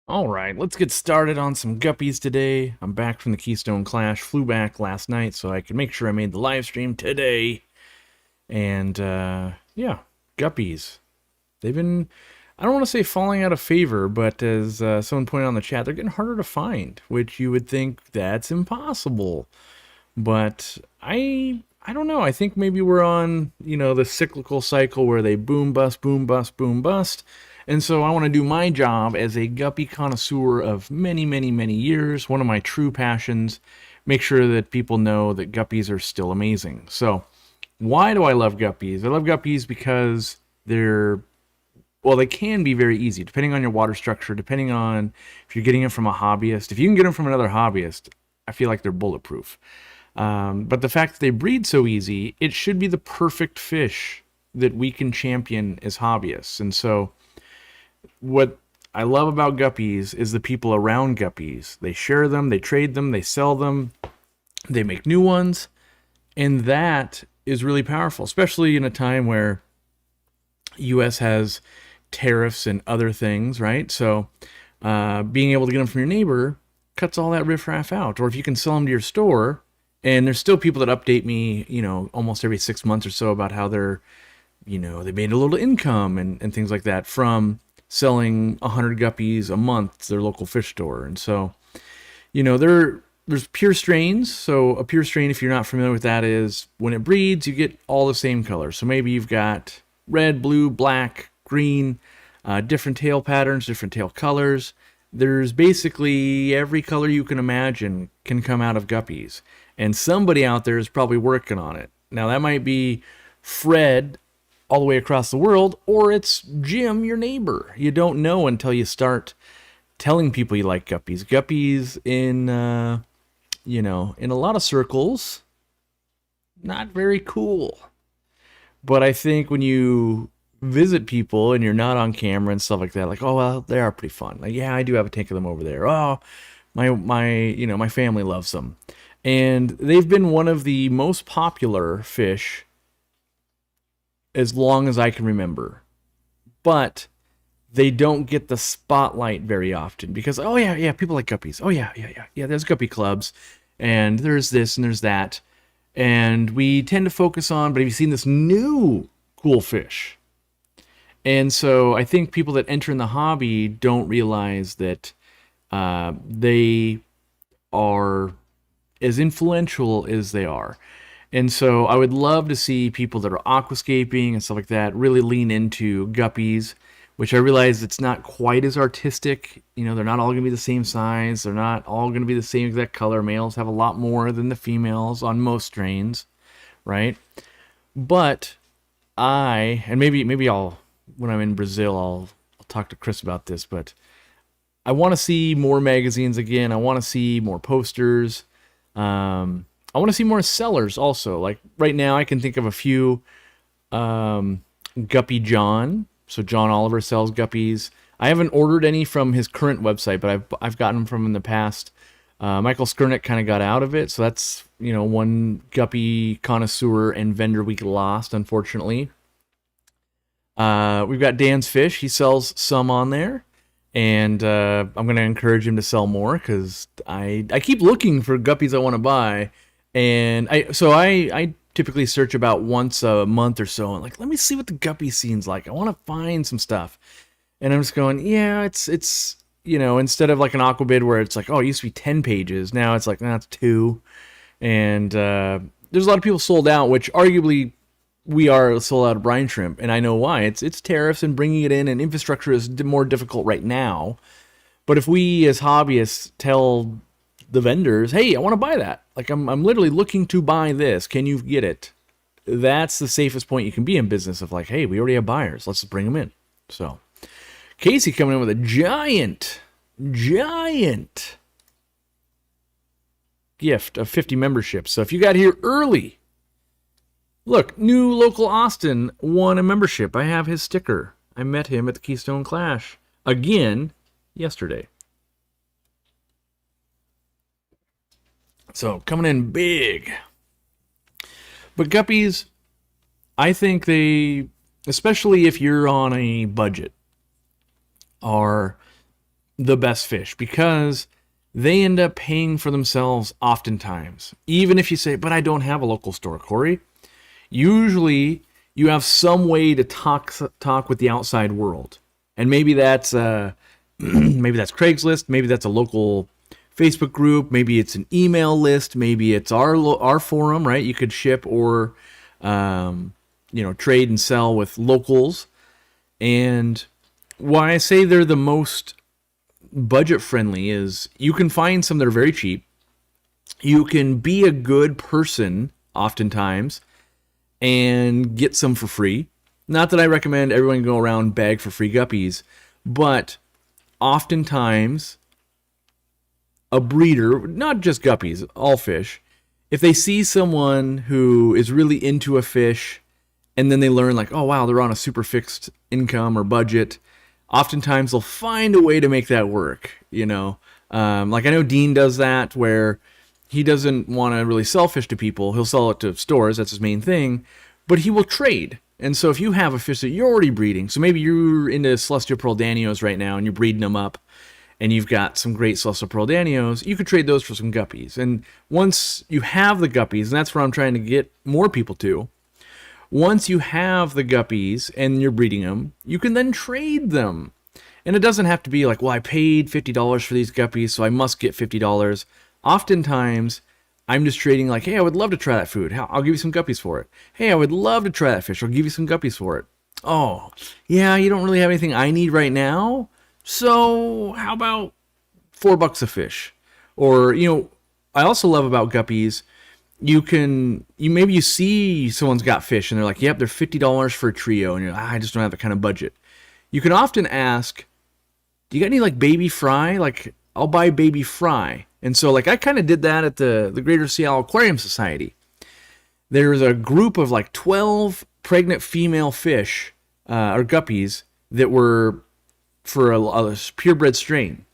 All right, let's get started on some guppies today. I'm back from the Keystone Clash. Flew back last night so I could make sure I made the live stream today. And yeah, guppies. They've been, I don't want to say falling out of favor, but as someone pointed out in the chat, they're getting harder to find, which you would think that's impossible. But I don't know. I think maybe we're on, the cyclical cycle where they boom bust, boom bust, boom bust. And so I want to do my job as a guppy connoisseur of many, many, many years, one of my true passions, make sure that people know that guppies are still amazing. So, why do I love guppies? I love guppies because they can be very easy, depending on your water structure, depending on if you're getting it from a hobbyist. If you can get them from another hobbyist, I feel like they're bulletproof. But the fact that they breed so easy, it should be the perfect fish that we can champion as hobbyists. And so, what I love about guppies is the people around guppies. They share them, they trade them, they sell them, they make new ones, and that is really powerful, especially in a time where U.S. has tariffs and other things, right? So being able to get them from your neighbor cuts all that riffraff out. Or if you can sell them to your store, and there's still people that update me, almost every 6 months or so about how they made a little income and things like that from selling 100 guppies a month to their local fish store. And so, there's pure strains. So a pure strain, if you're not familiar with that, is when it breeds, you get all the same colors. So maybe you've got red, blue, black, green, different tail patterns, different tail colors. There's basically every color you can imagine can come out of guppies. And somebody out there is probably working on it. Now, that might be Fred all the way across the world, or it's Jim, your neighbor. You don't know until you start telling people you like guppies. Guppies in a lot of circles, not very cool. But I think when you visit people and you're not on camera and stuff like that, like, oh well, they are pretty fun. Like, yeah, I do have a tank of them over there. Oh, my family loves them, and they've been one of the most popular fish as long as I can remember. But they don't get the spotlight very often because, oh yeah, people like guppies. Oh yeah, there's guppy clubs, and there's this and there's that, and we tend to focus on. But have you seen this new cool fish? And so I think people that enter in the hobby don't realize that they are as influential as they are. And so I would love to see people that are aquascaping and stuff like that really lean into guppies, which I realize it's not quite as artistic. They're not all going to be the same size. They're not all going to be the same exact color. Males have a lot more than the females on most strains, right? But and maybe I'll, when I'm in Brazil, I'll talk to Chris about this, but I want to see more magazines again. I want to see more posters. I want to see more sellers also. Like right now, I can think of a few. Guppy John. So John Oliver sells guppies. I haven't ordered any from his current website, but I've gotten them from in the past. Michael Skurnick kind of got out of it, so that's one guppy connoisseur and vendor we lost, unfortunately. We've got Dan's Fish. He sells some on there. And I'm going to encourage him to sell more because I keep looking for guppies I want to buy. And I typically search about once a month or so. And like, let me see what the guppy scene's like. I want to find some stuff. And I'm just going, yeah, it's instead of like an Aquabid where it's like, oh, it used to be 10 pages. Now it's like, nah, it's 2. And there's a lot of people sold out, which arguably we are sold out of brine shrimp, and I know why. It's tariffs and bringing it in, and infrastructure is more difficult right now. But if we as hobbyists tell the vendors, hey, I want to buy that. Like I'm literally looking to buy this. Can you get it? That's the safest point you can be in business of like, hey, we already have buyers. Let's just bring them in. So Casey coming in with a giant gift of 50 memberships. So if you got here early, look, new local Austin won a membership. I have his sticker. I met him at the Keystone Clash again yesterday. So coming in big. But guppies, I think they, especially if you're on a budget, are the best fish because they end up paying for themselves oftentimes. Even if you say, but I don't have a local store, Corey, usually you have some way to talk with the outside world. And maybe that's maybe that's Craigslist, maybe that's a local Facebook group, maybe it's an email list, maybe it's our forum, right? You could ship or trade and sell with locals. And why I say they're the most budget friendly is you can find some that are very cheap. You can be a good person oftentimes and get some for free. Not that I recommend everyone go around beg for free guppies, but oftentimes a breeder, not just guppies, all fish, if they see someone who is really into a fish and then they learn like, oh wow, they're on a super fixed income or budget, oftentimes they'll find a way to make that work, Like I know Dean does that where he doesn't want to really sell fish to people. He'll sell it to stores. That's his main thing. But he will trade. And so if you have a fish that you're already breeding, so maybe you're into Celestial Pearl Danios right now and you're breeding them up and you've got some great Celestial Pearl Danios, you could trade those for some guppies. And once you have the guppies, and that's where I'm trying to get more people to, once you have the guppies and you're breeding them, you can then trade them. And it doesn't have to be like, well, I paid $50 for these guppies, so I must get $50. Oftentimes, I'm just trading like, hey, I would love to try that food. I'll give you some guppies for it. Hey, I would love to try that fish. I'll give you some guppies for it. Oh, yeah, you don't really have anything I need right now? So how about $4 a fish? Or, I also love about guppies, maybe you see someone's got fish and they're like, yep, they're $50 for a trio. And you're like, I just don't have that kind of budget. You can often ask, do you got any like baby fry? Like, I'll buy baby fry. And so like I kind of did that at the Greater Seattle Aquarium Society. There's a group of like 12 pregnant female fish or guppies that were for a purebred strain.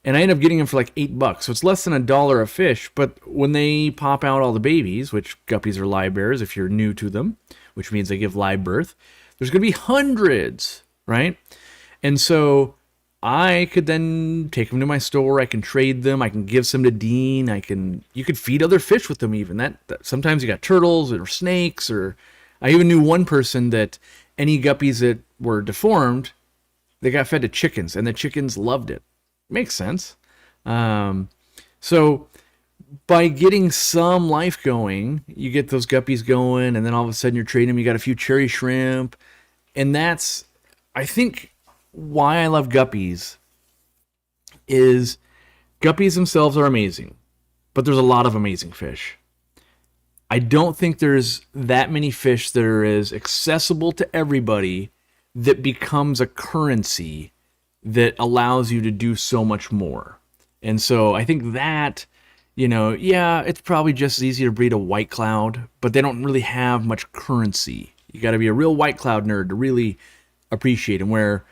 And I ended up getting them for like $8. So it's less than $1 a fish. But when they pop out all the babies, which guppies are live bearers if you're new to them, which means they give live birth, there's going to be hundreds, right? And so I could then take them to my store. I can trade them. I can give some to Dean. You could feed other fish with them even. That sometimes you got turtles or snakes, or I even knew one person that any guppies that were deformed, they got fed to chickens, and the chickens loved it. Makes sense. So by getting some life going, you get those guppies going, and then all of a sudden you're trading them. You got a few cherry shrimp, and that's, I think, why I love guppies is guppies themselves are amazing, but there's a lot of amazing fish. I don't think there's that many fish that are as accessible to everybody that becomes a currency that allows you to do so much more. And so I think that, it's probably just as easy to breed a white cloud, but they don't really have much currency. You got to be a real white cloud nerd to really appreciate them, where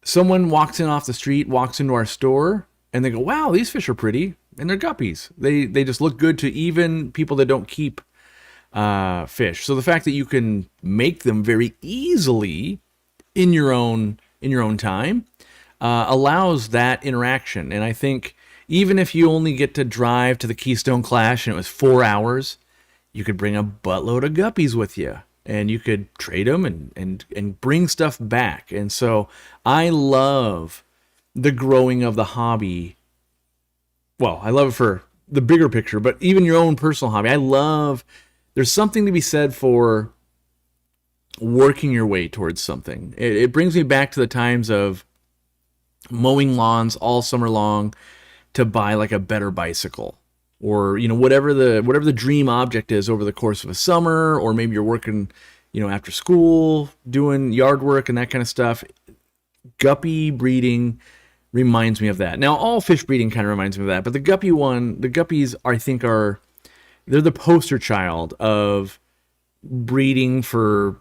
someone walks in off the street, walks into our store, and they go, wow, these fish are pretty, and they're guppies. They just look good to even people that don't keep fish. So the fact that you can make them very easily in your own time allows that interaction. And I think even if you only get to drive to the Keystone Clash and it was 4 hours, you could bring a buttload of guppies with you. And you could trade them and bring stuff back. And so I love the growing of the hobby. Well, I love it for the bigger picture, but even your own personal hobby. There's something to be said for working your way towards something. It brings me back to the times of mowing lawns all summer long to buy like a better bicycle. Or, whatever the dream object is over the course of a summer, or maybe you're working, after school, doing yard work and that kind of stuff. Guppy breeding reminds me of that. Now, all fish breeding kind of reminds me of that, but the guppies, I think, they're the poster child of breeding for,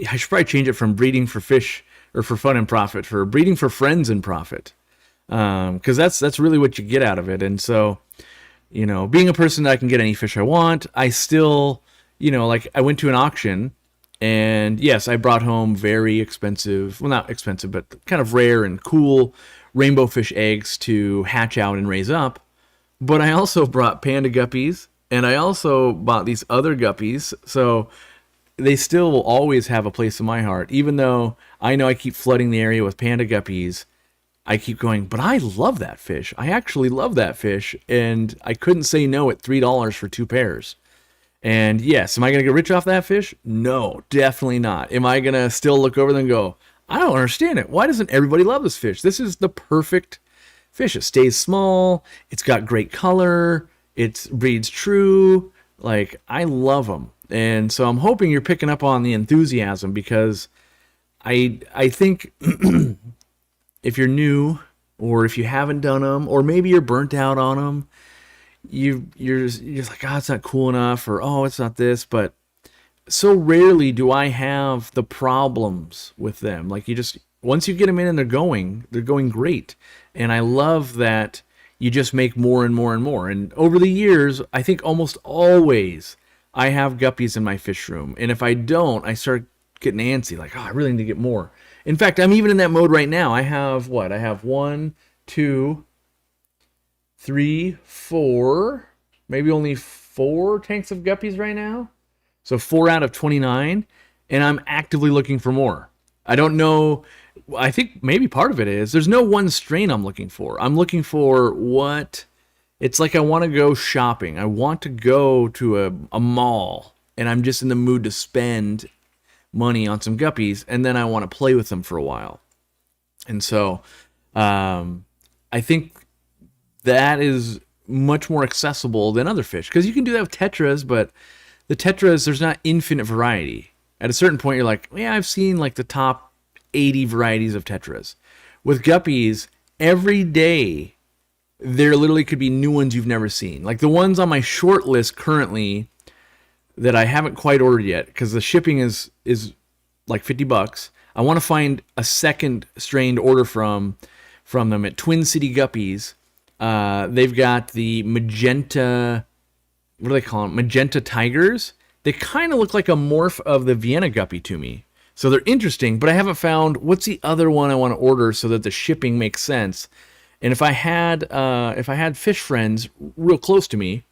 I should probably change it from breeding for fish or for fun and profit, for breeding for friends and profit. Because that's really what you get out of it. And so, being a person that I can get any fish I want, I still, like I went to an auction and yes, I brought home very expensive, well, not expensive, but kind of rare and cool rainbow fish eggs to hatch out and raise up. But I also brought panda guppies, and I also bought these other guppies. So they still will always have a place in my heart, even though I know I keep flooding the area with panda guppies. I keep going, but I love that fish. I actually love that fish, and I couldn't say no at $3 for 2 pairs. And yes, am I going to get rich off that fish? No, definitely not. Am I going to still look over them and go, I don't understand it. Why doesn't everybody love this fish? This is the perfect fish. It stays small. It's got great color. It breeds true. Like, I love them. And so I'm hoping you're picking up on the enthusiasm, because I think if you're new, or if you haven't done them, or maybe you're burnt out on them, you're just like, oh, it's not cool enough, or oh, it's not this. But so rarely do I have the problems with them. Like, once you get them in and they're going great. And I love that you just make more and more and more. And over the years, I think almost always I have guppies in my fish room. And if I don't, I start getting antsy, like, oh, I really need to get more. In fact, I'm even in that mode right now. I have what? I have 1, 2, 3, 4, maybe only 4 tanks of guppies right now. So 4 out of 29, and I'm actively looking for more. I don't know. I think maybe part of it is there's no one strain I'm looking for. I'm looking for what. It's like I want to go shopping. I want to go to a mall, and I'm just in the mood to spend money on some guppies, and then I want to play with them for a while. And so I think that is much more accessible than other fish, because you can do that with tetras, but the tetras, there's not infinite variety. At a certain point, you're like, yeah, I've seen like the top 80 varieties of tetras. With guppies, every day there literally could be new ones you've never seen. Like the ones on my short list currently that I haven't quite ordered yet, because the shipping is like $50. I want to find a second strain to order from them at Twin City Guppies. They've got the magenta, what do they call them? Magenta tigers. They kind of look like a morph of the Vienna guppy to me. So they're interesting, but I haven't found what's the other one I want to order so that the shipping makes sense. And if I had fish friends real close to me,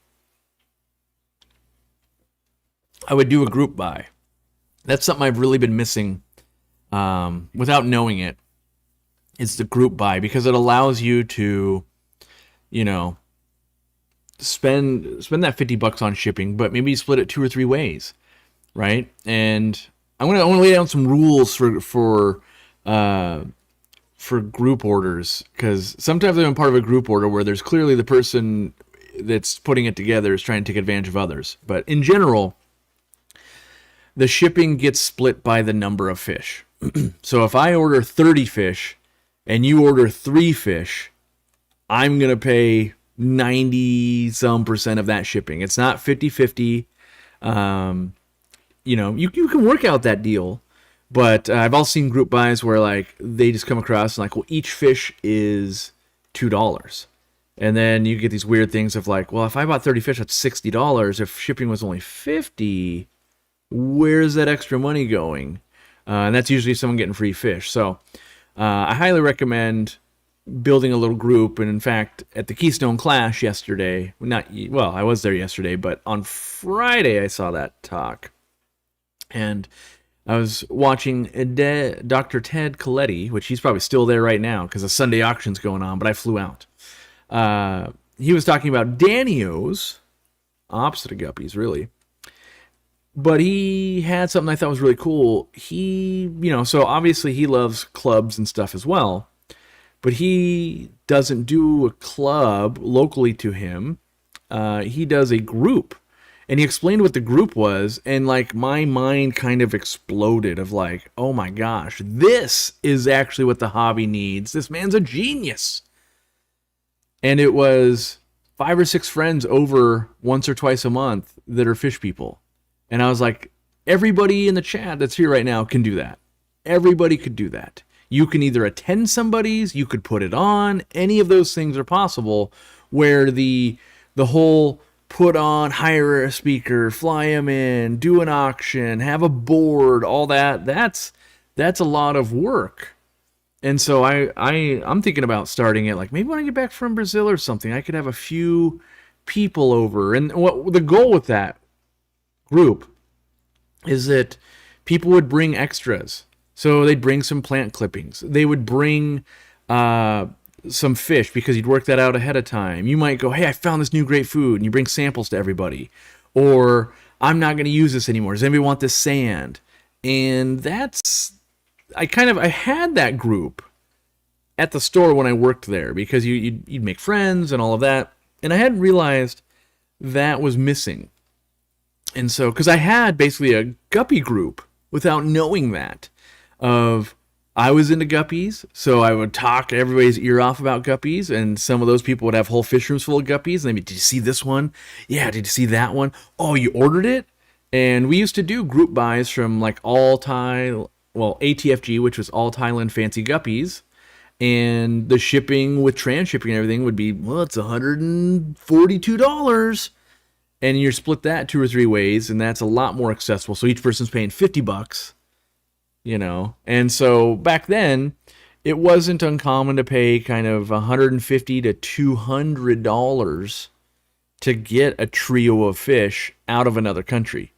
I would do a group buy. That's something I've really been missing without knowing it. It's the group buy, because it allows you to, spend that $50 on shipping, but maybe split it 2 or 3 ways, right? And I want to lay down some rules for group orders, because sometimes I'm part of a group order where there's clearly the person that's putting it together is trying to take advantage of others. But in general, the shipping gets split by the number of fish. So if I order 30 fish and you order 3 fish, I'm going to pay 90% of that shipping. It's not 50-50. You can work out that deal, but I've also seen group buys where like they just come across and like, well, each fish is $2. And then you get these weird things of like, well, if I bought 30 fish, that's $60. If shipping was only $50, where's that extra money going? And that's usually someone getting free fish. So I highly recommend building a little group. And in fact, at the Keystone Clash yesterday, I was there yesterday, but on Friday I saw that talk. And I was watching Dr. Ted Coletti, which he's probably still there right now because the Sunday auction's going on, but I flew out. He was talking about Danios, opposite of guppies, really. But he had something I thought was really cool. So obviously he loves clubs and stuff as well, but he doesn't do a club locally to him. He does a group. And he explained what the group was, and like my mind kind of exploded of like, oh my gosh, this is actually what the hobby needs. This man's a genius. And it was 5 or 6 friends over once or twice a month that are fish people. And I was like, everybody in the chat that's here right now can do that. Everybody could do that. You can either attend somebody's, you could put it on. Any of those things are possible, where the whole put on, hire a speaker, fly him in, do an auction, have a board, all that, that's a lot of work. And so I'm thinking about starting it like maybe when I get back from Brazil or something, I could have a few people over. And what the goal with that group is that people would bring extras. So they'd bring some plant clippings. They would bring some fish because you'd work that out ahead of time. You might go, hey, I found this new great food, and you bring samples to everybody. Or I'm not going to use this anymore. Does anybody want this sand? And that's I had that group at the store when I worked there because you'd make friends and all of that. And I hadn't realized that was missing. And so, because I had basically a guppy group without knowing that, I was into guppies, so I would talk everybody's ear off about guppies, and some of those people would have whole fish rooms full of guppies, and they'd be, did you see this one? Yeah, did you see that one? Oh, you ordered it? And we used to do group buys from like ATFG, which was All Thailand Fancy Guppies, and the shipping with transshipping and everything would be, well, it's $142. And you're split that 2 or 3 ways, and that's a lot more accessible. So each person's paying $50, And so back then, it wasn't uncommon to pay kind of $150 to $200 to get a trio of fish out of another country.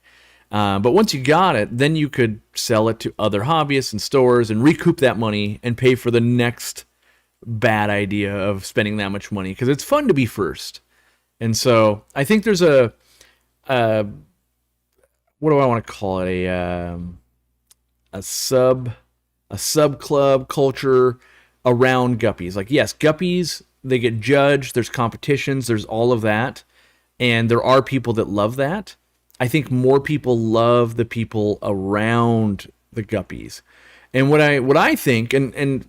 But once you got it, then you could sell it to other hobbyists and stores and recoup that money and pay for the next bad idea of spending that much money, because it's fun to be first. And so I think there's what do I want to call it? A sub club culture around guppies. Like, yes, guppies, they get judged. There's competitions. There's all of that. And there are people that love that. I think more people love the people around the guppies. And what I think, and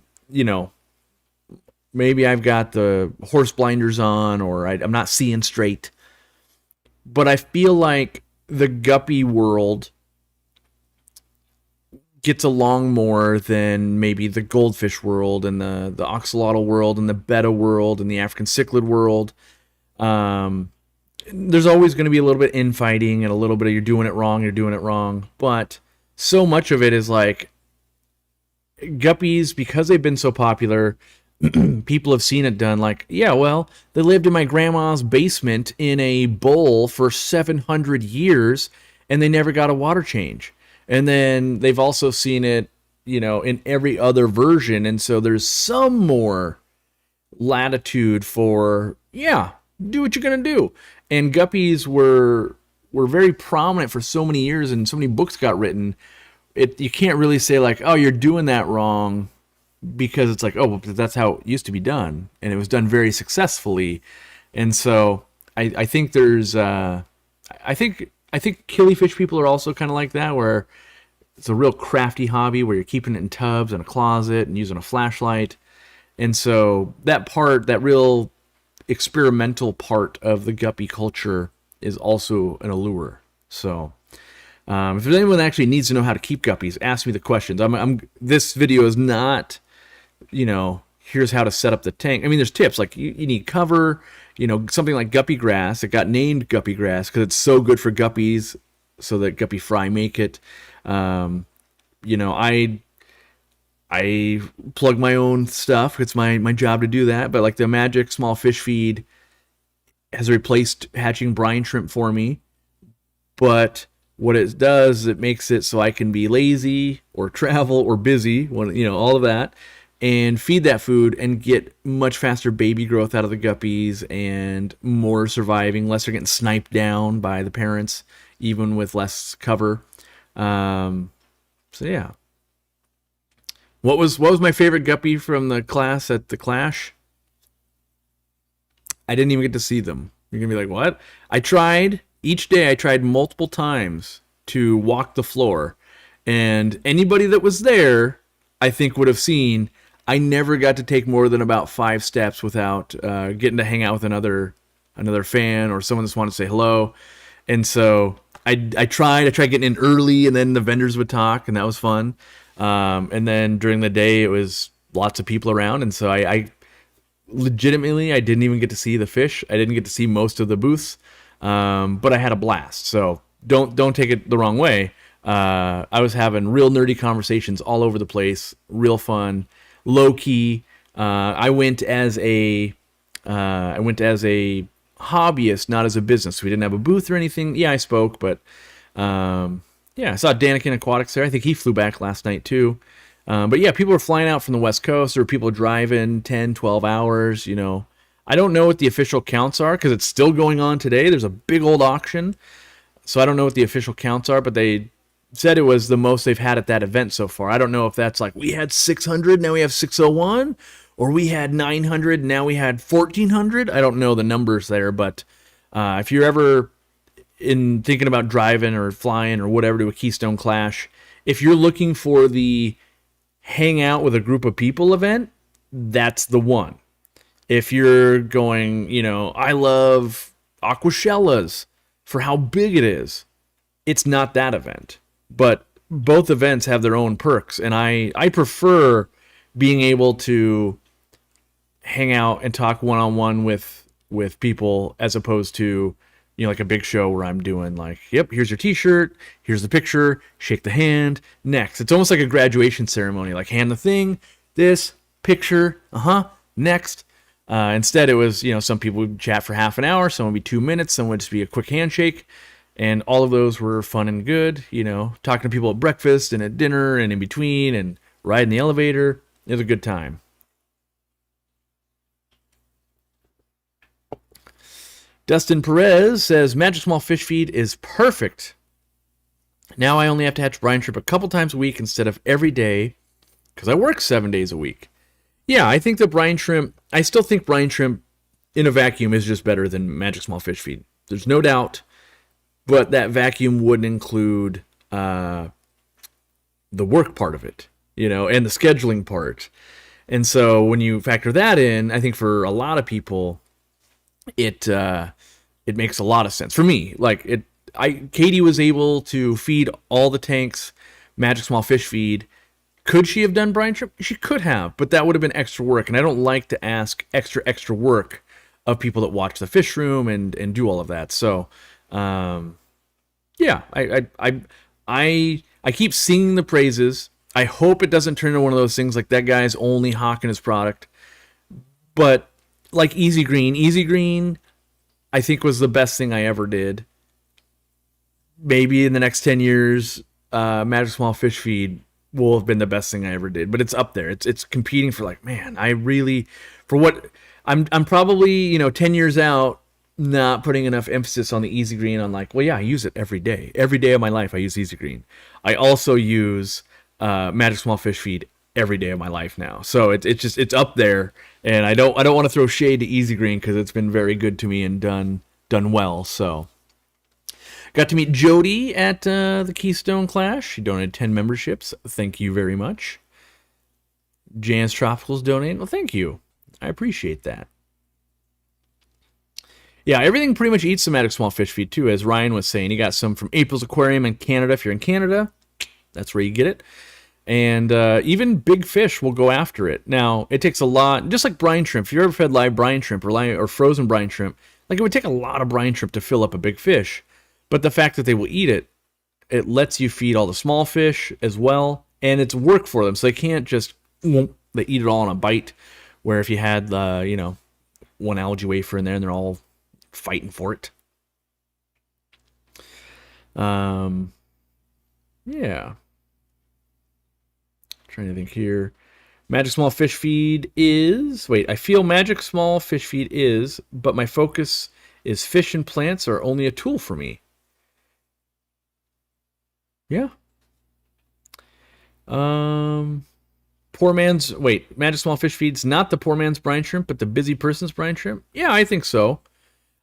maybe I've got the horse blinders on, or I'm not seeing straight, but I feel like the guppy world gets along more than maybe the goldfish world and the axolotl world and the betta world and the African cichlid world. There's always going to be a little bit infighting and a little bit of you're doing it wrong, but so much of it is like guppies, because they've been so popular, people have seen it done. Like, yeah, well, they lived in my grandma's basement in a bowl for 700 years and they never got a water change. And then they've also seen it, in every other version. And so there's some more latitude for, yeah, do what you're going to do. And guppies were very prominent for so many years, and so many books got written. You can't really say like, oh, you're doing that wrong, because it's like, oh, well, that's how it used to be done, and it was done very successfully. And so I think there's I think killifish people are also kind of like that, where it's a real crafty hobby where you're keeping it in tubs in a closet and using a flashlight. And so that real experimental part of the guppy culture is also an allure. So if there's anyone that actually needs to know how to keep guppies, ask me the questions. This video is not, here's how to set up the tank. I mean, there's tips like you need cover, something like guppy grass. It got named guppy grass because it's so good for guppies, so that guppy fry make it. I plug my own stuff. It's my job to do that. But like the Magic Small Fish Feed has replaced hatching brine shrimp for me. But what it does, it makes it so I can be lazy or travel or busy, all of that, and feed that food and get much faster baby growth out of the guppies and more surviving. Less are getting sniped down by the parents, even with less cover. So yeah. What was my favorite guppy from the class at the Clash? I didn't even get to see them. You're gonna be like, what? Each day I tried multiple times to walk the floor, and anybody that was there, I think, would have seen I never got to take more than about 5 steps without getting to hang out with another fan or someone that just wanted to say hello. And so I tried getting in early, and then the vendors would talk, and that was fun. And then during the day, it was lots of people around, and so I legitimately, I didn't even get to see the fish. I didn't get to see most of the booths, but I had a blast. So don't take it the wrong way. I was having real nerdy conversations all over the place, real fun. low key. I went as a hobbyist, not as a business. We didn't have a booth or anything. Yeah, I spoke, but yeah, I saw Danikin Aquatics there. I think he flew back last night too. But yeah, people are flying out from the West Coast, or people driving 10, 12 hours. I don't know what the official counts are because it's still going on today. There's a big old auction. So I don't know what the official counts are, but they said it was the most they've had at that event so far. I don't know if that's like we had 600, now we have 601, or we had 900, now we had 1400. I don't know the numbers there, but if you're ever in thinking about driving or flying or whatever to a Keystone Clash, if you're looking for the hang out with a group of people event, that's the one. If you're going, I love Aquashellas for how big it is, it's not that event. But both events have their own perks, and I prefer being able to hang out and talk one-on-one with people as opposed to, like a big show where I'm doing like, yep, here's your t-shirt, here's the picture, shake the hand, next. It's almost like a graduation ceremony, like hand the thing, this, picture, next. Instead, it was, some people would chat for half an hour, some would be 2 minutes, some would just be a quick handshake, and all of those were fun and good, talking to people at breakfast and at dinner and in between and riding the elevator. It was a good time. Dustin Perez says, Magic Small Fish Feed is perfect. Now I only have to hatch brine shrimp a couple times a week instead of every day because I work 7 days a week. Yeah, I think I still think brine shrimp in a vacuum is just better than Magic Small Fish Feed. There's no doubt, but that vacuum wouldn't include the work part of it, and the scheduling part. And so when you factor that in, I think for a lot of people, it makes a lot of sense. For me, Katie was able to feed all the tanks Magic Small Fish Feed. Could she have done brine shrimp? She could have, but that would have been extra work, and I don't like to ask extra work of people that watch the fish room and do all of that. So, yeah, I keep singing the praises. I hope it doesn't turn into one of those things like that guy's only hawking his product. But like Easy Green, I think was the best thing I ever did. Maybe in the next 10 years, Magic Small Fish Feed will have been the best thing I ever did, but it's up there. It's competing for I'm probably 10 years out, not putting enough emphasis on the Easy Green. On I use it every day of my life. I use Easy Green. I also use Magic Small Fish Feed every day of my life now. So it's up there, and I don't want to throw shade to Easy Green because it's been very good to me and done well. So. Got to meet Jody at the Keystone Clash. She donated 10 memberships. Thank you very much. Jan's Tropicals donated. Well, thank you. I appreciate that. Yeah, everything pretty much eats the Magic Small Fish Feed, too, as Ryan was saying. He got some from April's Aquarium in Canada. If you're in Canada, that's where you get it. And even big fish will go after it. Now, it takes a lot, just like brine shrimp. If you ever fed live brine shrimp or frozen brine shrimp, it would take a lot of brine shrimp to fill up a big fish. But the fact that they will eat it, it lets you feed all the small fish as well, and it's work for them. So they can't just, they eat it all in a bite, where if you had, one algae wafer in there and they're all fighting for it. Yeah. Trying to think here. Magic Small Fish Feed I feel Magic Small Fish Feed is, but my focus is fish and plants are only a tool for me. Yeah. Magic Small Fish Feed's not the poor man's brine shrimp, but the busy person's brine shrimp? Yeah, I think so.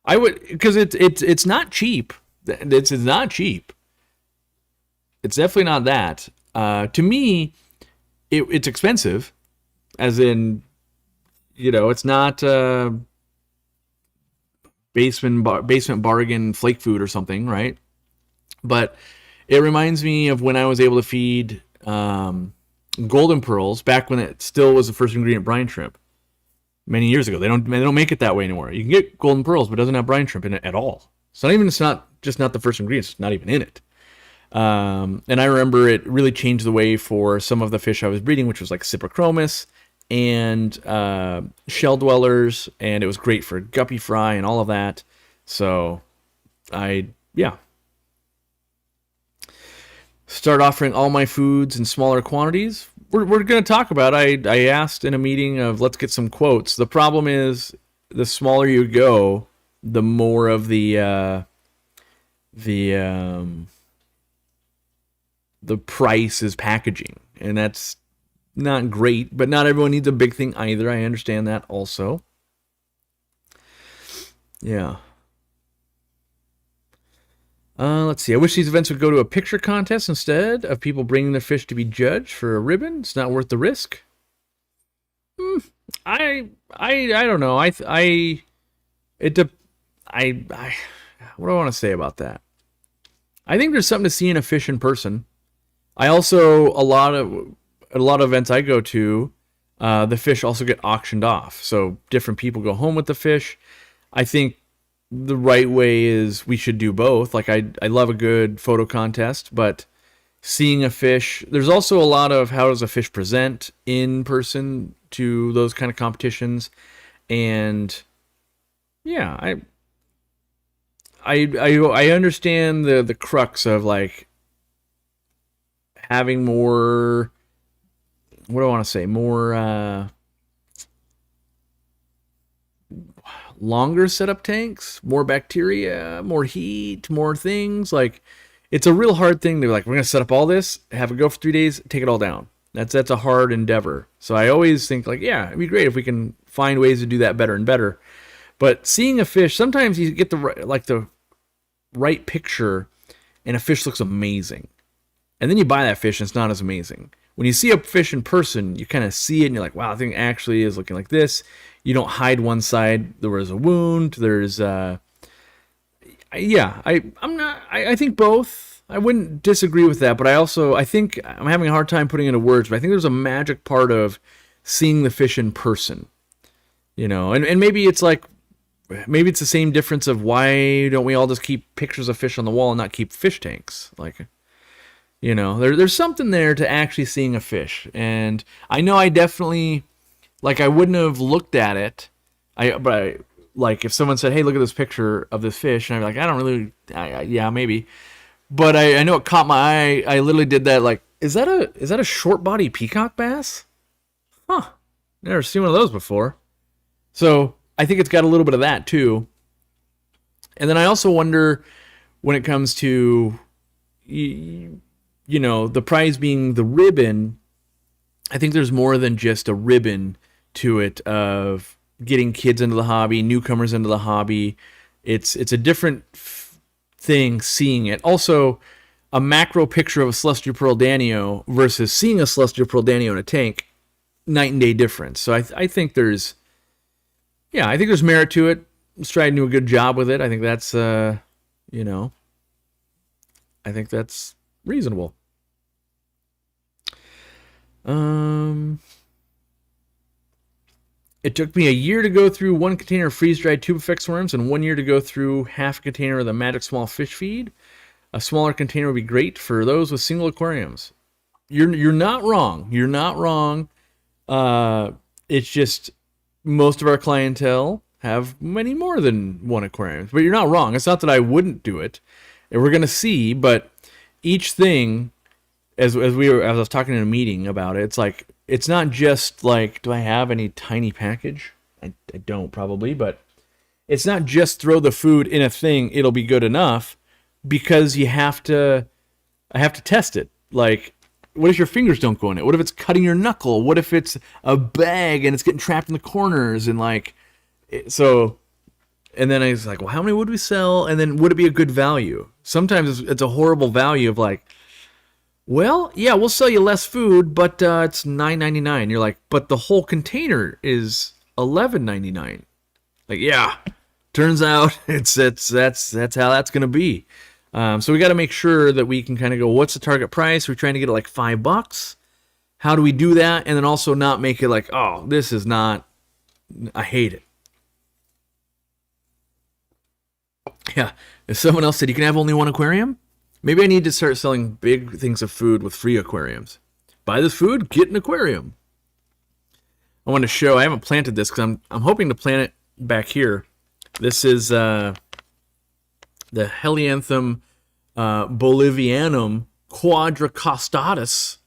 I would, because it's not cheap. It's not cheap. It's definitely not that. To me, it's expensive, as in, it's not basement bargain flake food or something, right? But it reminds me of when I was able to feed golden pearls back when it still was the first ingredient brine shrimp many years ago. They don't make it that way anymore. You can get golden pearls, but it doesn't have brine shrimp in it at all. It's not the first ingredient. It's not even in it. And I remember it really changed the way for some of the fish I was breeding, which was like Cyprochromis and shell dwellers, and it was great for guppy fry and all of that. So yeah. Start offering all my foods in smaller quantities. We're going to talk about it. I asked in a meeting of let's get some quotes. The problem is the smaller you go, the more of the price is packaging, and that's not great. But not everyone needs a big thing either. I understand that also. Yeah. Let's see. I wish these events would go to a picture contest instead of people bringing their fish to be judged for a ribbon. It's not worth the risk. I don't know. What do I want to say about that? I think there's something to see in a fish in person. I also a lot of events I go to, the fish also get auctioned off. So different people go home with the fish. I think the right way is we should do both. Like I love a good photo contest, but seeing a fish, there's also a lot of how does a fish present in person to those kind of competitions. And yeah, I understand the crux of like having more, what do I want to say, more longer setup tanks, more bacteria, more heat, more things. Like it's a real hard thing to be like, we're going to set up all this, have it go for 3 days, take it all down. That's a hard endeavor. So I always think like, yeah, it'd be great if we can find ways to do that better and better. But seeing a fish, sometimes you get the right picture and a fish looks amazing. And then you buy that fish and it's not as amazing. When you see a fish in person, you kind of see it and you're like, wow, I think actually is looking like this. You don't hide one side. There was a wound. There's, I think both. I wouldn't disagree with that, but I think I'm having a hard time putting into words, but I think there's a magic part of seeing the fish in person, and maybe it's maybe it's the same difference of why don't we all just keep pictures of fish on the wall and not keep fish tanks? Like, there's something there to actually seeing a fish. And I know I definitely, I wouldn't have looked at it. If someone said, hey, look at this picture of this fish, and I'd be like, I don't really, yeah, maybe. But I know it caught my eye. I literally did that. Like, is that a short body peacock bass? Huh. Never seen one of those before. So I think it's got a little bit of that too. And then I also wonder when it comes to, the prize being the ribbon, I think there's more than just a ribbon to it of getting kids into the hobby, newcomers into the hobby. It's a different thing seeing it. Also, a macro picture of a celestial pearl danio versus seeing a celestial pearl danio in a tank, night and day difference. So I think there's merit to it. Let's try and do a good job with it. I think that's I think that's reasonable. It took me a year to go through 1 container of freeze-dried tube effects worms and 1 year to go through half a container of the Magic Small Fish Feed. A smaller container would be great for those with single aquariums. You're not wrong. You're not wrong. It's just most of our clientele have many more than 1 aquarium. But you're not wrong. It's not that I wouldn't do it. And we're going to see, but each thing, as I was talking in a meeting about it, it's like, it's not just like, do I have any tiny package? I don't probably, but it's not just throw the food in a thing, it'll be good enough, because I have to test it. Like, what if your fingers don't go in it? What if it's cutting your knuckle? What if it's a bag and it's getting trapped in the corners? And and then I was like, well, how many would we sell? And then would it be a good value? Sometimes it's a horrible value of like, well, yeah, we'll sell you less food, but it's $9.99. You're like, but the whole container is $11.99. Like, yeah, turns out that's how that's gonna be. So we got to make sure that we can kind of go, what's the target price? We're trying to get it like $5. How do we do that? And then also not make it like, oh, this is not, I hate it. Yeah, if someone else said you can have only 1 aquarium, maybe I need to start selling big things of food with free aquariums. Buy this food, get an aquarium. I want to show. I haven't planted this because I'm hoping to plant it back here. This is the Helianthum bolivianum quadricostatus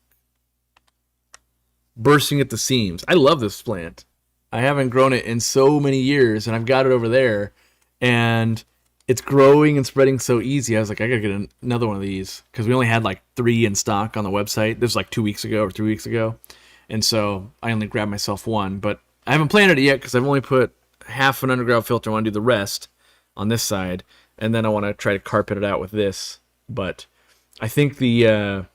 bursting at the seams. I love this plant. I haven't grown it in so many years, and I've got it over there, and it's growing and spreading so easy. I was like, I gotta get another one of these because we only had like 3 in stock on the website. This was like 2 weeks ago or 3 weeks ago, and so I only grabbed myself one. But I haven't planted it yet because I've only put half an underground filter. I want to do the rest on this side, and then I want to try to carpet it out with this. But I think the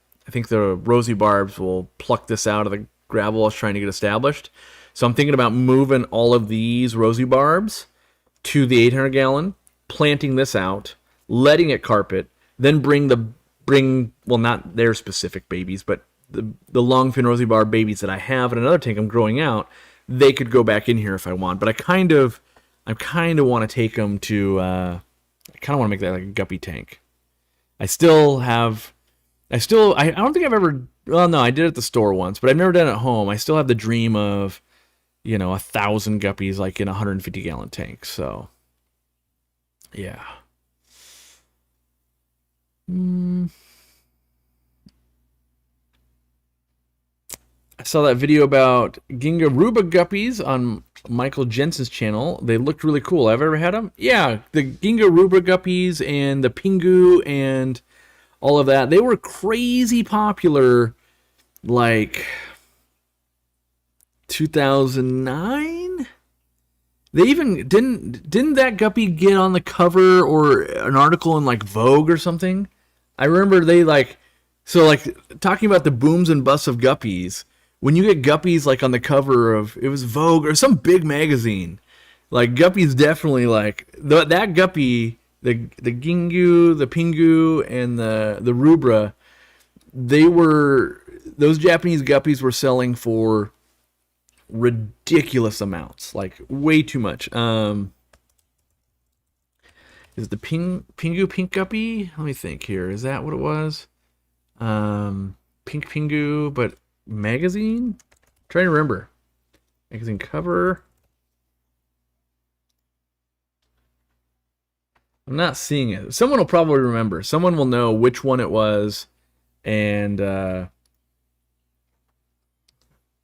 rosy barbs will pluck this out of the gravel I was trying to get established. So I'm thinking about moving all of these rosy barbs to the 800 gallon, planting this out, letting it carpet, then bring well, not their specific babies, but the longfin rosy barb babies that I have in another tank I'm growing out. They could go back in here if I want, but I kind of want to take them to. I kind of want to make that like a guppy tank. I don't think I've ever. Well, no, I did it at the store once, but I've never done it at home. I still have the dream of, 1,000 guppies like in a 150 gallon tank. So, yeah. I saw that video about Gingaruba guppies on Michael Jensen's channel. They looked really cool. Have I ever had them? Yeah, the Gingaruba guppies and the Pingu and all of that. They were crazy popular, like 2009. They even didn't that guppy get on the cover or an article in like Vogue or something? I remember they talking about the booms and busts of guppies. When you get guppies like on the cover of, it was Vogue or some big magazine, like guppies definitely like that guppy, the Gingu, the Pingu, and the Rubra, those Japanese guppies were selling for ridiculous amounts, like way too much. Is the Pingu pink guppy? Let me think here. Is that what it was? Pink Pingu, but magazine? I'm trying to remember. Magazine cover. I'm not seeing it. Someone will probably remember. Someone will know which one it was, and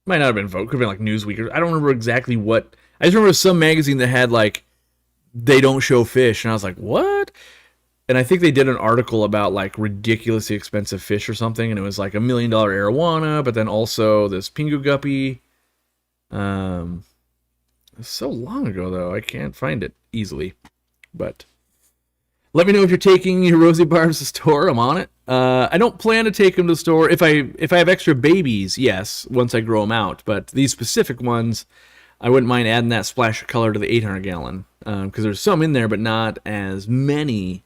might not have been Vogue. Could have been like Newsweek. I don't remember exactly what. I just remember some magazine that had like, they don't show fish, and I was like, what? And I think they did an article about like ridiculously expensive fish or something, and it was like $1 million arowana, but then also this Pingu guppy. It's so long ago though, I can't find it easily. But let me know if you're taking your rosy barbs to the store. I'm on it. I don't plan to take them to the store. If I have extra babies, yes, once I grow them out. But these specific ones, I wouldn't mind adding that splash of color to the 800 gallon because there's some in there, but not as many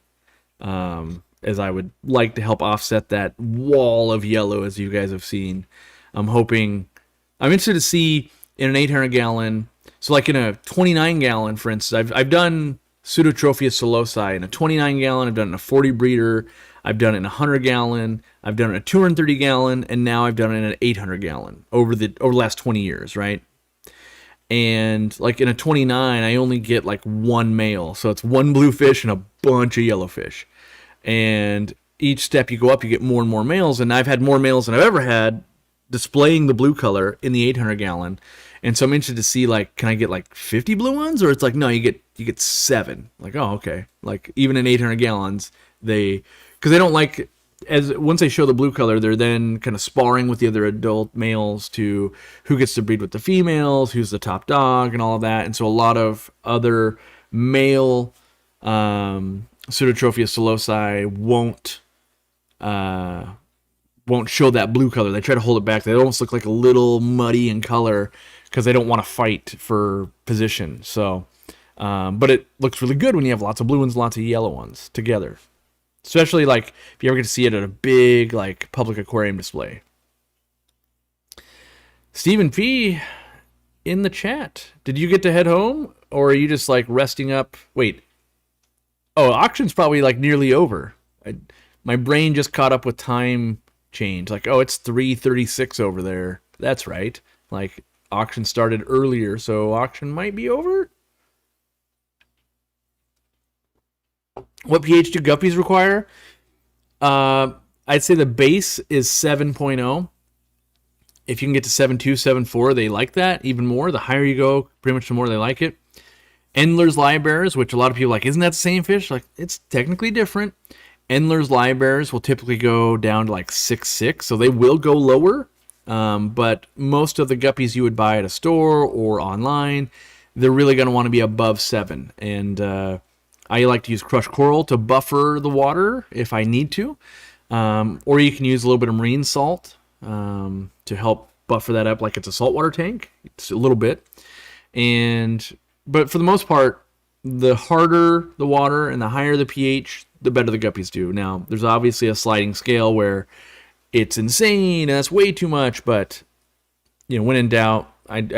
as I would like to help offset that wall of yellow as you guys have seen. I'm interested to see in an 800 gallon. So like in a 29 gallon, for instance, I've done Pseudotrophia solosi in a 29 gallon. I've done it in a 40 breeder. I've done it in a 100 gallon. I've done it in a 230 gallon, and now I've done it in an 800 gallon over the last 20 years, right? And like in a 29, I only get like one male, so it's one blue fish and a bunch of yellow fish. And each step you go up, you get more and more males, and I've had more males than I've ever had displaying the blue color in the 800 gallon. And so I'm interested to see, like, can I get like 50 blue ones, or it's like, no, you get 7. Like, oh, okay. Like even in 800 gallons, because they don't like, once they show the blue color, they're then kind of sparring with the other adult males to who gets to breed with the females, who's the top dog, and all of that. And so a lot of other male Pseudotrophia solosi won't show that blue color. They try to hold it back. They almost look like a little muddy in color because they don't want to fight for position. So, but it looks really good when you have lots of blue ones, lots of yellow ones together. Especially like if you ever get to see it at a big like public aquarium display. Stephen P. in the chat. Did you get to head home, or are you just like resting up? Wait. Oh, auction's probably like nearly over. My brain just caught up with time change. Like, oh, it's 3:36 over there. That's right. Like auction started earlier, so auction might be over. What pH do guppies require? I'd say the base is 7.0. If you can get to 7.2, 7.4, they like that even more. The higher you go, pretty much the more they like it. Endler's livebearers, which a lot of people are like, isn't that the same fish? Like, it's technically different. Endler's livebearers will typically go down to like 6.6, so they will go lower. But most of the guppies you would buy at a store or online, they're really going to want to be above 7. And I like to use crushed coral to buffer the water if I need to. Or you can use a little bit of marine salt to help buffer that up like it's a saltwater tank. It's a little bit. But for the most part, the harder the water and the higher the pH, the better the guppies do. Now, there's obviously a sliding scale where it's insane and that's way too much, but when in doubt, I'd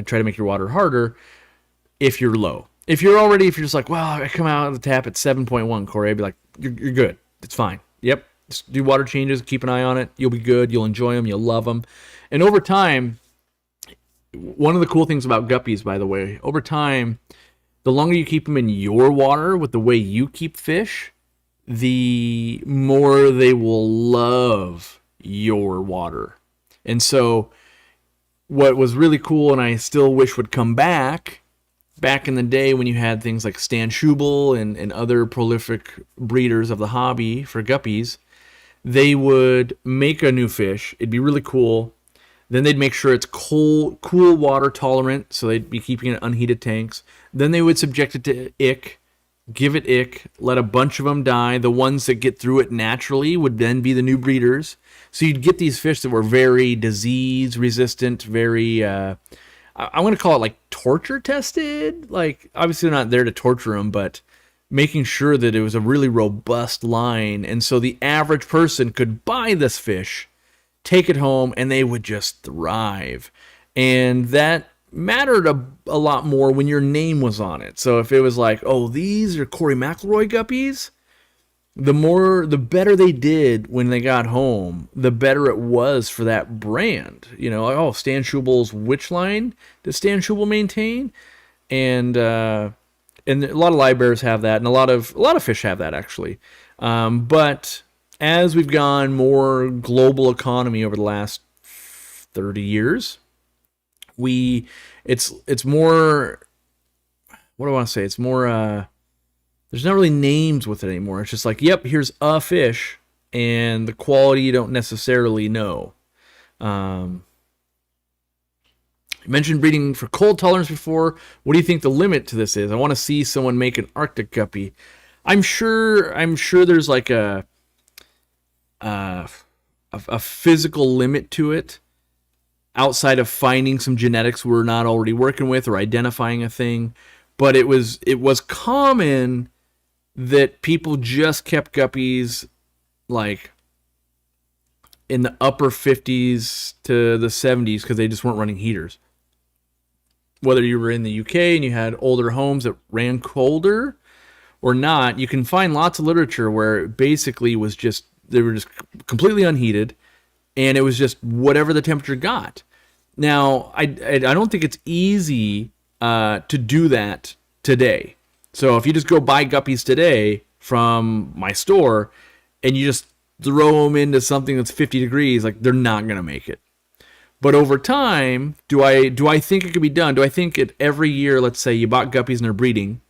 try to make your water harder if you're low. If you're just like, well, I come out of the tap at 7.1, Corey, I'd be like, you're good. It's fine. Yep. Just do water changes, keep an eye on it. You'll be good. You'll enjoy them. You'll love them. And over time, one of the cool things about guppies, by the way, over time, the longer you keep them in your water with the way you keep fish, the more they will love your water. And so what was really cool, and I still wish would come back in the day when you had things like Stan Schubel and other prolific breeders of the hobby for guppies, they would make a new fish. It'd be really cool. Then they'd make sure it's cool water tolerant, so they'd be keeping it in unheated tanks. Then they would subject it to ick, give it ick, let a bunch of them die. The ones that get through it naturally would then be the new breeders. So you'd get these fish that were very disease resistant, very, I want to call it like torture tested. Like, obviously they're not there to torture them, but making sure that it was a really robust line. And so the average person could buy this fish, take it home, and they would just thrive. And that mattered a lot more when your name was on it. So if it was like, oh, these are Corey McElroy guppies, the better they did when they got home, the better it was for that brand. Like, oh, Stan Schubel's which line does Stan Schubel maintain? And a lot of livebearers have that, and a lot of fish have that actually. But as we've gone more global economy over the last 30 years, it's more, what do I want to say? It's more, there's not really names with it anymore. It's just like, yep, here's a fish, and the quality you don't necessarily know. You mentioned breeding for cold tolerance before. What do you think the limit to this is? I want to see someone make an Arctic guppy. I'm sure there's like a physical limit to it, outside of finding some genetics we're not already working with or identifying a thing. But it was common that people just kept guppies like in the upper 50s to the 70s because they just weren't running heaters. Whether you were in the UK and you had older homes that ran colder or not, you can find lots of literature where it basically they were just completely unheated, and it was just whatever the temperature got. Now, I don't think it's easy to do that today. So if you just go buy guppies today from my store and you just throw them into something that's 50 degrees, like, they're not going to make it. But over time, do I think it could be done? Do I think it every year, let's say you bought guppies and they're breeding,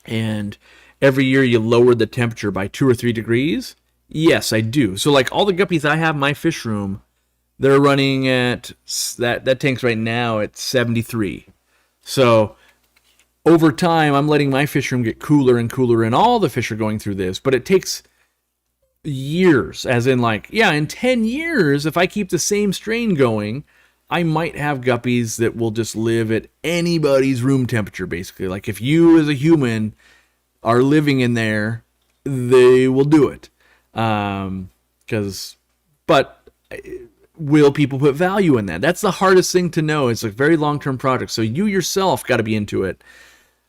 and every year you lowered the temperature by 2 or 3 degrees? Yes, I do. So like all the guppies I have in my fish room, they're running at, that tank's right now at 73. So over time, I'm letting my fish room get cooler and cooler, and all the fish are going through this, but it takes years, as in like, yeah, in 10 years, if I keep the same strain going, I might have guppies that will just live at anybody's room temperature, basically. Like if you as a human are living in there, they will do it. But will people put value in that? That's the hardest thing to know. It's a very long-term project. So you yourself got to be into it.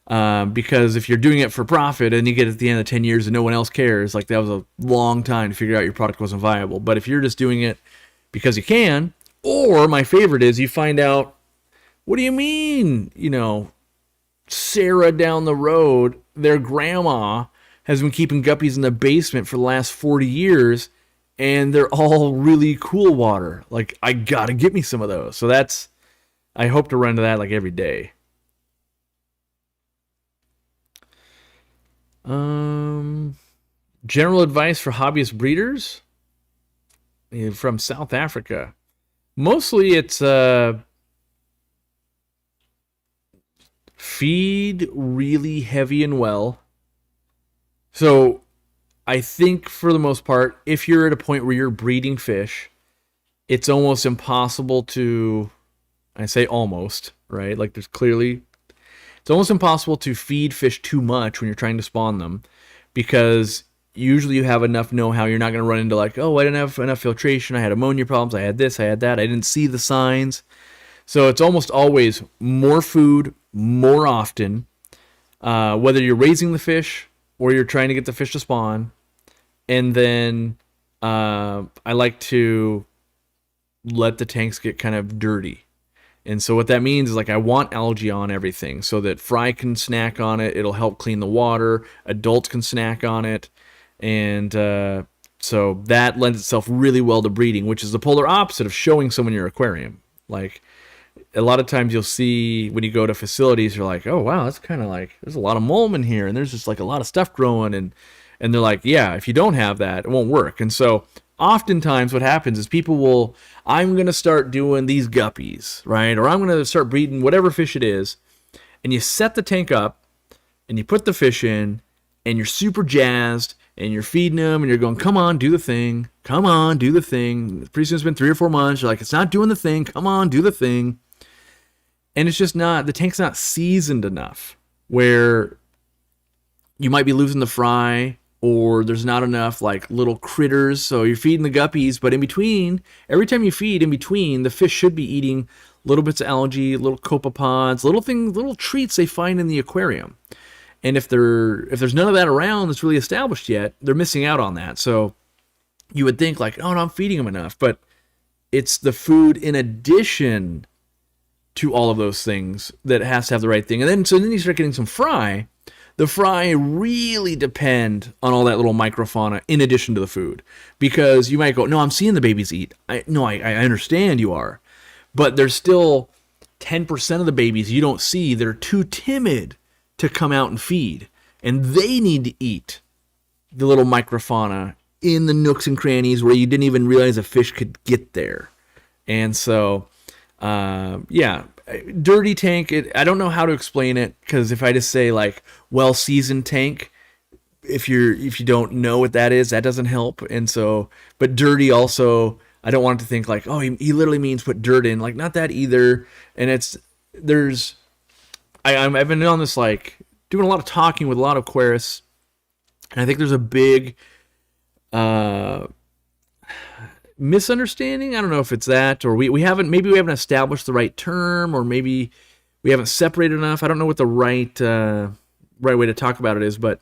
Because if you're doing it for profit and you get at the end of 10 years and no one else cares, like that was a long time to figure out your product wasn't viable. But if you're just doing it because you can, Or my favorite is you find out, what do you mean, Sarah down the road, their grandma has been keeping guppies in the basement for the last 40 years, and they're all really cool water. Like, I gotta get me some of those. So I hope to run into that like every day. General advice for hobbyist breeders from South Africa. Mostly it's feed really heavy and well. So I think for the most part, if you're at a point where you're breeding fish, it's almost impossible to, I say almost, right? Like it's almost impossible to feed fish too much when you're trying to spawn them, because usually you have enough know-how. You're not going to run into like, oh, I didn't have enough filtration, I had ammonia problems, I had this, I had that, I didn't see the signs. So it's almost always more food, more often, whether you're raising the fish or you're trying to get the fish to spawn. And then I like to let the tanks get kind of dirty. And so what that means is, like, I want algae on everything so that fry can snack on it. It'll help clean the water. Adults can snack on it. And so that lends itself really well to breeding, which is the polar opposite of showing someone your aquarium. Like, a lot of times you'll see when you go to facilities, you're like, oh, wow, that's kind of like, there's a lot of mulm in here, and there's just like a lot of stuff growing. And they're like, yeah, if you don't have that, it won't work. And so oftentimes what happens is I'm going to start doing these guppies, right? Or I'm going to start breeding whatever fish it is. And you set the tank up and you put the fish in and you're super jazzed and you're feeding them and you're going, come on, do the thing. Come on, do the thing. Pretty soon it's been 3 or 4 months. You're like, it's not doing the thing. Come on, do the thing. And it's just not, the tank's not seasoned enough where you might be losing the fry, or there's not enough like little critters. So you're feeding the guppies, but in between, every time you feed in between, the fish should be eating little bits of algae, little copepods, little treats they find in the aquarium. And if there's none of that around that's really established yet, they're missing out on that. So you would think like, oh, no, I'm feeding them enough, but it's the food in addition to all of those things that has to have the right thing. And then you start getting some fry. The fry really depend on all that little microfauna in addition to the food. Because you might go, no, I'm seeing the babies eat. I understand you are. But there's still 10% of the babies you don't see that are too timid to come out and feed. And they need to eat the little microfauna in the nooks and crannies where you didn't even realize a fish could get there. And so, dirty tank, I don't know how to explain it, because if I just say like well-seasoned tank, if you don't know what that is, that doesn't help. And so, but dirty also, I don't want it to think like, oh, he literally means put dirt in, like, not that either. And I've been on this, like, doing a lot of talking with a lot of aquarists, and I think there's a big misunderstanding. I don't know if it's that, or we haven't established the right term, or maybe we haven't separated enough. I don't know what the right way to talk about it is, but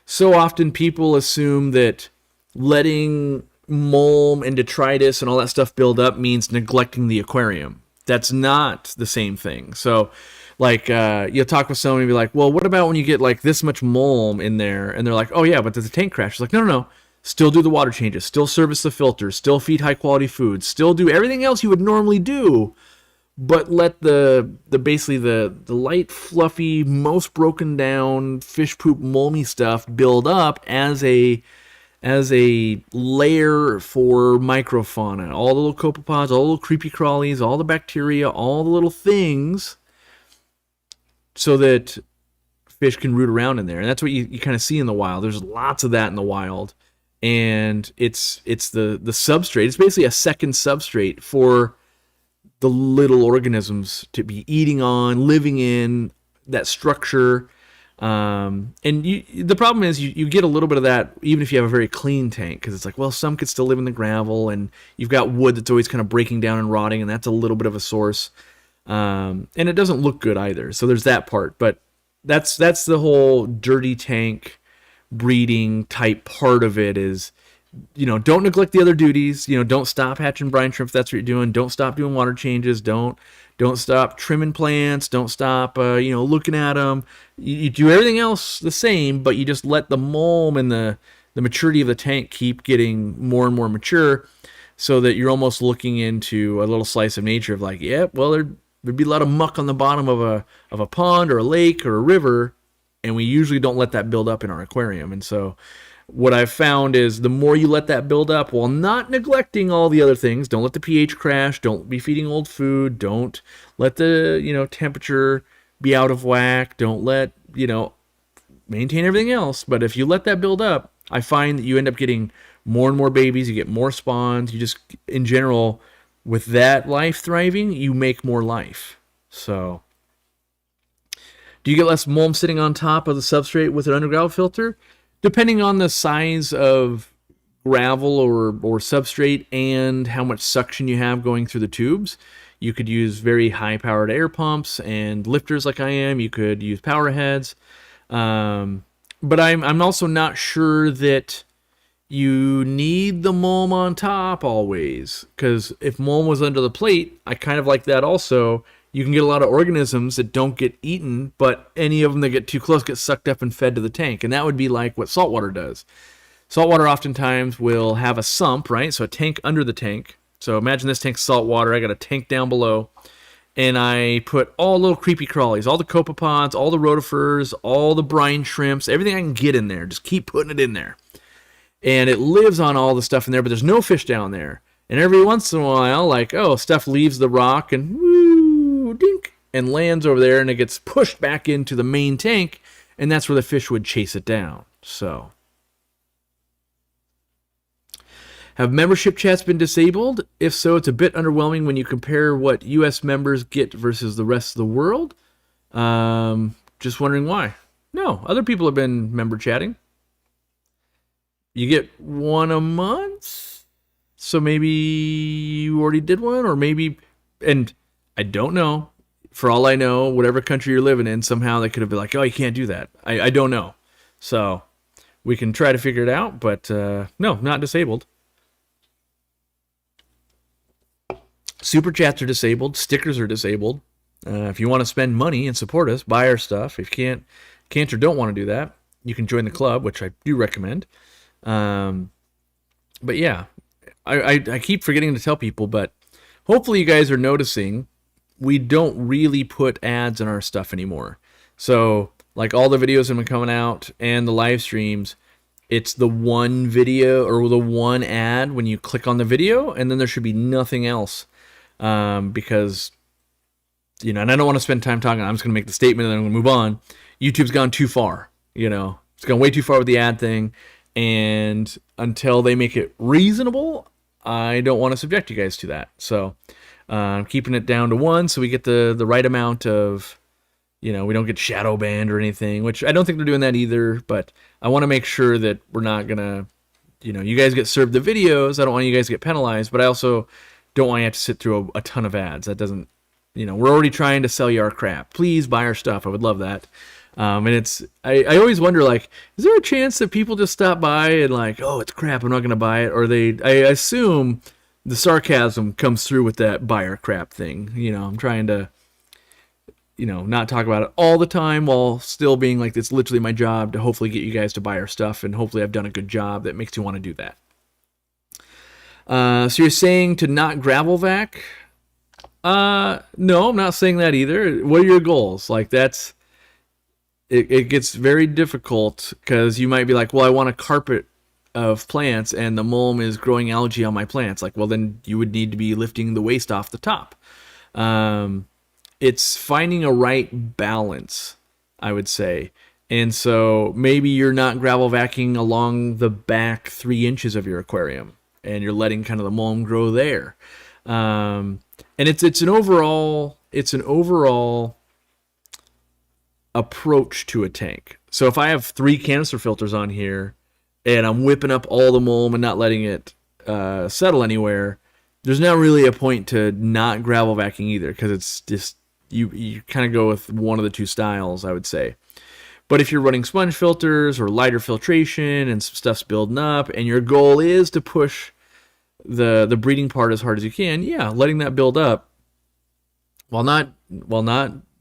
so often people assume that letting mulm and detritus and all that stuff build up means neglecting the aquarium. That's not the same thing. So, like, you'll talk with someone and be like, well, what about when you get like this much mulm in there? And they're like, oh yeah, but does the tank crash? It's like, no. Still do the water changes, still service the filters, still feed high quality food, still do everything else you would normally do, but let the basically the light, fluffy, most broken down fish poop molmy stuff build up as a layer for microfauna. All the little copepods, all the little creepy crawlies, all the bacteria, all the little things, so that fish can root around in there. And that's what you kind of see in the wild. There's lots of that in the wild. And it's the substrate. It's basically a second substrate for the little organisms to be eating on, living in that structure. And the problem is you get a little bit of that even if you have a very clean tank, because it's like, well, some could still live in the gravel, and you've got wood that's always kind of breaking down and rotting, and that's a little bit of a source. And it doesn't look good either. So there's that part. But that's the whole dirty tank breeding type part of it, is don't neglect the other duties. Don't stop hatching brine shrimp if that's what you're doing. Don't stop doing water changes. Don't stop trimming plants. Don't stop, looking at them. You do everything else the same, but you just let the mulm and the maturity of the tank keep getting more and more mature, so that you're almost looking into a little slice of nature of like, yeah, well, there'd be a lot of muck on the bottom of a pond or a lake or a river, and we usually don't let that build up in our aquarium. And so what I've found is the more you let that build up while not neglecting all the other things, don't let the pH crash, don't be feeding old food, don't let the, temperature be out of whack, don't let, maintain everything else. But if you let that build up, I find that you end up getting more and more babies, you get more spawns, you just, in general, with that life thriving, you make more life. So, do you get less mulm sitting on top of the substrate with an underground filter? Depending on the size of gravel or substrate and how much suction you have going through the tubes, you could use very high-powered air pumps and lifters like I am. You could use power heads. But I'm also not sure that you need the mulm on top always, because if mulm was under the plate, I kind of like that also. You can get a lot of organisms that don't get eaten, but any of them that get too close get sucked up and fed to the tank. And that would be like what saltwater does. Saltwater oftentimes will have a sump, right? So a tank under the tank. So imagine this tank's saltwater. I got a tank down below. And I put all little creepy crawlies, all the copepods, all the rotifers, all the brine shrimps, everything I can get in there. Just keep putting it in there. And it lives on all the stuff in there, but there's no fish down there. And every once in a while, stuff leaves the rock and woo, dink, and lands over there, and it gets pushed back into the main tank, and that's where the fish would chase it down. So, have membership chats been disabled? If so, it's a bit underwhelming when you compare what U.S. members get versus the rest of the world. Just wondering why. No, other people have been member chatting. You get one a month, so maybe you already did one, or maybe, and I don't know. For all I know, whatever country you're living in, somehow they could have been like, oh, you can't do that. I don't know. So we can try to figure it out, but no, not disabled. Super chats are disabled. Stickers are disabled. If you want to spend money and support us, buy our stuff. If you can't or don't want to do that, you can join the club, which I do recommend. But yeah, I keep forgetting to tell people, but hopefully you guys are noticing we don't really put ads in our stuff anymore. So like all the videos that have been coming out and the live streams, it's the one video or the one ad when you click on the video, and then there should be nothing else. Because, and I don't want to spend time talking. I'm just going to make the statement and then I'm going to move on. YouTube's gone too far. It's gone way too far with the ad thing. And until they make it reasonable, I don't want to subject you guys to that. So I'm keeping it down to one so we get the right amount of, we don't get shadow banned or anything, which I don't think they're doing that either. But I want to make sure that we're not going to, you guys get served the videos. I don't want you guys to get penalized, but I also don't want you to have to sit through a ton of ads. That doesn't, we're already trying to sell you our crap. Please buy our stuff. I would love that. And I always wonder, like, is there a chance that people just stop by and like, oh, it's crap, I'm not going to buy it? Or I assume the sarcasm comes through with that buy our crap thing. I'm trying to, not talk about it all the time while still being like, it's literally my job to hopefully get you guys to buy our stuff. And hopefully I've done a good job that makes you want to do that. So you're saying to not gravel vac? No, I'm not saying that either. What are your goals? Like it gets very difficult because you might be like, well, I want a carpet of plants and the mulm is growing algae on my plants. Like, well, then you would need to be lifting the waste off the top. It's finding a right balance, I would say. And so maybe you're not gravel vacuuming along the back 3 inches of your aquarium, and you're letting kind of the mulm grow there. And it's an overall approach to a tank. So if I have 3 canister filters on here and I'm whipping up all the mulm and not letting it settle anywhere, there's not really a point to not gravel vacuuming either, because it's just you kind of go with one of the two styles, I would say. But if you're running sponge filters or lighter filtration and some stuff's building up, and your goal is to push the breeding part as hard as you can, yeah, letting that build up while not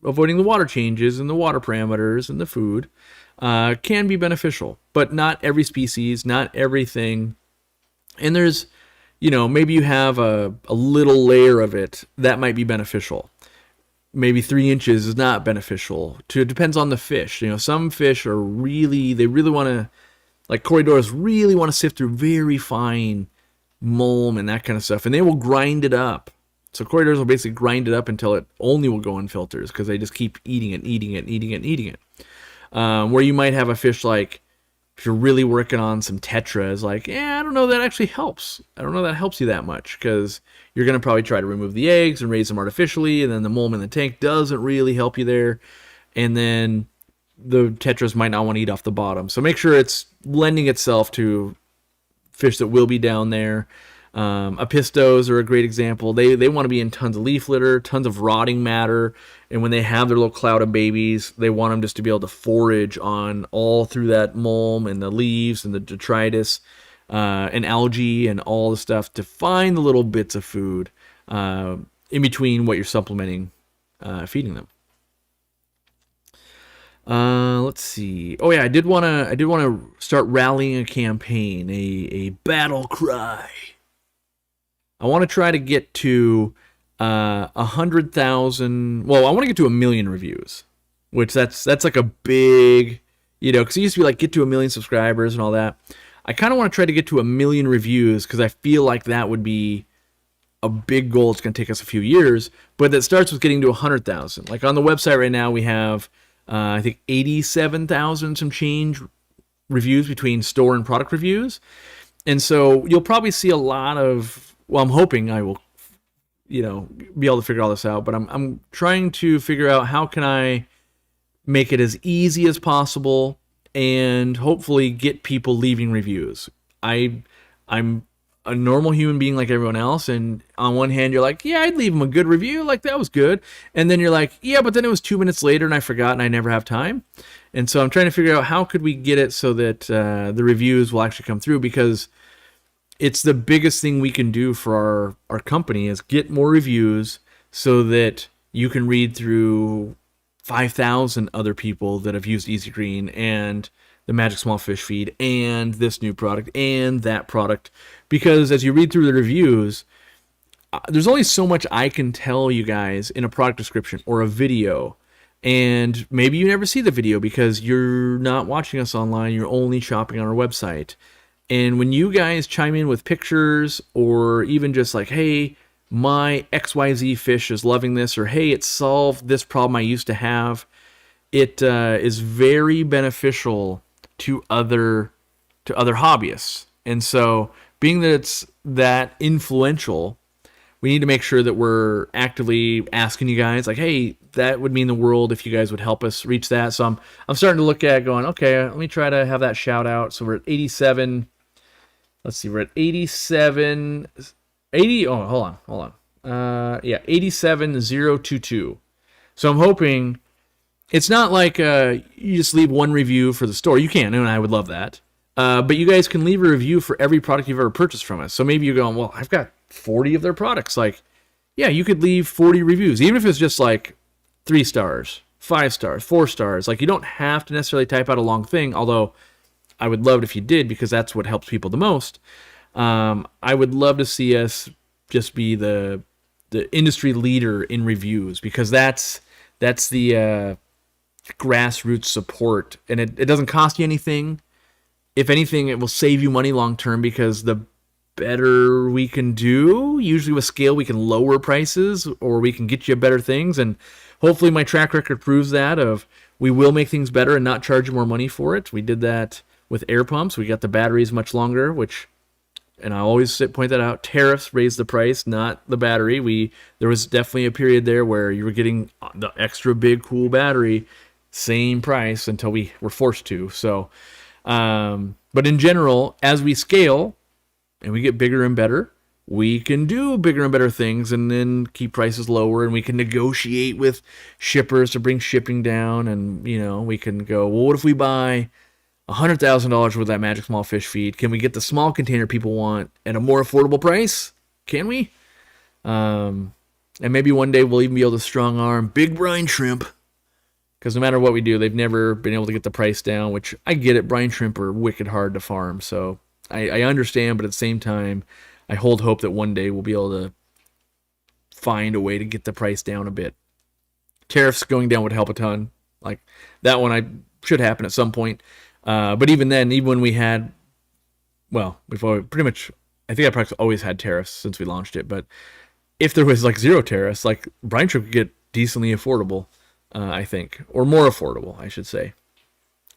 avoiding the water changes and the water parameters and the food can be beneficial. But not every species, not everything. And there's, maybe you have a little layer of it that might be beneficial. Maybe 3 inches is not beneficial. It depends on the fish. Some fish they really want to, like Corridoras, really want to sift through very fine mulm and that kind of stuff, and they will grind it up. So Corridoras will basically grind it up until it only will go in filters because they just keep eating it. Where you might have a fish like, if you're really working on some tetras, like, I don't know that actually helps. I don't know that helps you that much because you're going to probably try to remove the eggs and raise them artificially, and then the mulm in the tank doesn't really help you there. And then the tetras might not want to eat off the bottom. So make sure it's lending itself to fish that will be down there. Apistos are a great example. They want to be in tons of leaf litter, tons of rotting matter, and when they have their little cloud of babies, they want them just to be able to forage on all through that mulm and the leaves and the detritus and algae and all the stuff to find the little bits of food in between what you're supplementing, feeding them. Let's see. Oh yeah, I did want to start rallying a campaign, a battle cry. I want to try to get to 100,000. Well, I want to get to 1 million reviews, which that's like a big, because it used to be like get to 1 million subscribers and all that. I kind of want to try to get to 1 million reviews because I feel like that would be a big goal. It's going to take us a few years, but that starts with getting to 100,000. Like on the website right now, we have I think 87,000 some change reviews between store and product reviews, and so you'll probably see a lot of. Well, I'm hoping I will, be able to figure all this out. But I'm trying to figure out how can I make it as easy as possible and hopefully get people leaving reviews. I'm a normal human being like everyone else, and on one hand you're like, yeah, I'd leave them a good review, like that was good, and then you're like, yeah, but then it was 2 minutes later and I forgot and I never have time. And so I'm trying to figure out how could we get it so that the reviews will actually come through, because it's the biggest thing we can do for our company is get more reviews so that you can read through 5,000 other people that have used Easy Green and the Magic Small Fish Feed and this new product and that product. Because as you read through the reviews, there's only so much I can tell you guys in a product description or a video. And maybe you never see the video because you're not watching us online, you're only shopping on our website. And when you guys chime in with pictures or even just like, hey, my XYZ fish is loving this, or hey, it solved this problem I used to have, it is very beneficial to other hobbyists. And so being that it's that influential, we need to make sure that we're actively asking you guys, like, hey, that would mean the world if you guys would help us reach that. So I'm starting to look at going, okay, let me try to have that shout out. So we're at 87. Let's see, we're at 87, 80, oh, hold on. 87022. So I'm hoping it's not like you just leave one review for the store. You can, and I would love that. But you guys can leave a review for every product you've ever purchased from us. So maybe you're going, well, I've got 40 of their products. Like, yeah, you could leave 40 reviews, even if it's just like 3 stars, 5 stars, 4 stars. Like, you don't have to necessarily type out a long thing, although I would love it if you did, because that's what helps people the most. I would love to see us just be the industry leader in reviews, because that's the grassroots support, and it doesn't cost you anything. If anything, it will save you money long term, because the better we can do, usually with scale, we can lower prices or we can get you better things. And hopefully my track record proves that, of we will make things better and not charge you more money for it. We did that with air pumps. We got the batteries much longer, and I always point that out, tariffs raised the price, not the battery. There was definitely a period there where you were getting the extra big cool battery, same price, until we were forced to. So, but in general, as we scale and we get bigger and better, we can do bigger and better things and then keep prices lower, and we can negotiate with shippers to bring shipping down, and we can go, well, what if we buy $100,000 worth of that magic small fish feed? Can we get the small container people want at a more affordable price? Can we? And maybe one day we'll even be able to strong arm big brine shrimp, because no matter what we do, they've never been able to get the price down, which I get it. Brine shrimp are wicked hard to farm, so I understand, but at the same time, I hold hope that one day we'll be able to find a way to get the price down a bit. Tariffs going down would help a ton. Like that one should happen at some point. But even then, even when we had, we've always, pretty much, I think I probably always had tariffs since we launched it. But if there was like zero tariffs, like brine shrimp could get decently affordable, I think, or more affordable, I should say.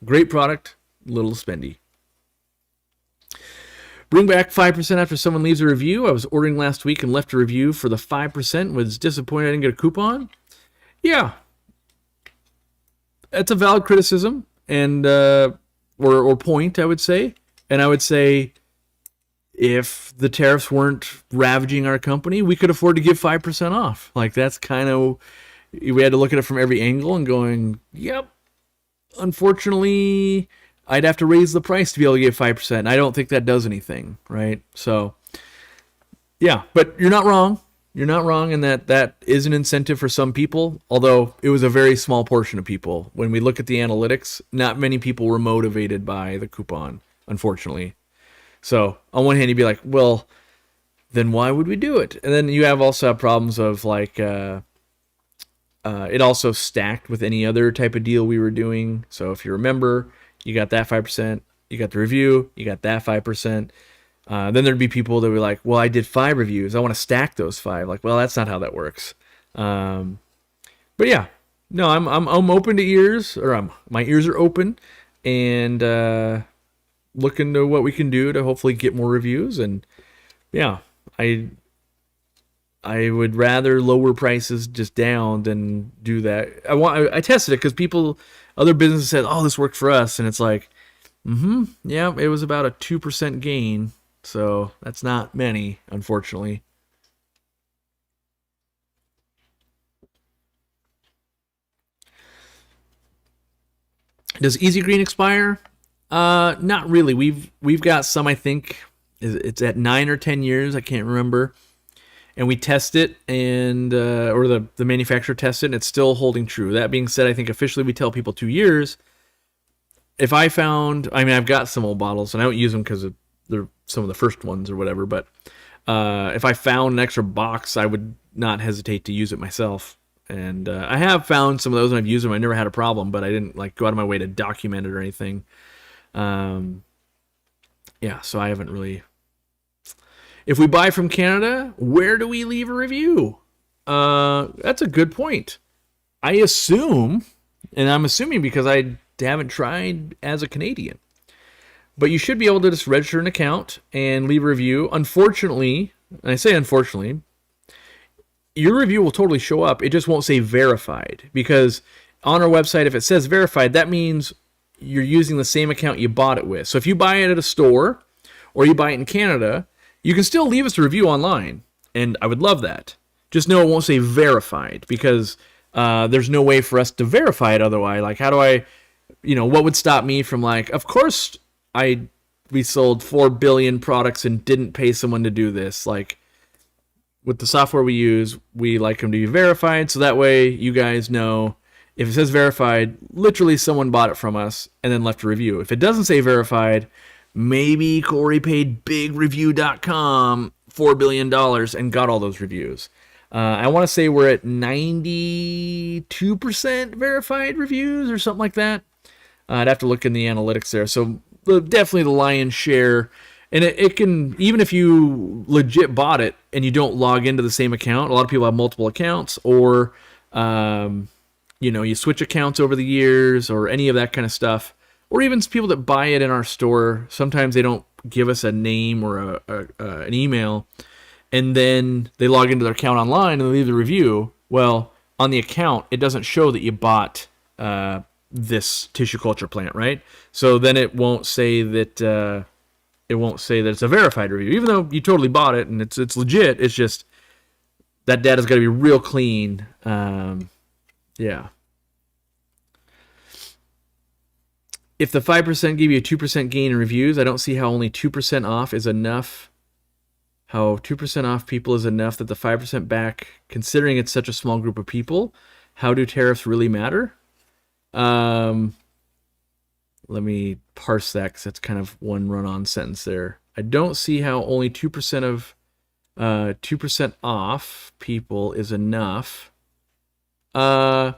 Great product, little spendy. Bring back 5% after someone leaves a review. I was ordering last week and left a review for the 5%. Was disappointed I didn't get a coupon. Yeah. That's a valid criticism and or point, I would say. And I would say if the tariffs weren't ravaging our company, we could afford to give 5% off. Like that's kind of, we had to look at it from every angle and going, yep, unfortunately, I'd have to raise the price to be able to give 5%. And I don't think that does anything, right? So, yeah, but you're not wrong. You're not wrong in that is an incentive for some people, although it was a very small portion of people. When we look at the analytics, not many people were motivated by the coupon, unfortunately. So, on one hand, you'd be like, well, then why would we do it? And then you also have problems of like, it also stacked with any other type of deal we were doing. So, if you remember, you got that 5%, you got the review, you got that 5%. Then there'd be people that were like, well, I did 5 reviews. I want to stack those 5. Like, well, that's not how that works. But yeah, no, I'm open to ears, or my ears are open, and looking to what we can do to hopefully get more reviews. And yeah, I would rather lower prices just down than do that. I tested it because other businesses said, oh, this worked for us. And it's like, yeah, it was about a 2% gain. So that's not many, unfortunately. Does Easy Green expire? Not really. We've got some, I think, it's at 9 or 10 years. I can't remember. And we test it, and or the manufacturer tests it, and it's still holding true. That being said, I think officially we tell people 2 years. If I've got some old bottles, and I don't use them because they're some of the first ones or whatever, but if I found an extra box, I would not hesitate to use it myself. And I have found some of those, and I've used them. I never had a problem, but I didn't go out of my way to document it or anything. Yeah, so I haven't really... If we buy from Canada, where do we leave a review? That's a good point. I assume, and I'm assuming because I haven't tried as a Canadian, but you should be able to just register an account and leave a review. Unfortunately, and I say unfortunately, your review will totally show up. It just won't say verified, because on our website, if it says verified, that means you're using the same account you bought it with. So if you buy it at a store or you buy it in Canada, you can still leave us a review online, and I would love that. Just know it won't say verified, because there's no way for us to verify it otherwise. Like, how do I, what would stop me from of course we sold 4 billion products and didn't pay someone to do this. Like, with the software we use, we like them to be verified, so that way you guys know if it says verified, literally someone bought it from us and then left a review. If it doesn't say verified, maybe Corey paid bigreview.com $4 billion and got all those reviews. I want to say we're at 92% verified reviews or something like that. I'd have to look in the analytics there. So definitely the lion's share. And it can, even if you legit bought it and you don't log into the same account, a lot of people have multiple accounts, or you switch accounts over the years, or any of that kind of stuff. Or even people that buy it in our store, sometimes they don't give us a name or an email, and then they log into their account online and they leave the review. Well, on the account, it doesn't show that you bought this tissue culture plant, right? So then it won't say that it won't say that it's a verified review, even though you totally bought it and it's legit. It's just that data's got to be real clean. Yeah. If the 5% give you a 2% gain in reviews, I don't see how only 2% off is enough. How 2% off people is enough that the 5% back, considering it's such a small group of people. How do tariffs really matter? Let me parse that because that's kind of one run-on sentence there. I don't see how only 2% of 2% off people is enough. Well,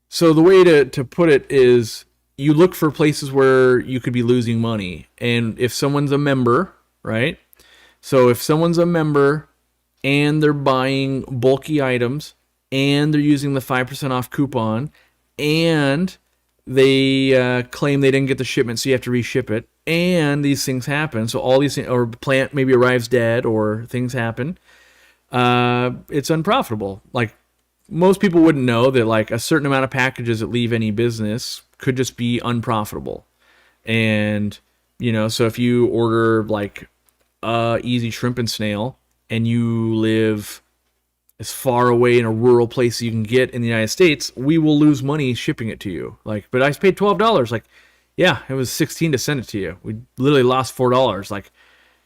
so the way to put it is you look for places where you could be losing money. And if someone's a member, right? So if someone's a member and they're buying bulky items and they're using the 5% off coupon and they claim they didn't get the shipment, so you have to reship it, and these things happen. So all these things, or plant maybe arrives dead, or things happen. It's unprofitable. Like most people wouldn't know that like a certain amount of packages that leave any business could just be unprofitable. And so if you order like easy shrimp and snail, and you live as far away in a rural place as you can get in the United States, we will lose money shipping it to you. Like, but I paid $12. Like, yeah, it was $16 to send it to you. We literally lost $4. Like,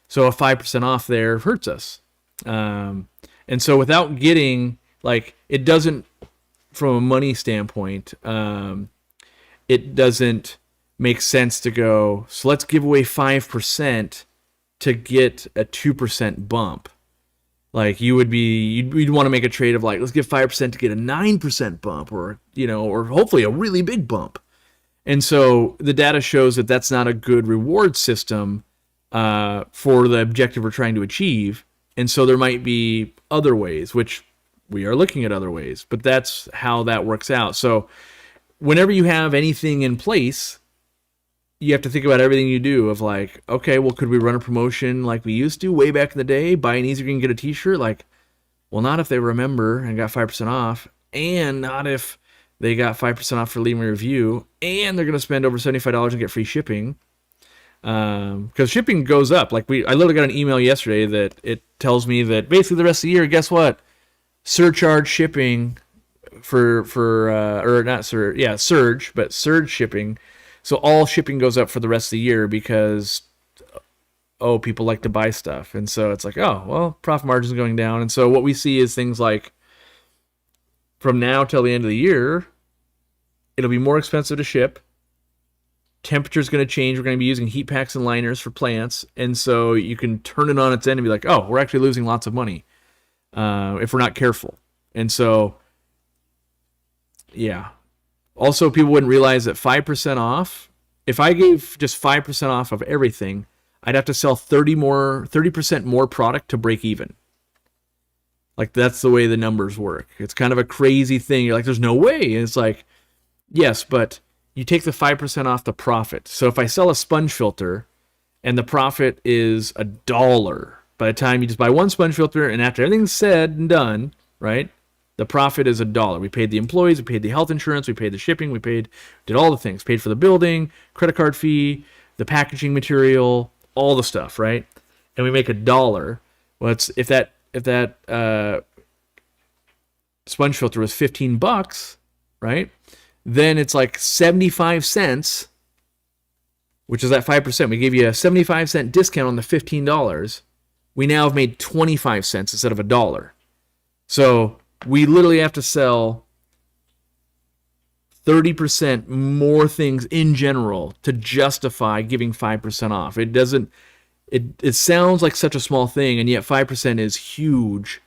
so a 5% off there hurts us. And so without getting, like, it doesn't, from a money standpoint, it doesn't make sense to go, so let's give away 5% to get a 2% bump. Like you'd want to make a trade of like, let's give 5% to get a 9% bump, or or hopefully a really big bump. And so the data shows that that's not a good reward system for the objective we're trying to achieve. And so there might be other ways, which we are looking at other ways, but that's how that works out. So whenever you have anything in place, you have to think about everything you do of like, okay, well, could we run a promotion like we used to way back in the day? Buy an easy green, get a t-shirt? Like, well, not if they remember and got 5% off, and not if they got 5% off for leaving a review, and they're going to spend over $75 and get free shipping. Because shipping goes up. Like I literally got an email yesterday that it tells me that basically the rest of the year, guess what? Surcharge shipping surge shipping. So all shipping goes up for the rest of the year because, people like to buy stuff. And so it's like, oh, well, profit margin's going down. And so what we see is things like from now till the end of the year, it'll be more expensive to ship. Temperature's going to change. We're going to be using heat packs and liners for plants. And so you can turn it on its end and be like, oh, we're actually losing lots of money if we're not careful. And so, yeah. Also, people wouldn't realize that 5% off, if I gave just 5% off of everything, I'd have to sell 30% more product to break even. Like, that's the way the numbers work. It's kind of a crazy thing. You're like, there's no way. And it's like, yes, but you take the 5% off the profit. So if I sell a sponge filter and the profit is $1, by the time you just buy one sponge filter and after everything's said and done, right? The profit is $1. We paid the employees, we paid the health insurance, we paid the shipping, did all the things. Paid for the building, credit card fee, the packaging material, all the stuff, right? And we make $1. Well, if that sponge filter was $15, right? Then it's like 75 cents, which is that 5%. We gave you a 75-cent discount on the $15. We now have made 25 cents instead of $1. So we literally have to sell 30% more things in general to justify giving 5% off. It sounds like such a small thing, and yet 5% is huge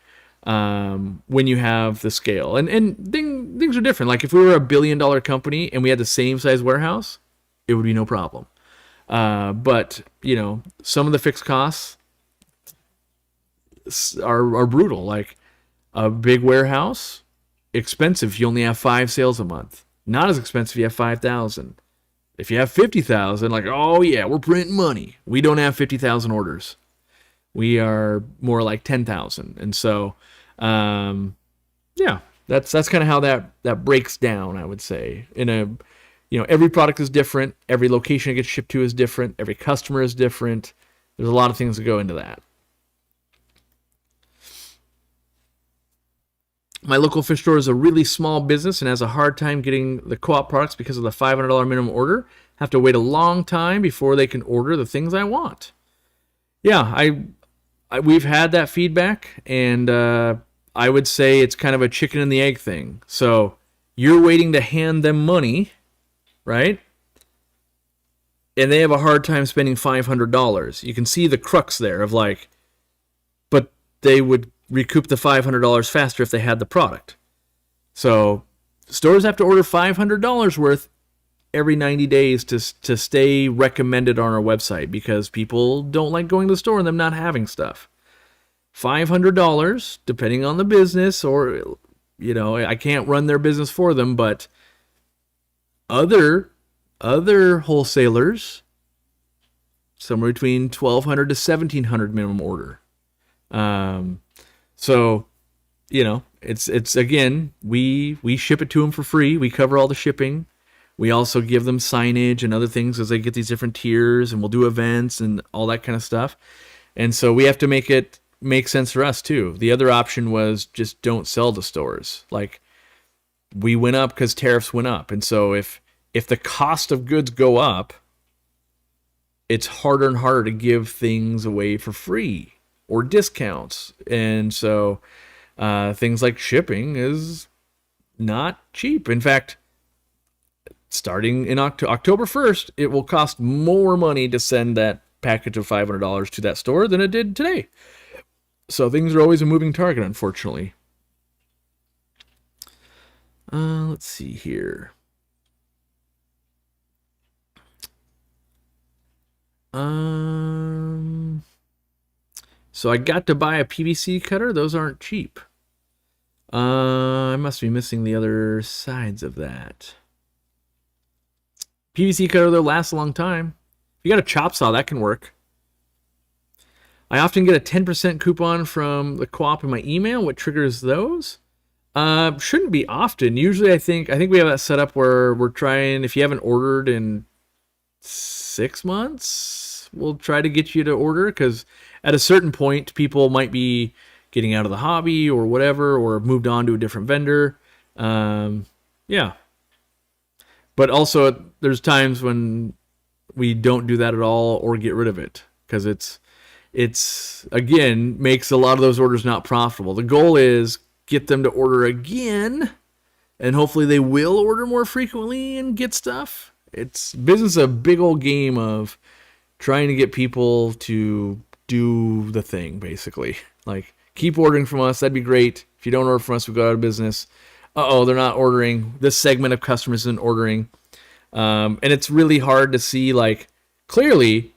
when you have the scale. And things are different. Like if we were a $1 billion company and we had the same size warehouse, it would be no problem. But some of the fixed costs are brutal. Like a big warehouse, expensive if you only have 5 sales a month. Not as expensive if you have 5,000. If you have 50,000, like, oh yeah, we're printing money. We don't have 50,000 orders. We are more like 10,000. And so, yeah, that's kind of how that breaks down, I would say. every product is different. Every location it gets shipped to is different. Every customer is different. There's a lot of things that go into that. My local fish store is a really small business and has a hard time getting the co-op products because of the $500 minimum order. Have to wait a long time before they can order the things I want. Yeah, we've had that feedback, and I would say it's kind of a chicken and the egg thing. So you're waiting to hand them money, right? And they have a hard time spending $500. You can see the crux there of like, but they would recoup the $500 faster if they had the product. So stores have to order $500 worth every 90 days to stay recommended on our website because people don't like going to the store and them not having stuff. $500, depending on the business, or, I can't run their business for them, but other wholesalers, somewhere between $1,200 to $1,700 minimum order. So, it's again, we ship it to them for free. We cover all the shipping. We also give them signage and other things as they get these different tiers, and we'll do events and all that kind of stuff. And so we have to make it make sense for us too. The other option was just don't sell to stores. Like, we went up because tariffs went up. And so if the cost of goods go up, it's harder and harder to give things away for free or discounts. And so things like shipping is not cheap. In fact, starting in October 1st, it will cost more money to send that package of $500 to that store than it did today. So things are always a moving target, unfortunately. Let's see here. So I got to buy a PVC cutter. Those aren't cheap. I must be missing the other sides of that. PVC cutter, though, lasts a long time. If you got a chop saw, that can work. I often get a 10% coupon from the co-op in my email. What triggers those? Shouldn't be often. Usually I think we have that set up where we're trying, if you haven't ordered in 6 months, we'll try to get you to order, because at a certain point, people might be getting out of the hobby or whatever, or moved on to a different vendor. Yeah. But also, there's times when we don't do that at all or get rid of it, because it's again, makes a lot of those orders not profitable. The goal is get them to order again, and hopefully they will order more frequently and get stuff. Business is a big old game of trying to get people to do the thing, basically. Like, keep ordering from us. That'd be great. If you don't order from us, we go out of business. They're not ordering. This segment of customers isn't ordering. And it's really hard to see, like, clearly,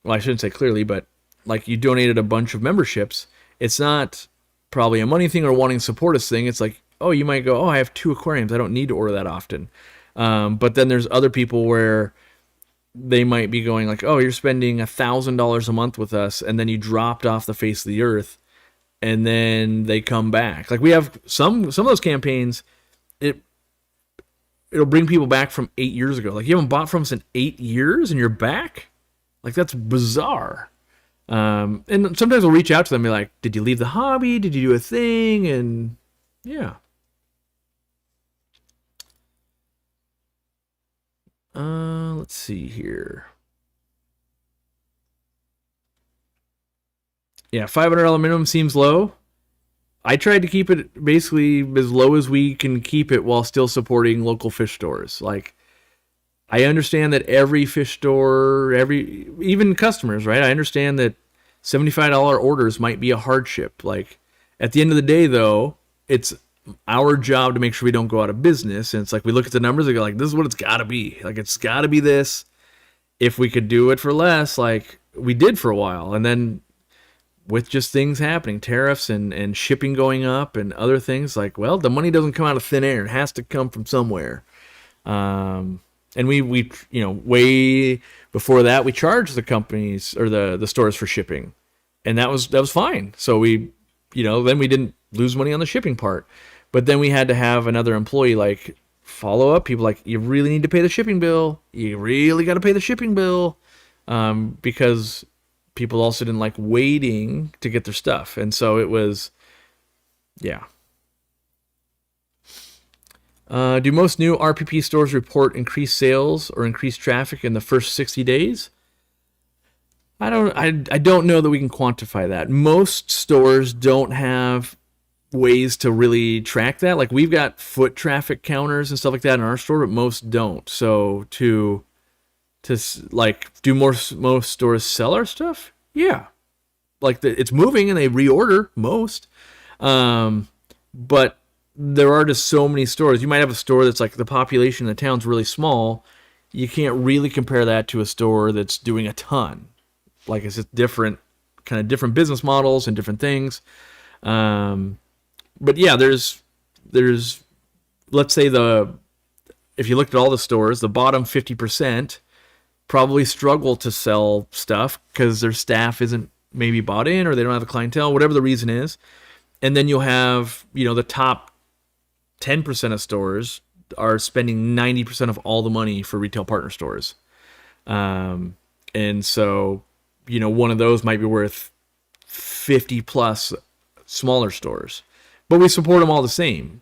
well, I shouldn't say clearly, but like, you donated a bunch of memberships. It's not probably a money thing or wanting to support us thing. It's like, you might go, I have 2 aquariums. I don't need to order that often. But then there's other people where they might be going like, you're spending $1,000 a month with us, and then you dropped off the face of the earth, and then they come back. Like, we have some of those campaigns, it'll bring people back from 8 years ago. Like, you haven't bought from us in 8 years and you're back? Like, that's bizarre. And sometimes we'll reach out to them and be like, did you leave the hobby? Did you do a thing? And yeah. Let's see here. Yeah, $500 minimum seems low. I tried to keep it basically as low as we can keep it while still supporting local fish stores. Like, I understand that every fish store, even customers, right? I understand that $75 orders might be a hardship. Like, at the end of the day, though, it's our job to make sure we don't go out of business. And it's like, we look at the numbers and go like, this is what it's got to be. Like, it's got to be this. If we could do it for less, like we did for a while, and then with just things happening, tariffs and shipping going up and other things, like, well, the money doesn't come out of thin air. It has to come from somewhere. And we way before that, we charged the companies or the stores for shipping, and that was fine. So then we didn't lose money on the shipping part, but then we had to have another employee like follow up. People like, you really need to pay the shipping bill. You really got to pay the shipping bill, because people also didn't like waiting to get their stuff, and so it was, yeah. Do most new RPP stores report increased sales or increased traffic in the first 60 days? I don't know that we can quantify that. Most stores don't have ways to really track that. Like, we've got foot traffic counters and stuff like that in our store, but most don't. So to like, do most stores sell our stuff? Yeah, like it's moving and they reorder most. But there are just so many stores. You might have a store that's like, the population in the town's really small. You can't really compare that to a store that's doing a ton. Like, it's just different business models and different things. But yeah, there's let's say if you looked at all the stores, the bottom 50% probably struggle to sell stuff because their staff isn't maybe bought in, or they don't have the clientele, whatever the reason is. And then you'll have, the top 10% of stores are spending 90% of all the money for retail partner stores. And so, one of those might be worth 50 plus smaller stores, but we support them all the same.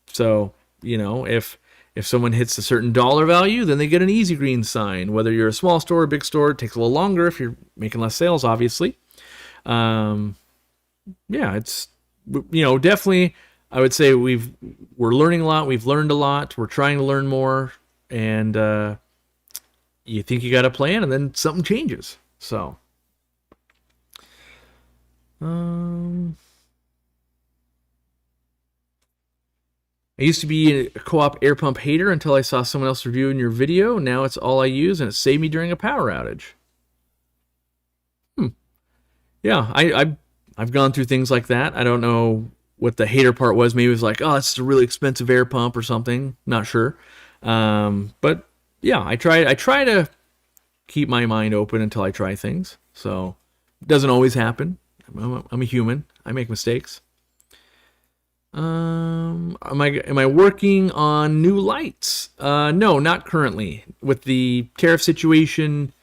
So, if someone hits a certain dollar value, then they get an Easy Green sign. Whether you're a small store or big store, it takes a little longer if you're making less sales, obviously. Yeah, it's, definitely, I would say we're learning a lot. We've learned a lot. We're trying to learn more. And you think you got a plan, and then something changes. So, I used to be a co-op air pump hater until I saw someone else reviewing your video. Now it's all I use, and it saved me during a power outage. Yeah, I've gone through things like that. I don't know what the hater part was. Maybe it was like, oh, it's a really expensive air pump or something. Not sure. But yeah, I try to keep my mind open until I try things. So it doesn't always happen. I'm a human. I make mistakes. Am I working on new lights? No, not currently. With the tariff situation,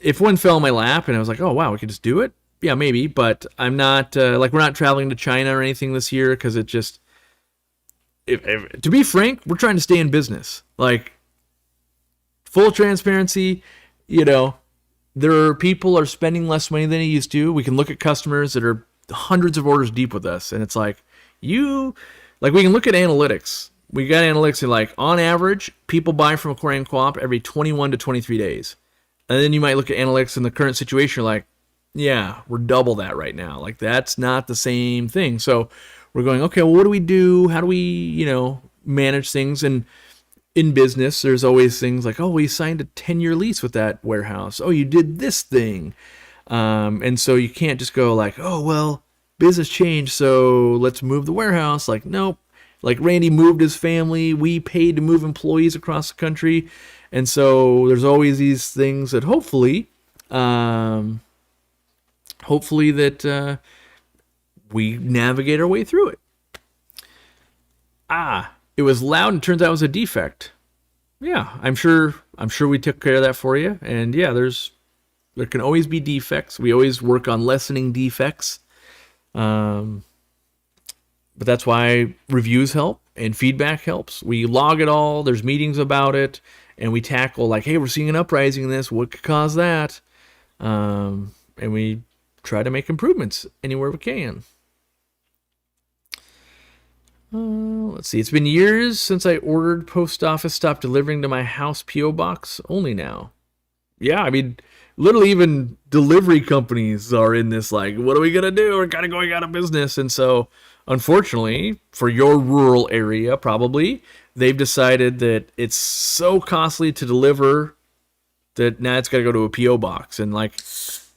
if one fell in my lap and I was like, oh wow, we could just do it, yeah, maybe. But I'm not we're not traveling to China or anything this year, because it just, to be frank, we're trying to stay in business. Like, full transparency, people are spending less money than they used to. We can look at customers that are hundreds of orders deep with us, and it's like, we can look at analytics. We got analytics, and like, on average, people buy from Aquarium Co-op every 21 to 23 days. And then you might look at analytics in the current situation, like, yeah, we're double that right now. Like, that's not the same thing. So we're going, okay, well, what do we do? How do we, manage things? And in business, there's always things like, oh, we signed a 10-year lease with that warehouse. Oh, you did this thing. And so you can't just go like, oh, well, business changed, so let's move the warehouse. Like, nope. Like, Randy moved his family. We paid to move employees across the country. And so there's always these things that hopefully that we navigate our way through it. It was loud and turns out it was a defect. Yeah, I'm sure we took care of that for you. And yeah, there can always be defects. We always work on lessening defects. But that's why reviews help and feedback helps. We log it all. There's meetings about it, and we tackle like, hey, we're seeing an uprising in this. What could cause that? And we try to make improvements anywhere we can. Let's see. It's been years since I ordered. Post office stopped delivering to my house P.O. box only now. Yeah, I mean, literally even delivery companies are in this, like, what are we going to do? We're kind of going out of business. And so, unfortunately, for your rural area, probably, they've decided that it's so costly to deliver that now it's got to go to a P.O. box. And, like,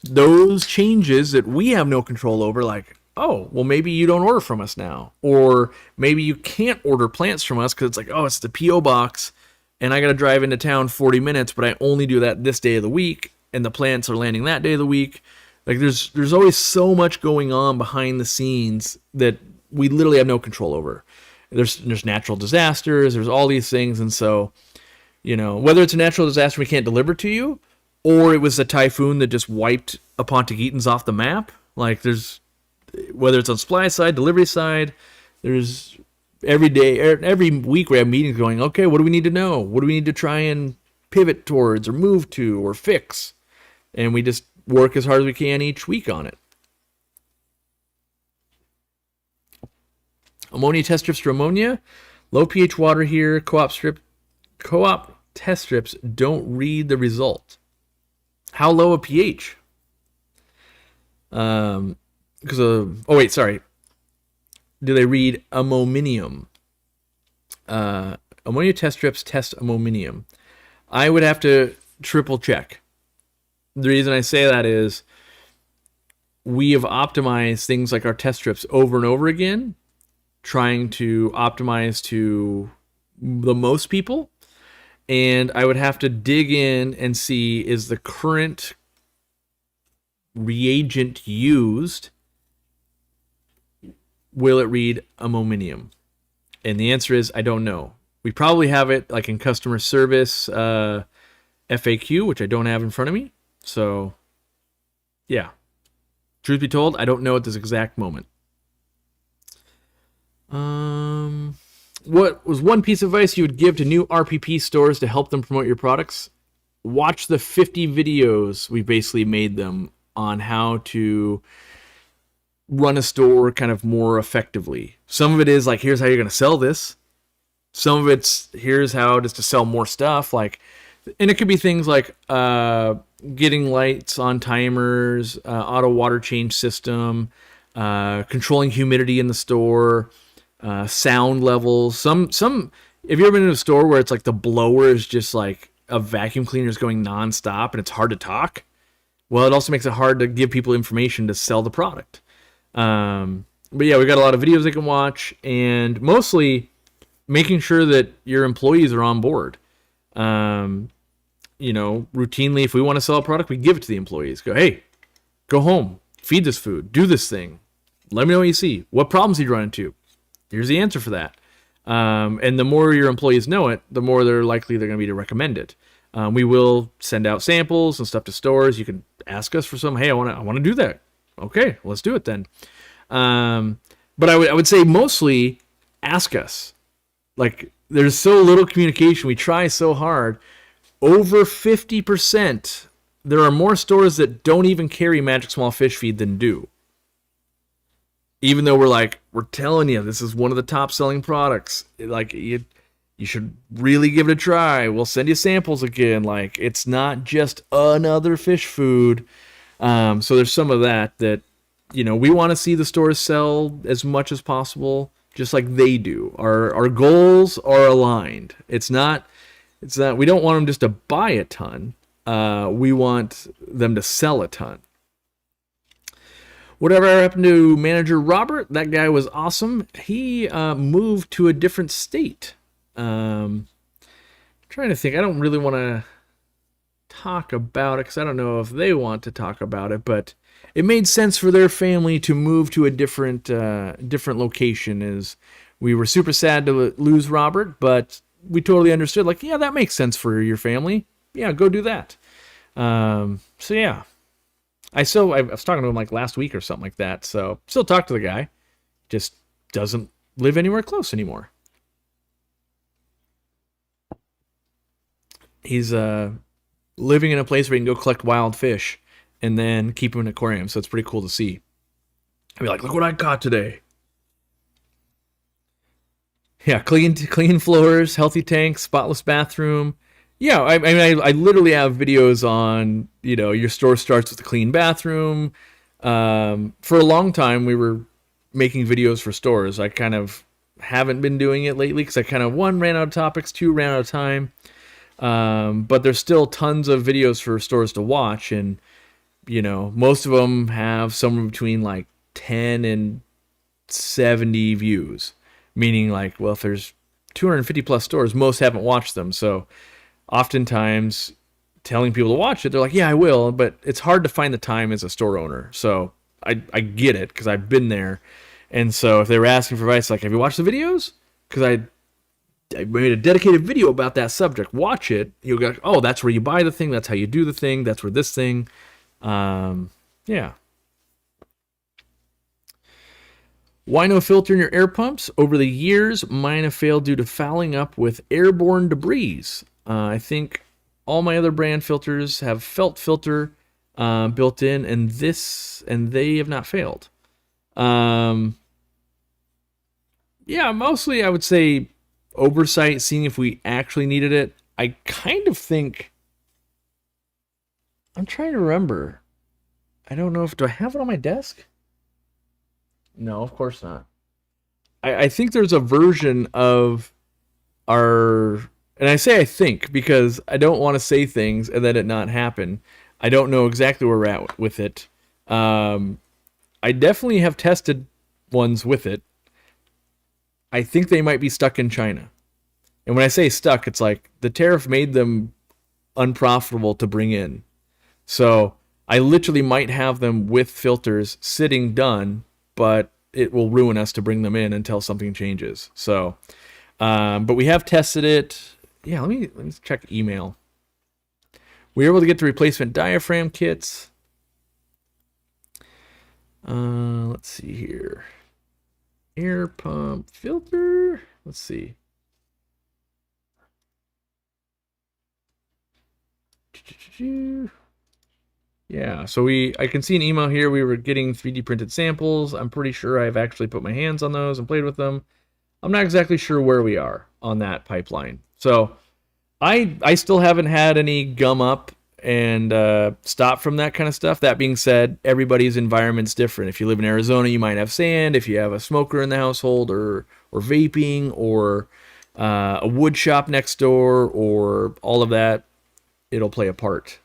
those changes that we have no control over, like, oh, well, maybe you don't order from us now. Or maybe you can't order plants from us because it's like, oh, it's the P.O. box, and I got to drive into town 40 minutes, but I only do that this day of the week, and the plants are landing that day of the week. Like, there's always so much going on behind the scenes that we literally have no control over. There's natural disasters, there's all these things, and so, whether it's a natural disaster we can't deliver to you, or it was a typhoon that just wiped Apontegitans off the map, like whether it's on supply side, delivery side, there's every day, every week we have meetings going, okay, what do we need to know? What do we need to try and pivot towards or move to or fix? And we just work as hard as we can each week on it. Ammonia test strips for ammonia. Low pH water here. Co-op test strips don't read the result. How low a pH? Do they read ammonium? Ammonia test strips test ammonium. I would have to triple check. The reason I say that is we have optimized things like our test strips over and over again, trying to optimize to the most people. And I would have to dig in and see, is the current reagent used, will it read ammonium? And the answer is, I don't know. We probably have it like in customer service FAQ, which I don't have in front of me. So, yeah. Truth be told, I don't know at this exact moment. What was one piece of advice you would give to new RPP stores to help them promote your products? Watch the 50 videos we basically made them on how to run a store kind of more effectively. Some of it is like, here's how you're going to sell this. Some of it's, here's how just to sell more stuff. And it could be things like getting lights on timers, auto water change system, controlling humidity in the store, sound levels. Some. If you've ever been in a store where it's like the blower is just like a vacuum cleaner is going nonstop and it's hard to talk, well, it also makes it hard to give people information to sell the product. But yeah, we've got a lot of videos they can watch, and mostly making sure that your employees are on board. Routinely, if we want to sell a product, we give it to the employees. Go, hey, go home, feed this food, do this thing. Let me know what you see. What problems you run into? Here's the answer for that. And the more your employees know it, the more they're likely they're going to be to recommend it. We will send out samples and stuff to stores. You can ask us for some. Hey, I want to do that. Okay, let's do it then. But I would say mostly ask us. Like, there's so little communication. We try so hard. Over 50%, there are more stores that don't even carry Magic Small Fish Feed than do. Even though we're telling you, this is one of the top selling products. Like, you should really give it a try. We'll send you samples again. Like, it's not just another fish food. So there's some of that, we want to see the stores sell as much as possible, just like they do. Our goals are aligned. It's not, we don't want them just to buy a ton. We want them to sell a ton. Whatever happened to manager Robert? That guy was awesome. He moved to a different state. Trying to think. I don't really want to talk about it because I don't know if they want to talk about it, but it made sense for their family to move to a different location. As we were super sad to lose Robert, but we totally understood. Like, yeah, that makes sense for your family. Yeah, go do that. So yeah, I was talking to him like last week or something like that. So still talk to the guy, just doesn't live anywhere close anymore. He's living in a place where he can go collect wild fish and then keep them in an aquarium. So it's pretty cool to see. I'd be like, look what I caught today. Yeah, clean floors, healthy tanks, spotless bathroom. Yeah, I literally have videos on, your store starts with a clean bathroom. For a long time, we were making videos for stores. I kind of haven't been doing it lately because I kind of, one, ran out of topics, two, ran out of time. But there's still tons of videos for stores to watch, and most of them have somewhere between like 10 and 70 views, meaning like, well, if there's 250 plus stores, most haven't watched them. So oftentimes telling people to watch it, they're like, yeah, I will, but it's hard to find the time as a store owner. So I get it because I've been there. And so if they were asking for advice, like, have you watched the videos? because I made a dedicated video about that subject. Watch it. You'll go, oh, that's where you buy the thing. That's how you do the thing. That's where this thing. Yeah. Why no filter in your air pumps? Over the years, mine have failed due to fouling up with airborne debris. I think all my other brand filters have felt filter built in, and they have not failed. Yeah, mostly I would say oversight, seeing if we actually needed it. I kind of think, I'm trying to remember. I don't know do I have it on my desk? No, of course not. I think there's a version of our, and I say I think because I don't want to say things and then it not happen. I don't know exactly where we're at with it. I definitely have tested ones with it. I think they might be stuck in China. And when I say stuck, it's like the tariff made them unprofitable to bring in. So I literally might have them with filters sitting done, but it will ruin us to bring them in until something changes. So, but we have tested it. Yeah, let me check email. We were able to get the replacement diaphragm kits. Let's see here. Air pump filter. Let's see. Yeah, so I can see an email here. We were getting 3D printed samples. I'm pretty sure I've actually put my hands on those and played with them. I'm not exactly sure where we are on that pipeline. So I still haven't had any gum up and stop from that kind of stuff. That being said, everybody's environment's different. If you live in Arizona, you might have sand. If you have a smoker in the household or vaping or a wood shop next door or all of that, it'll play a part.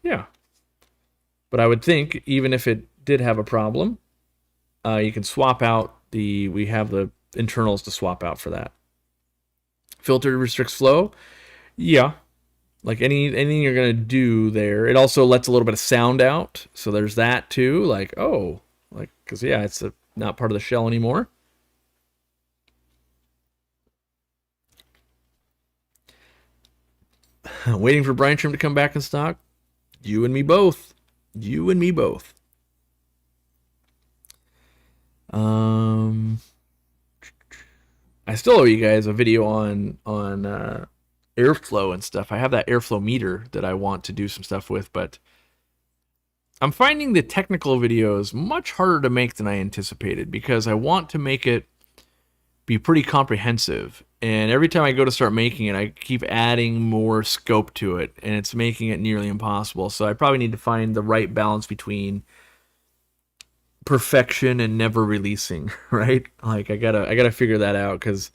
Yeah. But I would think even if it did have a problem, you can swap out we have the internals to swap out for that. Filter restricts flow. Yeah. Like anything you're going to do there. It also lets a little bit of sound out. So there's that too. Like, oh, like, because yeah, it's not part of the shell anymore. Waiting for brine shrimp to come back in stock. You and me both. You and me both. I still owe you guys a video on airflow and stuff. I have that airflow meter that I want to do some stuff with, but I'm finding the technical videos much harder to make than I anticipated because I want to make it be pretty comprehensive. And every time I go to start making it, I keep adding more scope to it, and it's making it nearly impossible. So I probably need to find the right balance between perfection and never releasing, right? Like I gotta figure that out because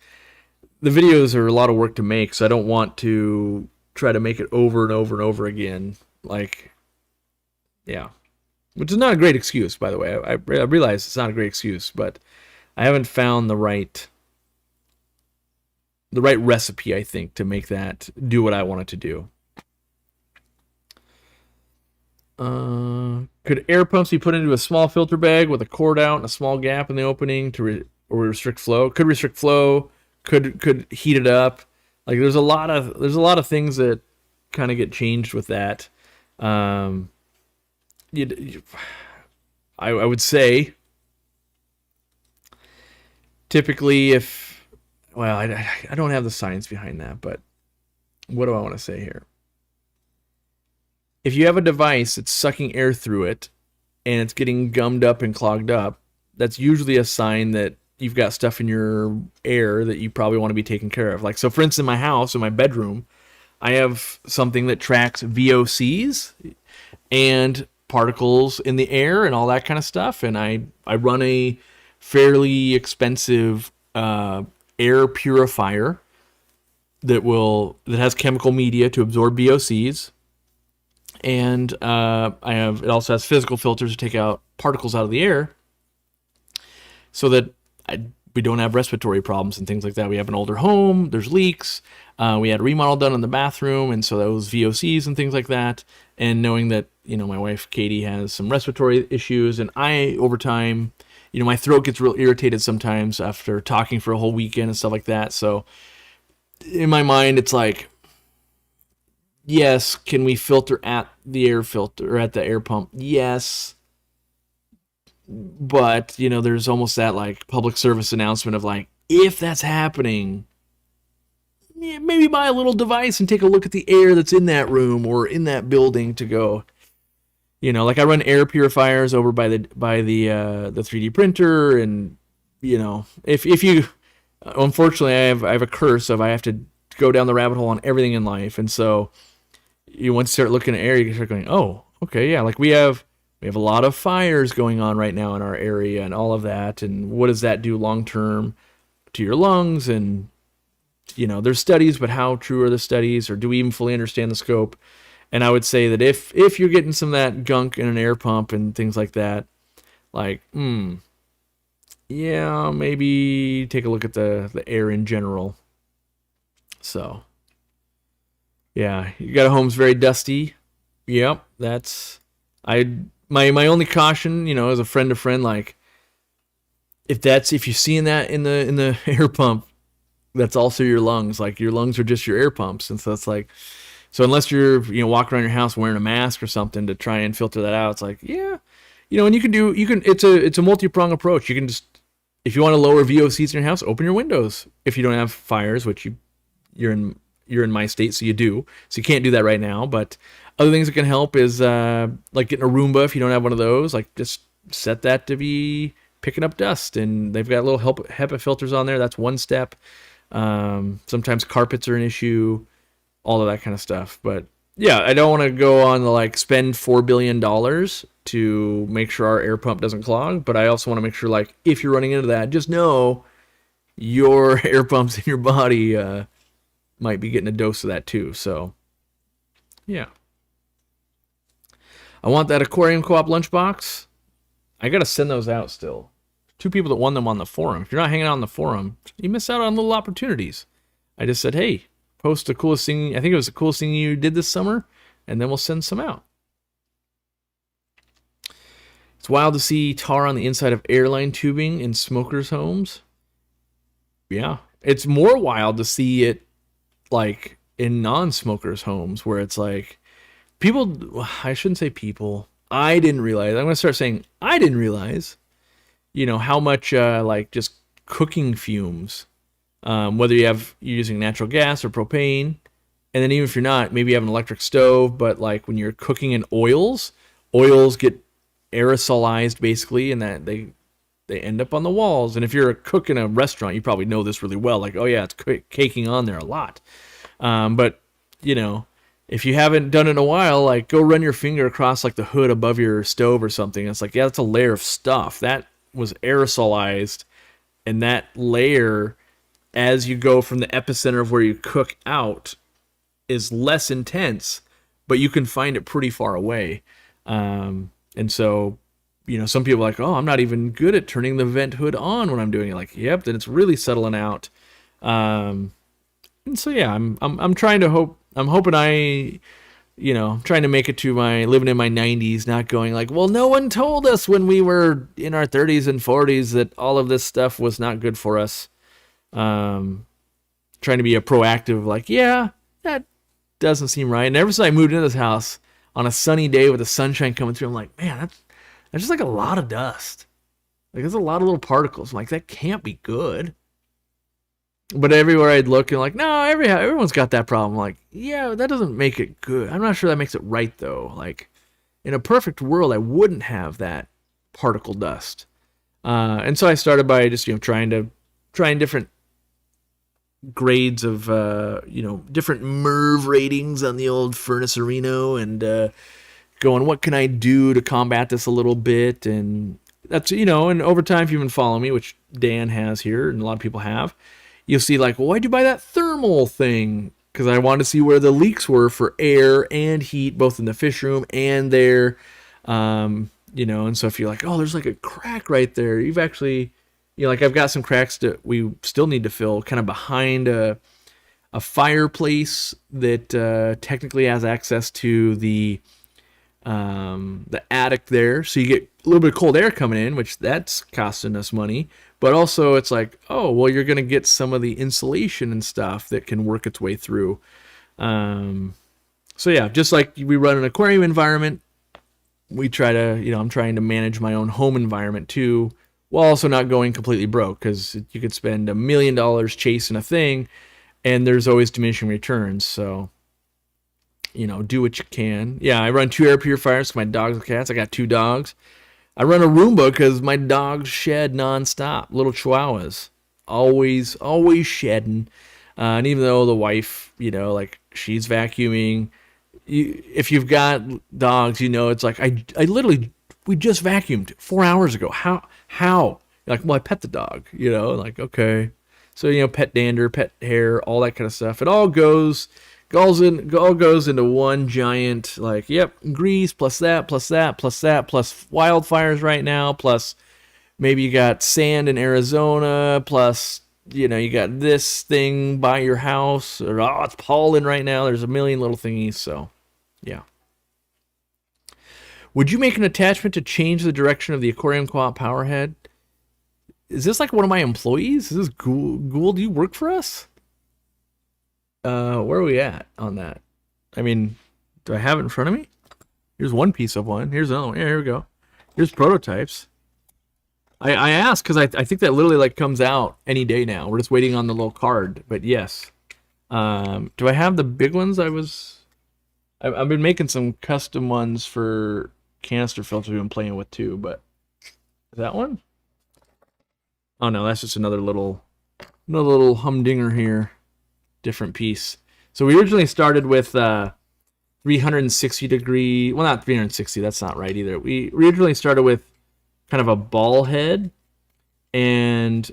the videos are a lot of work to make, so I don't want to try to make it over and over and over again. Like, yeah. Which is not a great excuse, by the way. I realize it's not a great excuse, but I haven't found the right recipe, I think, to make that do what I want it to do. Could air pumps be put into a small filter bag with a cord out and a small gap in the opening to restrict flow? Could restrict flow. Could heat it up. Like there's a lot of things that kind of get changed with that. I would say typically I don't have the science behind that, but what do I want to say here? If you have a device that's sucking air through it and it's getting gummed up and clogged up, that's usually a sign that you've got stuff in your air that you probably want to be taken care of. Like, so for instance, in my house, in my bedroom, I have something that tracks VOCs and particles in the air and all that kind of stuff. And I run a fairly expensive air purifier that has chemical media to absorb VOCs. And it also has physical filters to take out particles out of the air so that we don't have respiratory problems and things like that. We have an older home, there's leaks, we had a remodel done in the bathroom, and so those VOCs and things like that, and knowing that, my wife Katie has some respiratory issues, and I, over time, my throat gets real irritated sometimes after talking for a whole weekend and stuff like that. So in my mind, it's like, yes, can we filter at the air filter or at the air pump? Yes. But, there's almost that like public service announcement of like, if that's happening, maybe buy a little device and take a look at the air that's in that room or in that building to go, like I run air purifiers over by the 3D printer, and if you, unfortunately, I have a curse of I have to go down the rabbit hole on everything in life, and so you once you start looking at air, you start going, oh, okay, yeah, like we have a lot of fires going on right now in our area and all of that, and what does that do long term to your lungs? And there's studies, but how true are the studies, or do we even fully understand the scope? And I would say that if you're getting some of that gunk in an air pump and things like that, like, yeah, maybe take a look at the air in general. So, yeah, you got a home's very dusty. Yep, that's my only caution, as a friend to friend, like if you're seeing that in the air pump, that's also your lungs. Like your lungs are just your air pumps, and so it's like. So unless you're, walking around your house wearing a mask or something to try and filter that out, it's like, yeah, and it's a multi-pronged approach. You can just, if you want to lower VOCs in your house, open your windows. If you don't have fires, which you're in my state, so you do. So you can't do that right now. But other things that can help is like getting a Roomba if you don't have one of those. Like just set that to be picking up dust, and they've got little HEPA filters on there. That's one step. Sometimes carpets are an issue. All of that kind of stuff. But yeah, I don't want to go on to like spend $4 billion to make sure our air pump doesn't clog. But I also want to make sure, like, if you're running into that, just know your air pumps in your body might be getting a dose of that too. So yeah. I want that Aquarium Co-op lunchbox. I got to send those out still. 2 people that won them on the forum. If you're not hanging out on the forum, you miss out on little opportunities. I just said, hey, post the coolest thing. I think it was the coolest thing you did this summer, and then we'll send some out. It's wild to see tar on the inside of airline tubing in smokers' homes. Yeah, it's more wild to see it like in non-smokers' homes, where it's like people. I shouldn't say people. I didn't realize. I'm gonna start saying I didn't realize. How much like just cooking fumes. Whether you're using natural gas or propane, and then even if you're not, maybe you have an electric stove, but like when you're cooking in oils get aerosolized basically, and that they end up on the walls. And if you're a cook in a restaurant, you probably know this really well. Like, oh yeah, it's caking on there a lot. But if you haven't done it in a while, like go run your finger across like the hood above your stove or something. It's like, yeah, that's a layer of stuff that was aerosolized, and that layer, as you go from the epicenter of where you cook out, is less intense, but you can find it pretty far away. And so, some people are like, oh, I'm not even good at turning the vent hood on when I'm doing it. Like, yep, then it's really settling out. And so, yeah, I'm trying to hope. I'm hoping trying to make it to my living in my 90s, not going like, well, no one told us when we were in our 30s and 40s that all of this stuff was not good for us. Trying to be a proactive, like, yeah, that doesn't seem right. And ever since I moved into this house on a sunny day with the sunshine coming through, I'm like, man, that's just like a lot of dust. Like, there's a lot of little particles. I'm like, that can't be good. But everywhere I'd look, and like, no, everyone's got that problem. I'm like, yeah, that doesn't make it good. I'm not sure that makes it right though. Like, in a perfect world, I wouldn't have that particle dust. And so I started by just trying different grades of different MERV ratings on the old furnace Areno, and going, what can I do to combat this a little bit? And that's and over time, if you've been following me, which Dan has here and a lot of people have, you'll see like, well, why'd you buy that thermal thing? Because I wanted to see where the leaks were for air and heat, both in the fish room and there. And so if you're like, oh, there's like a crack right there, you've actually, like I've got some cracks that we still need to fill kind of behind a fireplace that technically has access to the the attic there, so you get a little bit of cold air coming in, which that's costing us money. But also, it's like, oh, well, you're gonna get some of the insulation and stuff that can work its way through. So yeah, just like we run an aquarium environment, we try to, I'm trying to manage my own home environment too, while also not going completely broke, because you could spend $1 million chasing a thing, and there's always diminishing returns. So, do what you can. Yeah, I run 2 air purifiers for my dogs and cats. I got 2 dogs. I run a Roomba because my dogs shed nonstop. Little Chihuahuas, always shedding. And even though the wife, like she's vacuuming, if you've got dogs, it's like I literally we just vacuumed 4 hours ago. How? You're like, well, I pet the dog. Like, okay. So pet dander, pet hair, all that kind of stuff. It all goes into one giant, like, yep, grease plus that, plus wildfires right now, plus maybe you got sand in Arizona, plus, you got this thing by your house, or, oh, it's pollen right now. There's a million little thingies, so, yeah. Would you make an attachment to change the direction of the Aquarium Co-op power head? Is this like one of my employees? Is this Ghoul? Do you work for us? Where are we at on that? I mean, do I have it in front of me? Here's one piece of one. Here's another one. Yeah, here we go. Here's prototypes. I asked because I think that literally like comes out any day now. We're just waiting on the little card. But yes. Do I have the big ones? I've been making some custom ones for canister filters we've been playing with too. But is that one? Oh no, that's just another little humdinger here. Different piece. So we originally started with 360 degree, well, not 360, that's not right either. We originally started with kind of a ball head, and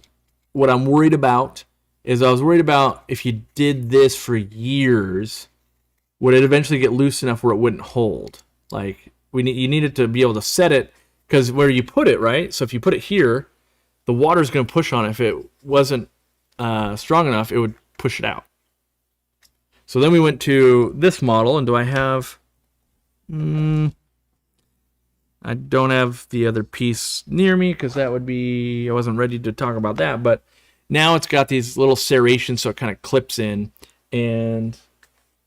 what I'm worried about is I was worried about if you did this for years, would it eventually get loose enough where it wouldn't hold? Like, you needed to be able to set it, because where you put it, right? So if you put it here, the water's going to push on it. If it wasn't strong enough, it would push it out. So then we went to this model, and do I have... I don't have the other piece near me, because that would be... I wasn't ready to talk about that, but now it's got these little serrations, so it kind of clips in. And...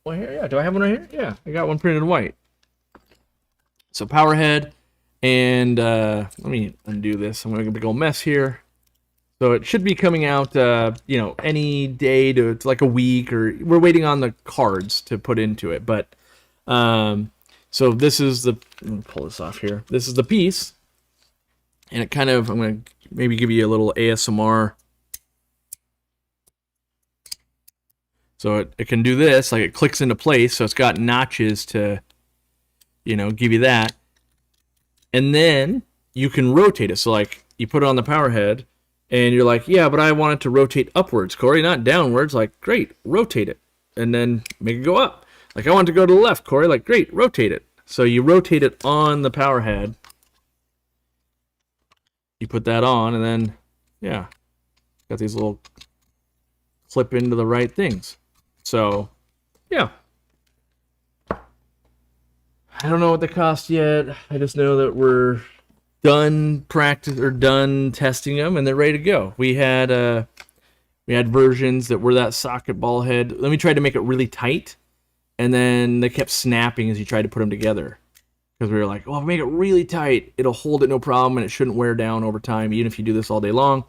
well, here, yeah. Do I have one right here? Yeah, I got one printed white. So power head, and let me undo this. I'm going to make a big old mess here. So it should be coming out, any day to like a week, or we're waiting on the cards to put into it. But so this is the, let me pull this off here. This is the piece, and it kind of, I'm going to maybe give you a little ASMR. So it can do this, like it clicks into place. So it's got notches to, give you that. And then you can rotate it. So like you put it on the power head, and you're like, yeah, but I want it to rotate upwards, Corey, not downwards. Like, great, rotate it. And then make it go up. Like, I want it to go to the left, Corey. Like, great, rotate it. So you rotate it on the power head. You put that on, and then, yeah, got these little clip into the right things. So, yeah. I don't know what they cost yet. I just know that we're done testing them, and they're ready to go. We had versions that were that socket ball head. Then we tried to make it really tight, and then they kept snapping as you tried to put them together, because we were like, oh, if we make it really tight, it'll hold it no problem, and it shouldn't wear down over time, even if you do this all day long.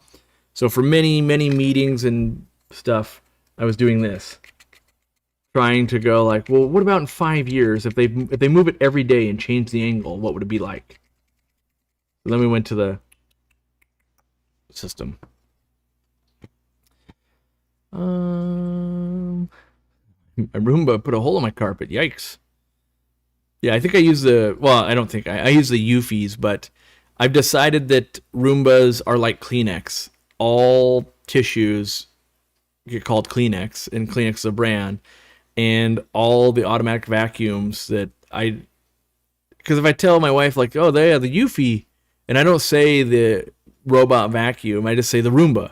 So for many meetings and stuff, I was doing this, trying to go like, well, what about in 5 years if they move it every day and change the angle? What would it be like? Then we went to the system. My Roomba put a hole in my carpet. Yikes. Yeah, I think I use I don't think I use the Eufys, but I've decided that Roombas are like Kleenex. All tissues get called Kleenex, and Kleenex is a brand. And all the automatic vacuums that because if I tell my wife, like, oh, they have the Eufy, and I don't say the robot vacuum, I just say the Roomba.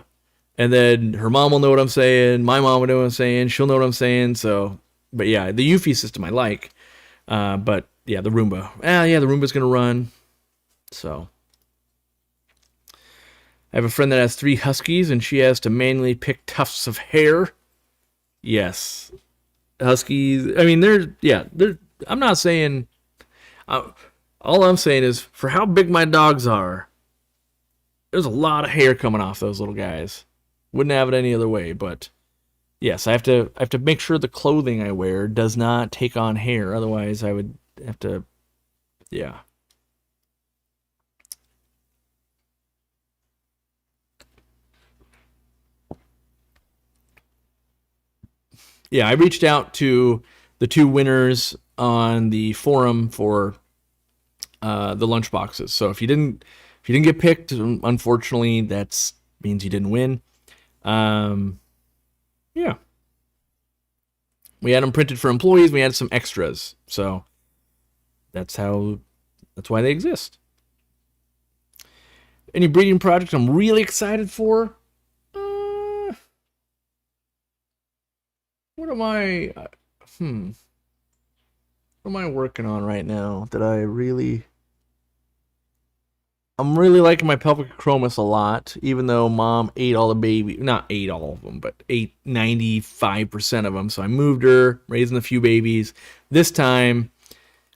And then her mom will know what I'm saying, my mom will know what I'm saying, she'll know what I'm saying. So, but yeah, the Eufy system I like. But yeah, the Roomba. Yeah, the Roomba's gonna run. So I have a friend that has 3 huskies, and she has to manually pick tufts of hair. Yes, huskies. I mean, they're. I'm not saying. All I'm saying is, for how big my dogs are, there's a lot of hair coming off those little guys. Wouldn't have it any other way, but yes, I have to make sure the clothing I wear does not take on hair. Otherwise, I would have to. Yeah. Yeah, I reached out to the 2 winners on the forum for the lunch boxes. So if you didn't get picked, unfortunately, that means you didn't win. Yeah, we had them printed for employees. We had some extras, so that's why they exist. Any breeding project I'm really excited for? What am I? What am I working on right now? I'm really liking my pelvic chromis a lot, even though mom ate all the baby, not ate all of them, but ate 95% of them. So I moved her, raising a few babies. This time,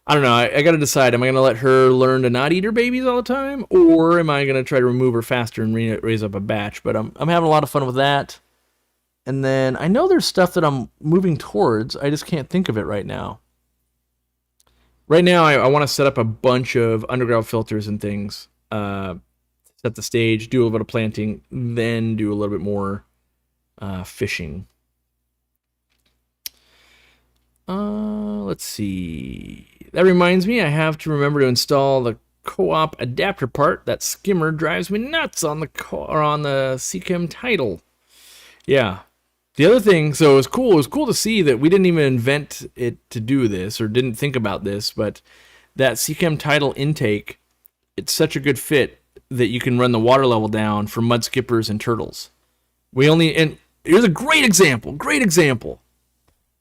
I don't know. I got to decide. Am I going to let her learn to not eat her babies all the time, or am I going to try to remove her faster and raise up a batch? But I'm having a lot of fun with that. And then I know there's stuff that I'm moving towards. I just can't think of it right now. Right now, I want to set up a bunch of underground filters and things. Set the stage, do a little bit of planting, then do a little bit more fishing. Let's see. That reminds me, I have to remember to install the co-op adapter part. That skimmer drives me nuts on the CChem title. Yeah. The other thing, so it was cool. It was cool to see that we didn't even invent it to do this, or didn't think about this, but that CChem title intake, it's such a good fit that you can run the water level down for mud skippers and turtles. And here's a great example.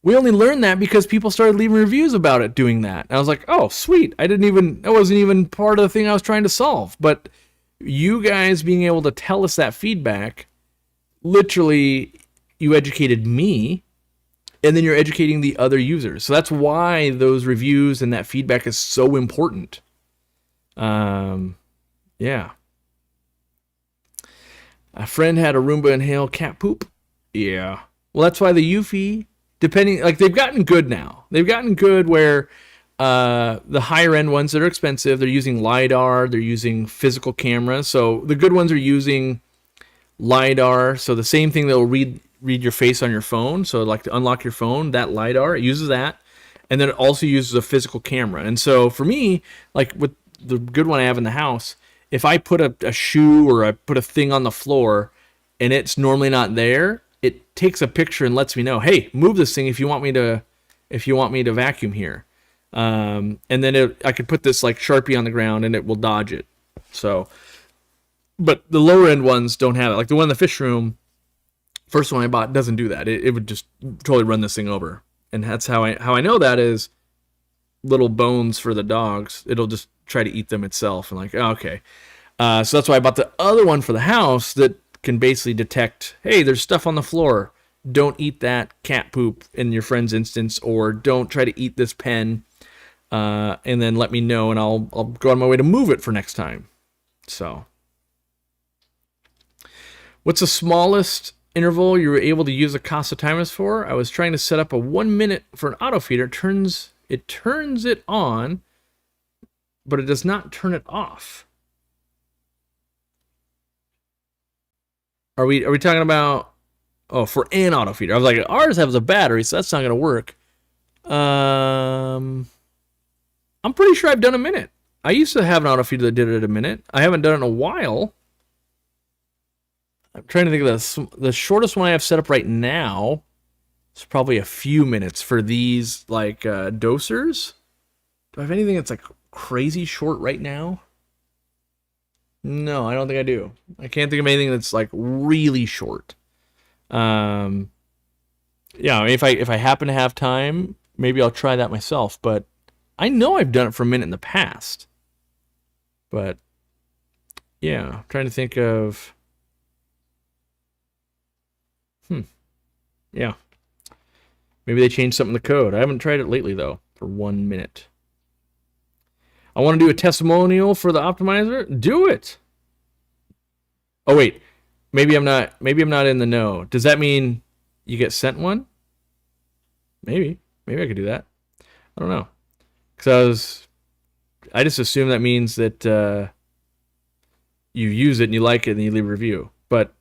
We only learned that because people started leaving reviews about it doing that. And I was like, oh, sweet. That wasn't even part of the thing I was trying to solve. But you guys being able to tell us that feedback, literally, you educated me, and then you're educating the other users. So that's why those reviews and that feedback is so important. Yeah. A friend had a Roomba inhale cat poop. Yeah. Well, that's why the Eufy, they've gotten good now. They've gotten good where the higher end ones that are expensive, they're using LiDAR, they're using physical cameras. So the good ones are using LiDAR. So the same thing that will read your face on your phone. So like to unlock your phone, that LiDAR, it uses that. And then it also uses a physical camera. And so for me, like with the good one I have in the house, if I put a shoe or I put a thing on the floor and it's normally not there, it takes a picture and lets me know, hey, move this thing if you want me to vacuum here. And then I could put this like Sharpie on the ground and it will dodge it. So, but the lower end ones don't have it. Like the one in the fish room, first one I bought doesn't do that. It would just totally run this thing over. And that's how I know that is little bones for the dogs. It'll just try to eat them itself. And like, oh, okay. So that's why I bought the other one for the house that can basically detect, hey, there's stuff on the floor. Don't eat that cat poop in your friend's instance, or don't try to eat this pen. And then let me know, and I'll go on my way to move it for next time. So, what's the smallest interval you were able to use a Casa timers for? I was trying to set up a 1 minute for an auto feeder. It turns it on, but it does not turn it off. Are we talking about for an auto feeder? I was like, ours has a battery, so that's not gonna work. I'm pretty sure I've done a minute. I used to have an auto feeder that did it at a minute. I haven't done it in a while. I'm trying to think of the shortest one I have set up right now. It's probably a few minutes for these like dosers. Do I have anything that's like crazy short right now? No, I don't think I do. I can't think of anything that's like really short. Yeah, I mean, if I happen to have time, maybe I'll try that myself. But I know I've done it for a minute in the past. But yeah, I'm trying to think of yeah. Maybe they changed something in the code. I haven't tried it lately though, for 1 minute. I want to do a testimonial for the optimizer. Do it. Oh wait, maybe I'm not in the know. Does that mean you get sent one? Maybe I could do that. I don't know. Cuz I just assume that means that you use it and you like it and you leave a review. But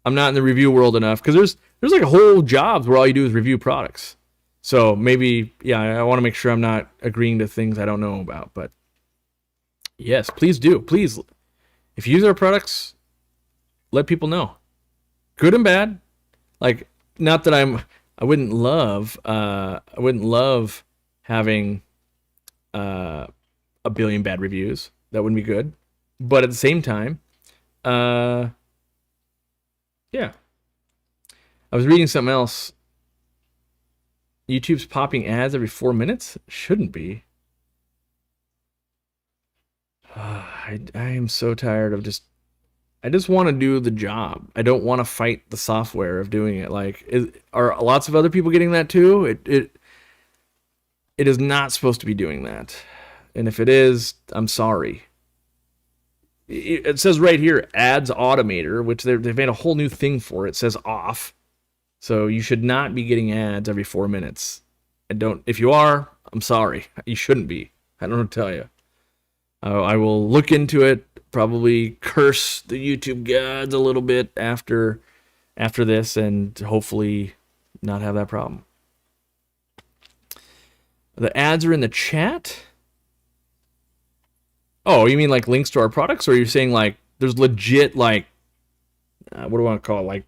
I'm not in the review world enough because there's like a whole jobs where all you do is review products. So maybe, yeah, I want to make sure I'm not agreeing to things I don't know about. But yes, please do. Please, if you use our products, let people know, good and bad. Like, not that I wouldn't love having a billion bad reviews. That wouldn't be good. But at the same time, yeah. I was reading something else. YouTube's popping ads every 4 minutes? Shouldn't be. I am so tired of I just want to do the job. I don't want to fight the software of doing it. Like, are lots of other people getting that too? It is not supposed to be doing that. And if it is, I'm sorry. It says right here, ads automator, which they've made a whole new thing for. It says off. So you should not be getting ads every 4 minutes. If you are, I'm sorry. You shouldn't be. I don't know what to tell you. I will look into it, probably curse the YouTube gods a little bit after this, and hopefully not have that problem. The ads are in the chat? Oh, you mean like links to our products? Or you're saying like there's legit like, what do I want to call it?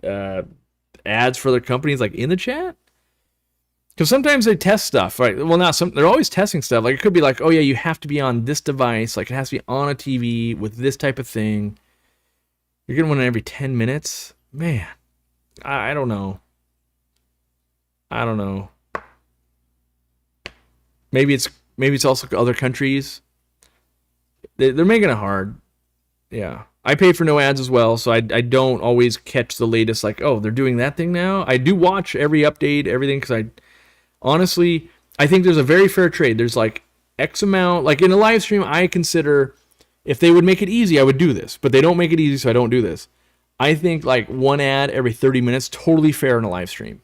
Like ads for their companies like in the chat? Because sometimes they test stuff, right? Well, they're always testing stuff. Like it could be like, oh yeah, you have to be on this device. Like it has to be on a TV with this type of thing. You're getting one every 10 minutes? Man, I don't know. I don't know. Maybe it's also other countries. They're making it hard. Yeah. I pay for no ads as well, so I don't always catch the latest, like, oh, they're doing that thing now. I do watch every update, everything, because honestly, I think there's a very fair trade. There's like X amount, like in a live stream, I consider if they would make it easy, I would do this, but they don't make it easy, so I don't do this. I think like one ad every 30 minutes, totally fair in a live stream.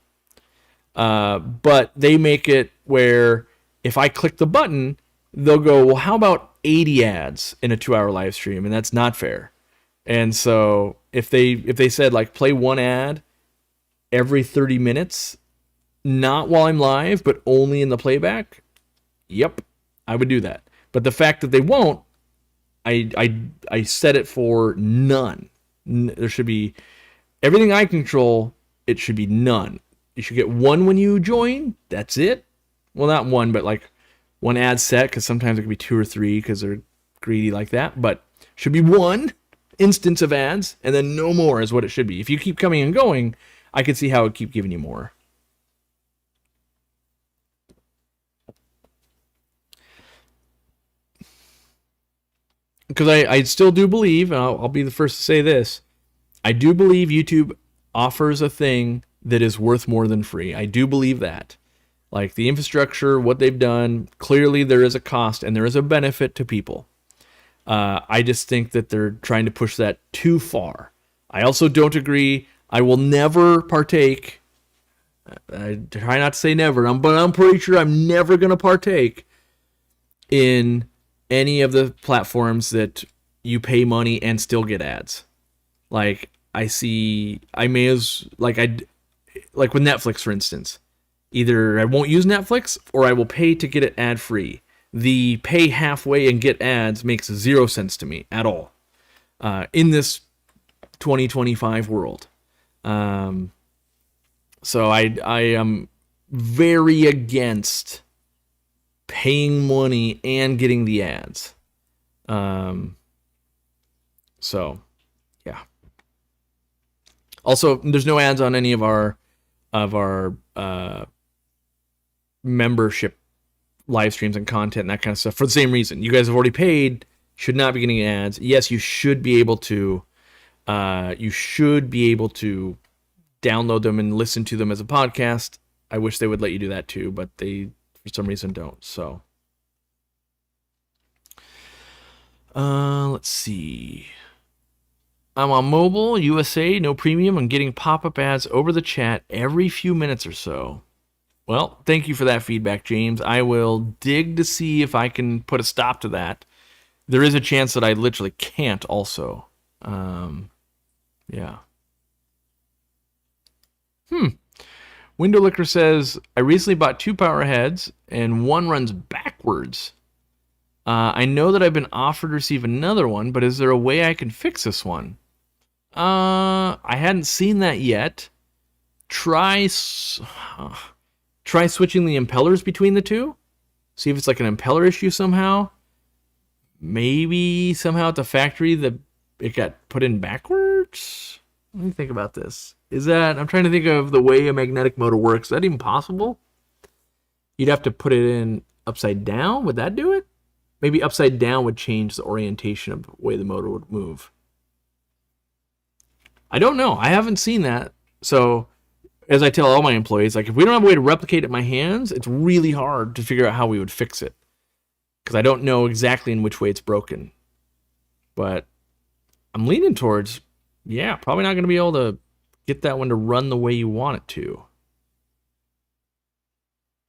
But they make it where if I click the button, they'll go, well, how about 80 ads in a 2-hour live stream? And that's not fair. And so if they said like play one ad every 30 minutes, not while I'm live, but only in the playback, yep, I would do that. But the fact that they won't, I set it for none. There should be everything I control. It should be none. You should get one when you join. That's it. Well, not one, but like one ad set, because sometimes it could be 2 or 3 because they're greedy like that. But should be one instance of ads, and then no more is what it should be. If you keep coming and going, I could see how it would keep giving you more. Because I still do believe, and I'll be the first to say this, I do believe YouTube offers a thing that is worth more than free. I do believe that. Like the infrastructure, what they've done, clearly there is a cost and there is a benefit to people. I just think that they're trying to push that too far. I also don't agree. I will never partake. I try not to say never, but I'm pretty sure I'm never going to partake in any of the platforms that you pay money and still get ads. Like like with Netflix, for instance. Either I won't use Netflix or I will pay to get it ad free. The pay halfway and get ads makes 0 sense to me at all in this 2025 world. So I am very against paying money and getting the ads. So yeah. Also, there's no ads on any of our membership live streams and content and that kind of stuff for the same reason. You guys have already paid, should not be getting ads. Yes, you should be able to download them and listen to them as a podcast. I wish they would let you do that too, but they for some reason don't. So let's see. I'm on mobile, USA, no premium. I'm getting pop-up ads over the chat every few minutes or so. Well, thank you for that feedback, James. I will dig to see if I can put a stop to that. There is a chance that I literally can't also. Yeah. Window Licker says, I recently bought 2 power heads and one runs backwards. I know that I've been offered to receive another one, but is there a way I can fix this one? I hadn't seen that yet. Try switching the impellers between the two. See if it's like an impeller issue somehow. Maybe somehow at the factory it got put in backwards. Let me think about this. I'm trying to think of the way a magnetic motor works. Is that even possible? You'd have to put it in upside down. Would that do it? Maybe upside down would change the orientation of the way the motor would move. I don't know. I haven't seen that. So, as I tell all my employees, like if we don't have a way to replicate it in my hands, it's really hard to figure out how we would fix it. Because I don't know exactly in which way it's broken. But I'm leaning towards, probably not going to be able to get that one to run the way you want it to.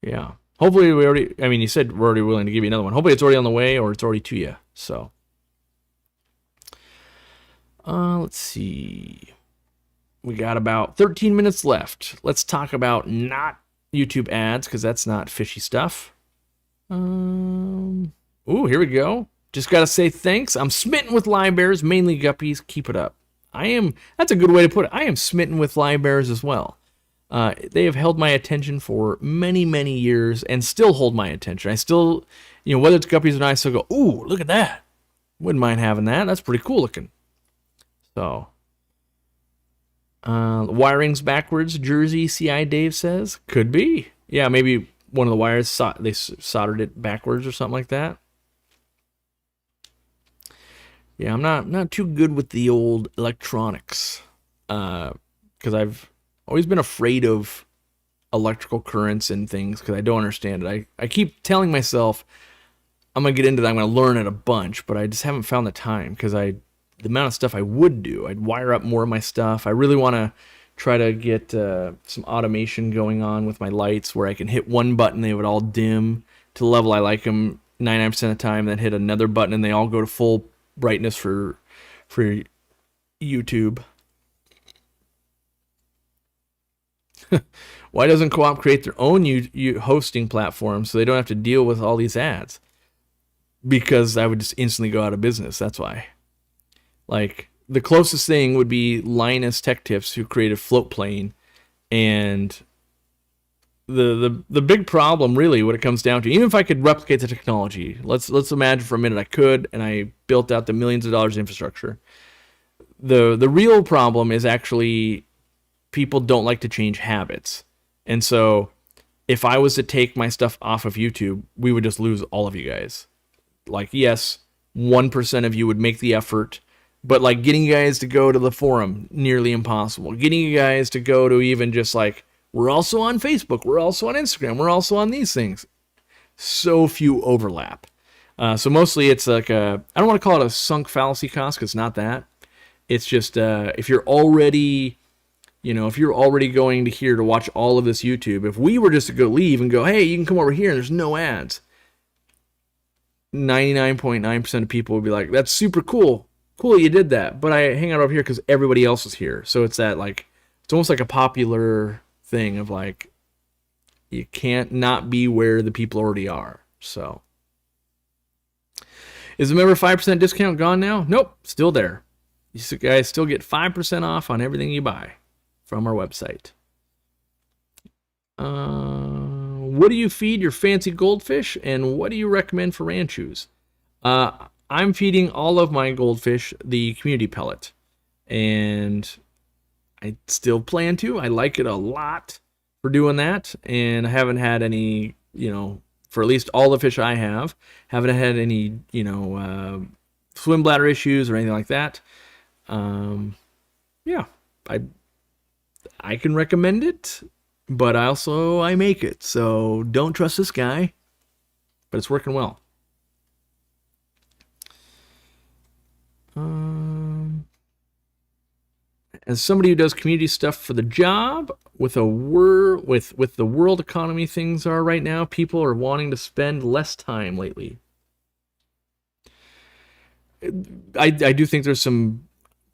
Yeah. Hopefully you said we're already willing to give you another one. Hopefully it's already on the way or it's already to you. So, let's see. We got about 13 minutes left. Let's talk about not YouTube ads because that's not fishy stuff. Here we go. Just got to say thanks. I'm smitten with live bears, mainly guppies. Keep it up. That's a good way to put it. I am smitten with live bears as well. They have held my attention for many, many years and still hold my attention. I still, whether it's guppies or not, I still go, ooh, look at that. Wouldn't mind having that. That's pretty cool looking. So, wiring's backwards, Jersey, CI Dave says. Could be. Yeah, maybe one of the wires, they soldered it backwards or something like that. Yeah, I'm not too good with the old electronics. Because I've always been afraid of electrical currents and things because I don't understand it. I keep telling myself I'm going to get into that, I'm going to learn it a bunch, but I just haven't found the time because the amount of stuff I would do, I'd wire up more of my stuff. I really want to try to get some automation going on with my lights where I can hit one button, they would all dim to the level I like them 99% of the time, then hit another button and they all go to full brightness for YouTube. Why doesn't Co-op create their own hosting platform so they don't have to deal with all these ads? Because I would just instantly go out of business. That's why. Like, the closest thing would be Linus Tech Tips, who created Floatplane. And the big problem, really, what it comes down to, even if I could replicate the technology, let's imagine for a minute I could, and I built out the millions of dollars infrastructure. The real problem is actually people don't like to change habits. And so if I was to take my stuff off of YouTube, we would just lose all of you guys. Like, yes, 1% of you would make the effort, but like getting you guys to go to the forum, nearly impossible. Getting you guys to go to even just like, we're also on Facebook, we're also on Instagram, we're also on these things. So few overlap. So mostly it's like I don't want to call it a sunk fallacy cost because it's not that. It's just if you're already going to here to watch all of this YouTube, if we were just to go leave and go, hey, you can come over here and there's no ads, 99.9% of people would be like, that's super cool. Cool you did that. But I hang out over here because everybody else is here. So it's that like, it's almost like a popular thing of like, you can't not be where the people already are. So is the member 5% discount gone now? Nope, still there. You guys still get 5% off on everything you buy from our website. What do you feed your fancy goldfish, and what do you recommend for ranchos? I'm feeding all of my goldfish the community pellet, and I still plan to. I like it a lot for doing that, and I haven't had any, for at least all the fish I have. Haven't had any, swim bladder issues or anything like that. Yeah, I can recommend it, but I make it, so don't trust this guy. But it's working well. As somebody who does community stuff for the job, with the world economy things are right now, people are wanting to spend less time lately. I do think there's some,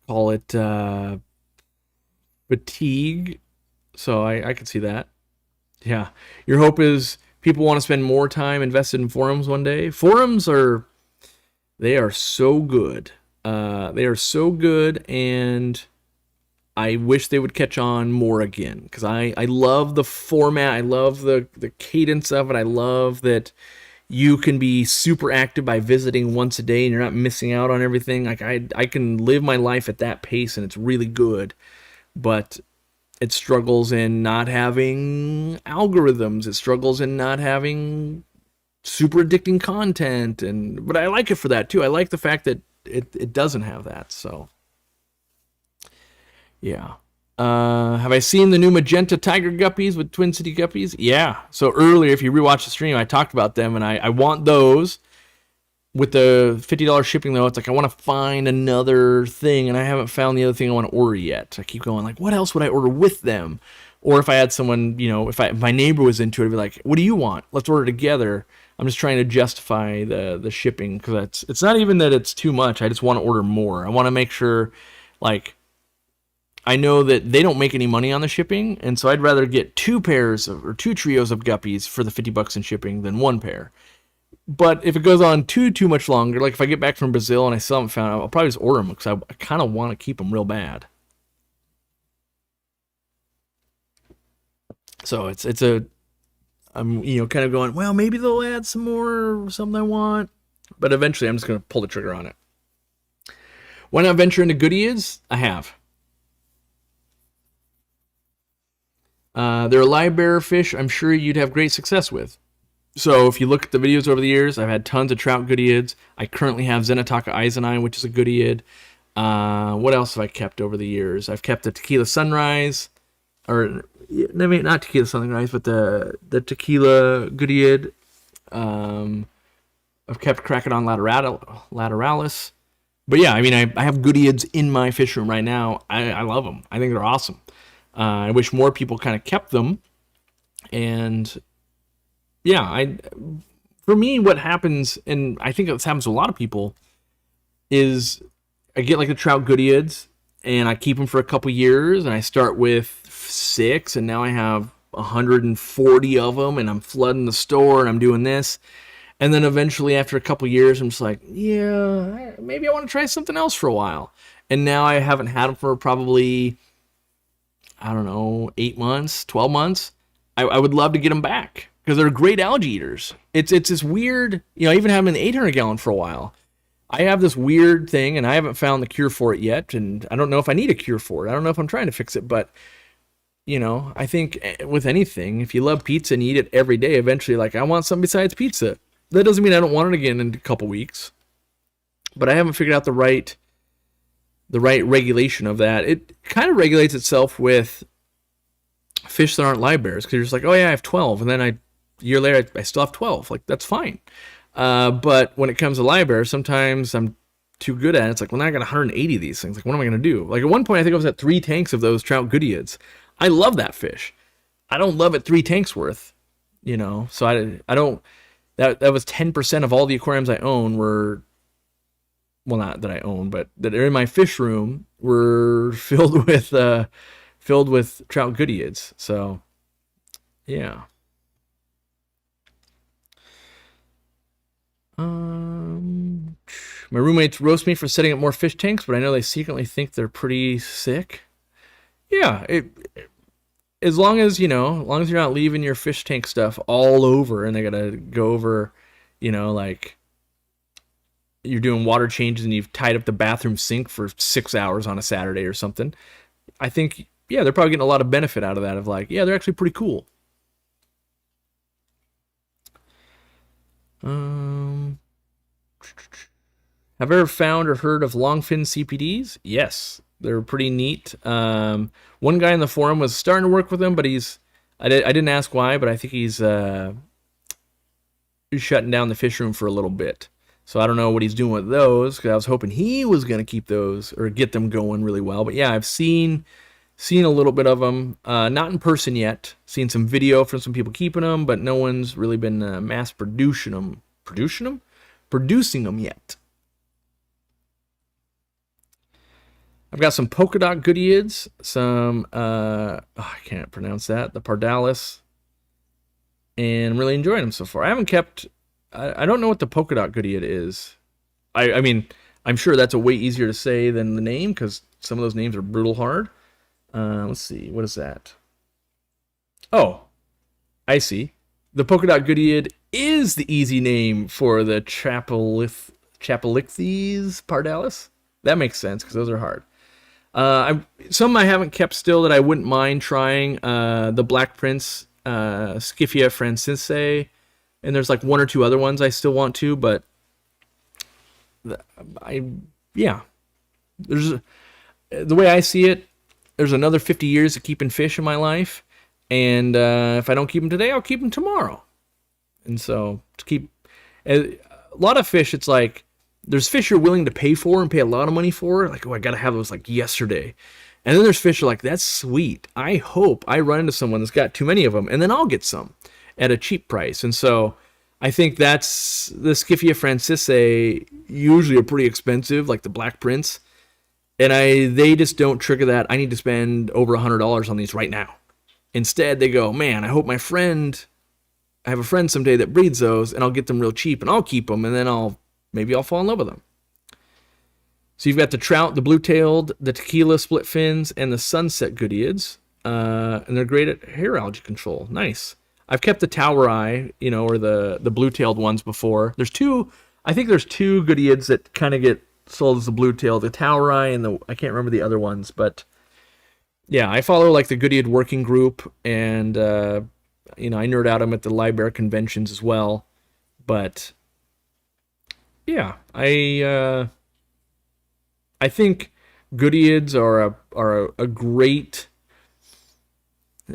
call it fatigue, so I can see that. Yeah, your hope is people want to spend more time invested in forums one day. Forums are so good. They are so good, and I wish they would catch on more again, because I love the format. I love the cadence of it. I love that you can be super active by visiting once a day and you're not missing out on everything. Like I can live my life at that pace, and it's really good. But it struggles in not having algorithms. It struggles in not having super addicting content, but I like it for that too. I like the fact that it doesn't have that. So yeah. Have I seen the new magenta tiger guppies with Twin City guppies? Yeah. So earlier, if you rewatch the stream, I talked about them, and I want those. With the $50 shipping, though, it's like I want to find another thing, and I haven't found the other thing I want to order yet. I keep going like, what else would I order with them? Or if I had someone, if my neighbor was into it, I'd be like, what do you want? Let's order together. I'm just trying to justify the shipping, because it's not even that it's too much. I just want to order more. I want to make sure, like, I know that they don't make any money on the shipping, and so I'd rather get two trios of guppies for the $50 in shipping than one pair. But if it goes on too much longer, like if I get back from Brazil and I still haven't found out, I'll probably just order them, because I kind of want to keep them real bad. So I'm kind of going, well, maybe they'll add some more or something I want, but eventually I'm just going to pull the trigger on it. Why not venture into Goodyids? I have. They're a live bearer fish I'm sure you'd have great success with. So if you look at the videos over the years, I've had tons of trout Goodyids. I currently have Zenataka Eisenine, which is a Goodyiid. What else have I kept over the years? I've kept the Tequila Sunrise, or maybe not Tequila Sunrise, but the Tequila Goodyiid. I've kept Cracodon lateralis. But yeah, I mean, I have Goodyids in my fish room right now. I love them. I think they're awesome. I wish more people kind of kept them. And yeah, for me, what happens, and I think this happens to a lot of people, is I get like the trout Goodyids, and I keep them for a couple years, and I start with 6, and now I have 140 of them, and I'm flooding the store, and I'm doing this. And then eventually, after a couple years, I'm just like, yeah, maybe I want to try something else for a while. And now I haven't had them for probably, I don't know, 8 months, 12 months. I would love to get them back, because they're great algae eaters. It's this weird, I even have them in the 800 gallon for a while. I have this weird thing, and I haven't found the cure for it yet, and I don't know if I need a cure for it. I don't know if I'm trying to fix it, but, I think with anything, if you love pizza and you eat it every day, eventually, like, I want something besides pizza. That doesn't mean I don't want it again in a couple weeks, but I haven't figured out the right regulation of that. It kind of regulates itself with fish that aren't live bears, because you're just like, oh yeah, I have 12, and then a year later I still have 12. Like, that's fine. But when it comes to live bears, sometimes I'm too good at it. It's like, well, now I got 180 of these things. Like, what am I going to do? Like, at one point, I think I was at 3 tanks of those trout Goodyids. I love that fish. I don't love it 3 tanks worth, so I don't, that was 10% of all the aquariums I own were, well, not that I own, but that are in my fish room were filled with trout Goodyids. So, yeah. My roommates roast me for setting up more fish tanks, but I know they secretly think they're pretty sick. Yeah, as long as you're not leaving your fish tank stuff all over, and they gotta go over, like you're doing water changes and you've tied up the bathroom sink for 6 hours on a Saturday or something. I think, yeah, they're probably getting a lot of benefit out of that. Of like, yeah, they're actually pretty cool. Um, have I ever found or heard of longfin CPDs? Yes, they're pretty neat. One guy in the forum was starting to work with them, but I didn't ask why, but I think he's shutting down the fish room for a little bit. So I don't know what he's doing with those, because I was hoping he was going to keep those or get them going really well. But yeah, I've seen a little bit of them, not in person yet. Seen some video from some people keeping them, but no one's really been mass producing them yet. I've got some polka dot goodyids, some I can't pronounce that, the Pardalis, and I'm really enjoying them so far. I haven't kept. I don't know what the polka dot goodied is. I mean, I'm sure that's a way easier to say than the name, because some of those names are brutal hard. Let's see, what is that? Oh, I see. The polka dot goodied is the easy name for the Chapelixes Pardalis. That makes sense, because those are hard. Some I haven't kept still that I wouldn't mind trying. The Black Prince, Scyphia Francisae, and there's like one or two other ones I still want to, but there's the way I see it, there's another 50 years of keeping fish in my life, and if I don't keep them today, I'll keep them tomorrow. And so to keep a lot of fish, it's like there's fish you're willing to pay for and pay a lot of money for, like, oh, I gotta have those like yesterday. And then there's fish are like, that's sweet. I hope I run into someone that's got too many of them, and then I'll get some at a cheap price. And so I think that's the Scyphia Francisae usually are pretty expensive, like the Black Prince. And they just don't trigger that. I need to spend over $100 on these right now. Instead, they go, man, I hope I have a friend someday that breeds those, and I'll get them real cheap, and I'll keep them, and then maybe I'll fall in love with them. So you've got the trout, the blue-tailed, the tequila split fins, and the sunset goodyids. And they're great at hair algae control. Nice. I've kept the tower eye, or the blue-tailed ones before. I think there's two goodyids that kind of get sold as the blue-tailed, the tower eye and I can't remember the other ones, but yeah, I follow like the goodyiid working group, and I nerd out them at the live bear conventions as well. But yeah, I think goodyids are a great,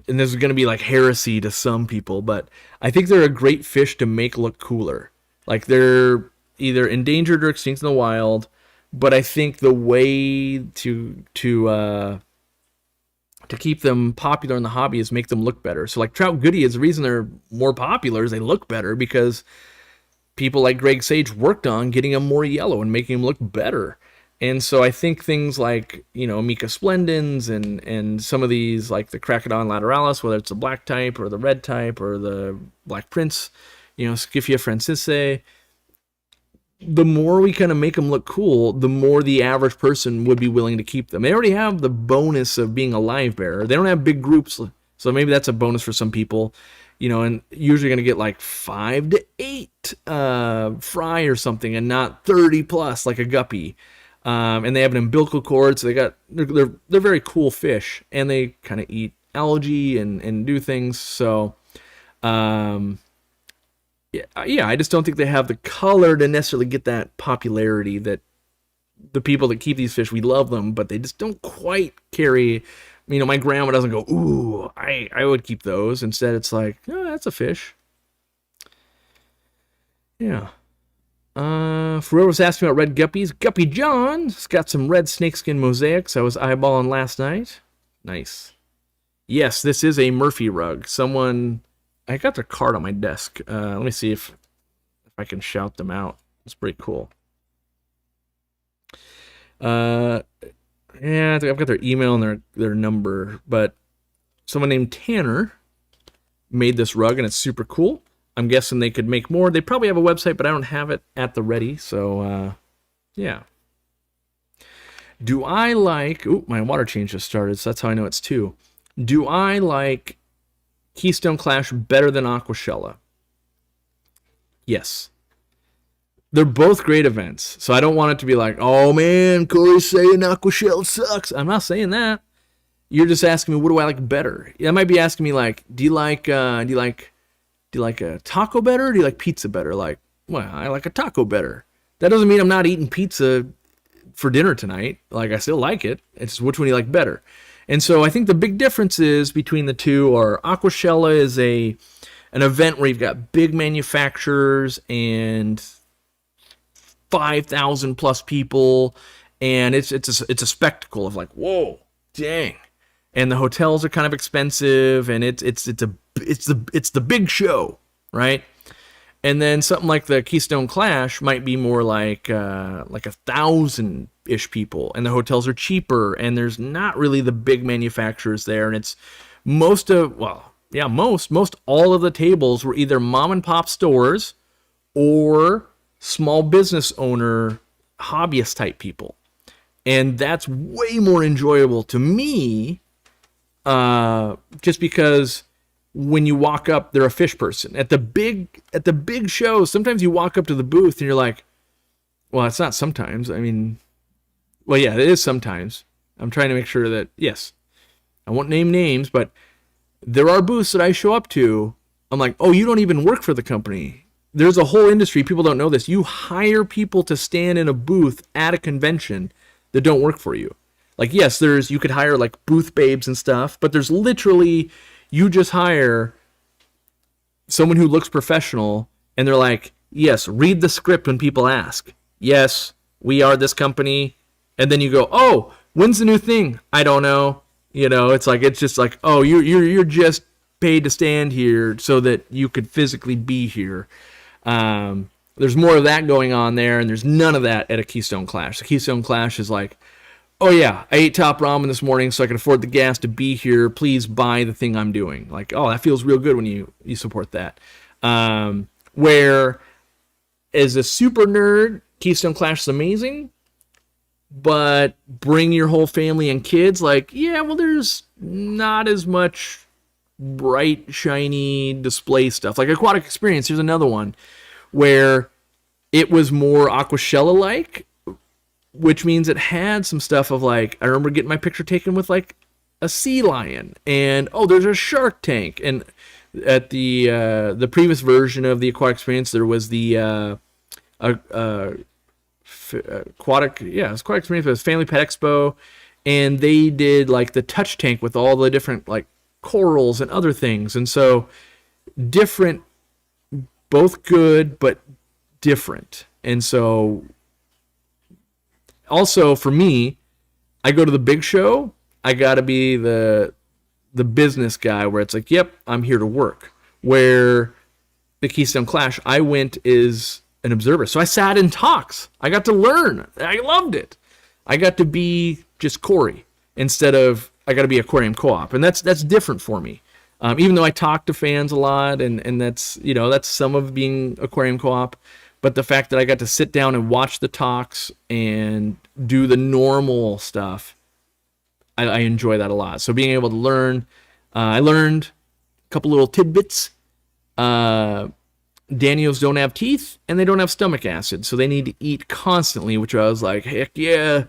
and this is going to be like heresy to some people, but I think they're a great fish to make look cooler. Like they're either endangered or extinct in the wild, but I think the way to keep them popular in the hobby is make them look better. So like trout goodyids, the reason they're more popular is they look better because people like Greg Sage worked on getting them more yellow and making them look better. And so I think things like, Mica splendens and some of these, like the Cracodon lateralis, whether it's the black type or the red type or the Black Prince, Scyphia Francisae, the more we kind of make them look cool, the more the average person would be willing to keep them. They already have the bonus of being a live bearer. They don't have big groups, so maybe that's a bonus for some people. And usually going to get like 5 to 8 fry or something, and not 30 plus like a guppy. And they have an umbilical cord, so they're very cool fish, and they kind of eat algae and do things. So, yeah, I just don't think they have the color to necessarily get that popularity that the people that keep these fish, we love them, but they just don't quite carry. My grandma doesn't go, ooh, I would keep those. Instead, it's like, oh, that's a fish. Yeah. For whoever was asking about red guppies, Guppy John's got some red snakeskin mosaics I was eyeballing last night. Nice. Yes, this is a Murphy rug. I got their card on my desk. Let me see if I can shout them out. It's pretty cool. Yeah, I've got their email and their number, but someone named Tanner made this rug, and it's super cool. I'm guessing they could make more. They probably have a website, but I don't have it at the ready, so yeah. Do I like... Ooh, my water change just started, so that's how I know it's 2. Do I like Keystone Clash better than Aquashella? Yes. They're both great events, so I don't want it to be like, oh man, Corey's saying Aquashella sucks. I'm not saying that. You're just asking me, what do I like better? I might be asking me like, do you like a taco better, or do you like pizza better? Like, well, I like a taco better. That doesn't mean I'm not eating pizza for dinner tonight. Like, I still like it. It's which one you like better. And so I think the big differences between the two are Aquashella is an event where you've got big manufacturers and 5,000 plus people, and it's a spectacle of like, whoa, dang. And the hotels are kind of expensive, and it's the big show, right? And then something like the Keystone Clash might be more like 1,000-ish people, and the hotels are cheaper, and there's not really the big manufacturers there, and it's most all of the tables were either mom and pop stores or small business owner, hobbyist type people, and that's way more enjoyable to me, just because when you walk up, they're a fish person. At the big shows, sometimes you walk up to the booth and you're like, well, it's not sometimes. I mean, well, yeah, it is sometimes. I'm trying to make sure that, yes, I won't name names, but there are booths that I show up to. I'm like, oh, you don't even work for the company. There's a whole industry. People don't know this. You hire people to stand in a booth at a convention that don't work for you. Like, yes, you could hire like booth babes and stuff, but there's literally, you just hire someone who looks professional, and they're like, yes, read the script when people ask. Yes, we are this company. And then you go, oh, when's the new thing? I don't know. It's just like, oh, you're just paid to stand here so that you could physically be here. There's more of that going on there, and there's none of that at a Keystone Clash. The Keystone Clash is like, oh yeah, I ate top ramen this morning so I can afford the gas to be here. Please buy the thing I'm doing. Like, oh, that feels real good when you support that. Where as a super nerd, Keystone Clash is amazing, but bring your whole family and kids, like, yeah, well, there's not as much bright, shiny display stuff. Like Aquatic Experience, here's another one where it was more Aquashella-like, which means it had some stuff of like, I remember getting my picture taken with like a sea lion, and oh, there's a shark tank. And at the previous version of the Aquatic Experience, there was the Aquatic Experience, it was Family Pet Expo, and they did like the touch tank with all the different like corals and other things, and so different, both good but different. And so also for me, I go to the big show, I gotta be the business guy where it's like, yep, I'm here to work. Where the Keystone Clash, I went as an observer. So I sat in talks. I got to learn. I loved it. I got to be just Corey instead of I got to be Aquarium Co-op. And that's different for me. Even though I talk to fans a lot, and that's some of being Aquarium Co-op. But the fact that I got to sit down and watch the talks and do the normal stuff, I enjoy that a lot. So being able to learn, I learned a couple little tidbits. Danios don't have teeth, and they don't have stomach acid, so they need to eat constantly, which I was like, heck yeah,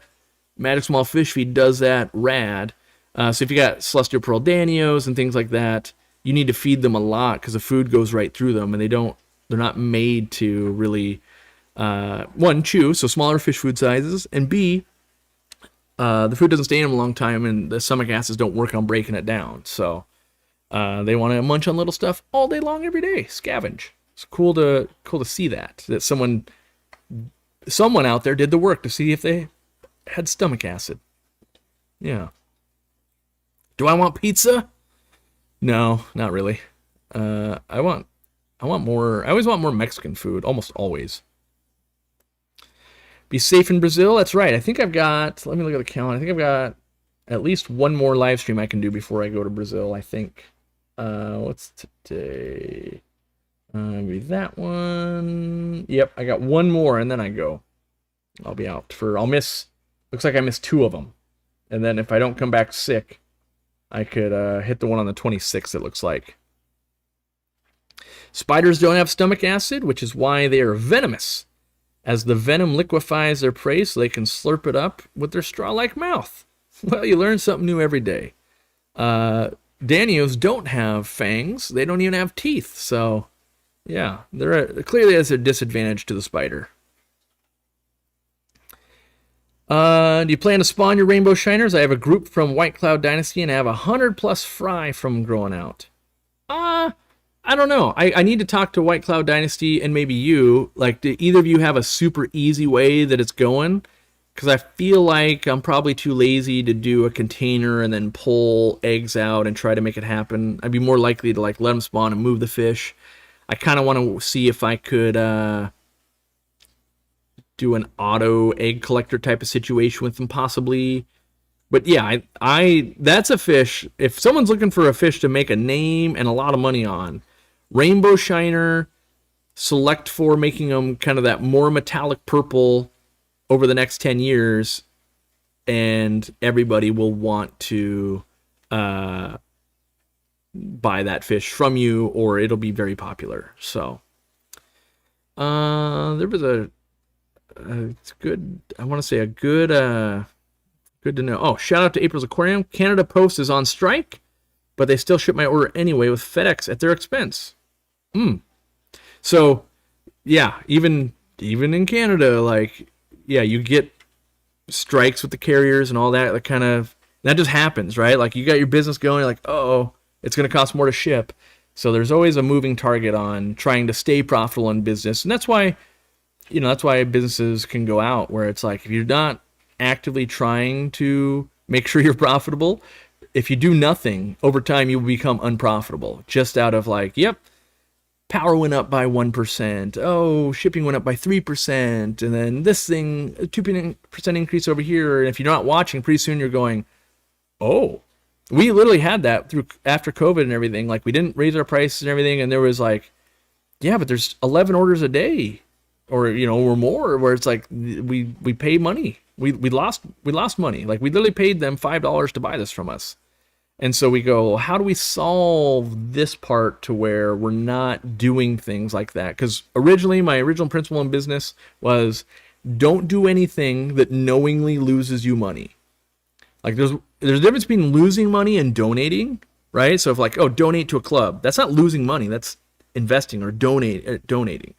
Magic Small Fish Feed does that, rad. So if you got Celestial Pearl Danios and things like that, you need to feed them a lot because the food goes right through them, and they're not made to really, one, chew, so smaller fish food sizes, and B, the food doesn't stay in them a long time, and the stomach acids don't work on breaking it down. So they want to munch on little stuff all day long, every day, scavenge. It's cool to see that someone out there did the work to see if they had stomach acid. Yeah. Do I want pizza? No, not really. I want more. I always want more Mexican food, almost always. Be safe in Brazil. That's right. I think I've got. Let me look at the calendar. I think I've got at least one more live stream I can do before I go to Brazil. I think. What's today? Maybe that one. Yep, I got one more, and then I go. I'll be out for. I'll miss. Looks like I missed 2 of them, and then if I don't come back sick, I could hit the one on the 26th. It looks like. Spiders don't have stomach acid, which is why they are venomous, as the venom liquefies their prey so they can slurp it up with their straw-like mouth. Well, you learn something new every day. Danios don't have fangs. They don't even have teeth, so Yeah, they're clearly as a disadvantage to the spider. Do you plan to spawn your rainbow shiners? I have a group from White Cloud Dynasty, and I have 100+ fry from growing out. I don't know. I need to talk to White Cloud Dynasty and maybe you. Like, do either of you have a super easy way that it's going? Because I feel like I'm probably too lazy to do a container and then pull eggs out and try to make it happen. I'd be more likely to like let them spawn and move the fish. I kind of want to see if I could do an auto egg collector type of situation with them possibly. But yeah, I that's a fish. If someone's looking for a fish to make a name and a lot of money on, rainbow shiner, select for making them kind of that more metallic purple over the next 10 years, and everybody will want to buy that fish from you, or it'll be very popular. So there was it's good. I want to say a good good to know. Oh, shout out to April's Aquarium. Canada Post is on strike, but they still ship my order anyway with FedEx at their expense. So yeah, even in Canada, like, yeah, you get strikes with the carriers and all that. That just happens, right? Like, you got your business going, like, oh, it's going to cost more to ship. So there's always a moving target on trying to stay profitable in business, and that's why businesses can go out where it's like, if you're not actively trying to make sure you're profitable, if you do nothing, over time you will become unprofitable. Just out of like, yep, power went up by 1%. Oh, shipping went up by 3%. And then this thing, 2% increase over here. And if you're not watching, pretty soon you're going, oh, we literally had that after COVID and everything. Like, we didn't raise our prices and everything. And there was like, yeah, but there's 11 orders a day or more, where it's like, we pay money. We lost money. Like, we literally paid them $5 to buy this from us. And so we go, how do we solve this part to where we're not doing things like that? Because originally, my original principle in business was, don't do anything that knowingly loses you money. Like, there's a difference between losing money and donating, right? So if like, oh, donate to a club, that's not losing money, that's investing or donating.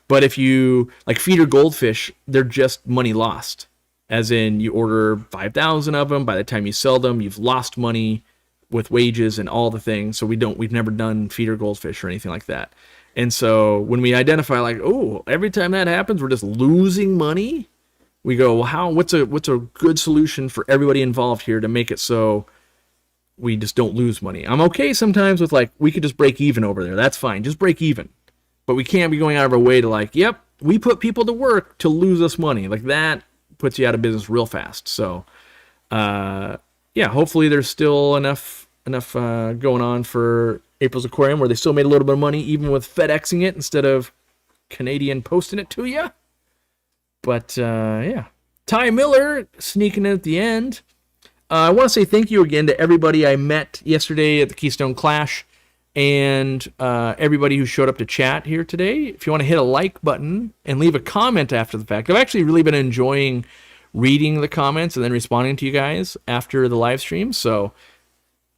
But if you like feeder goldfish, they're just money lost. As in, you order 5,000 of them, by the time you sell them, you've lost money with wages and all the things. So we've never done feeder goldfish or anything like that. And so when we identify like, oh, every time that happens, we're just losing money, we go, well, what's a good solution for everybody involved here to make it so we just don't lose money? I'm okay sometimes with like, we could just break even over there. That's fine. Just break even. But we can't be going out of our way to like, yep, we put people to work to lose us money. Like, that puts you out of business real fast. So, yeah, hopefully there's still enough going on for April's Aquarium where they still made a little bit of money, even with FedExing it instead of Canadian posting it to you. But yeah, Ty Miller sneaking in at the end. I want to say thank you again to everybody I met yesterday at the Keystone Clash, and everybody who showed up to chat here today. If you want to hit a like button and leave a comment after the fact, I've actually really been enjoying reading the comments and then responding to you guys after the live stream. So,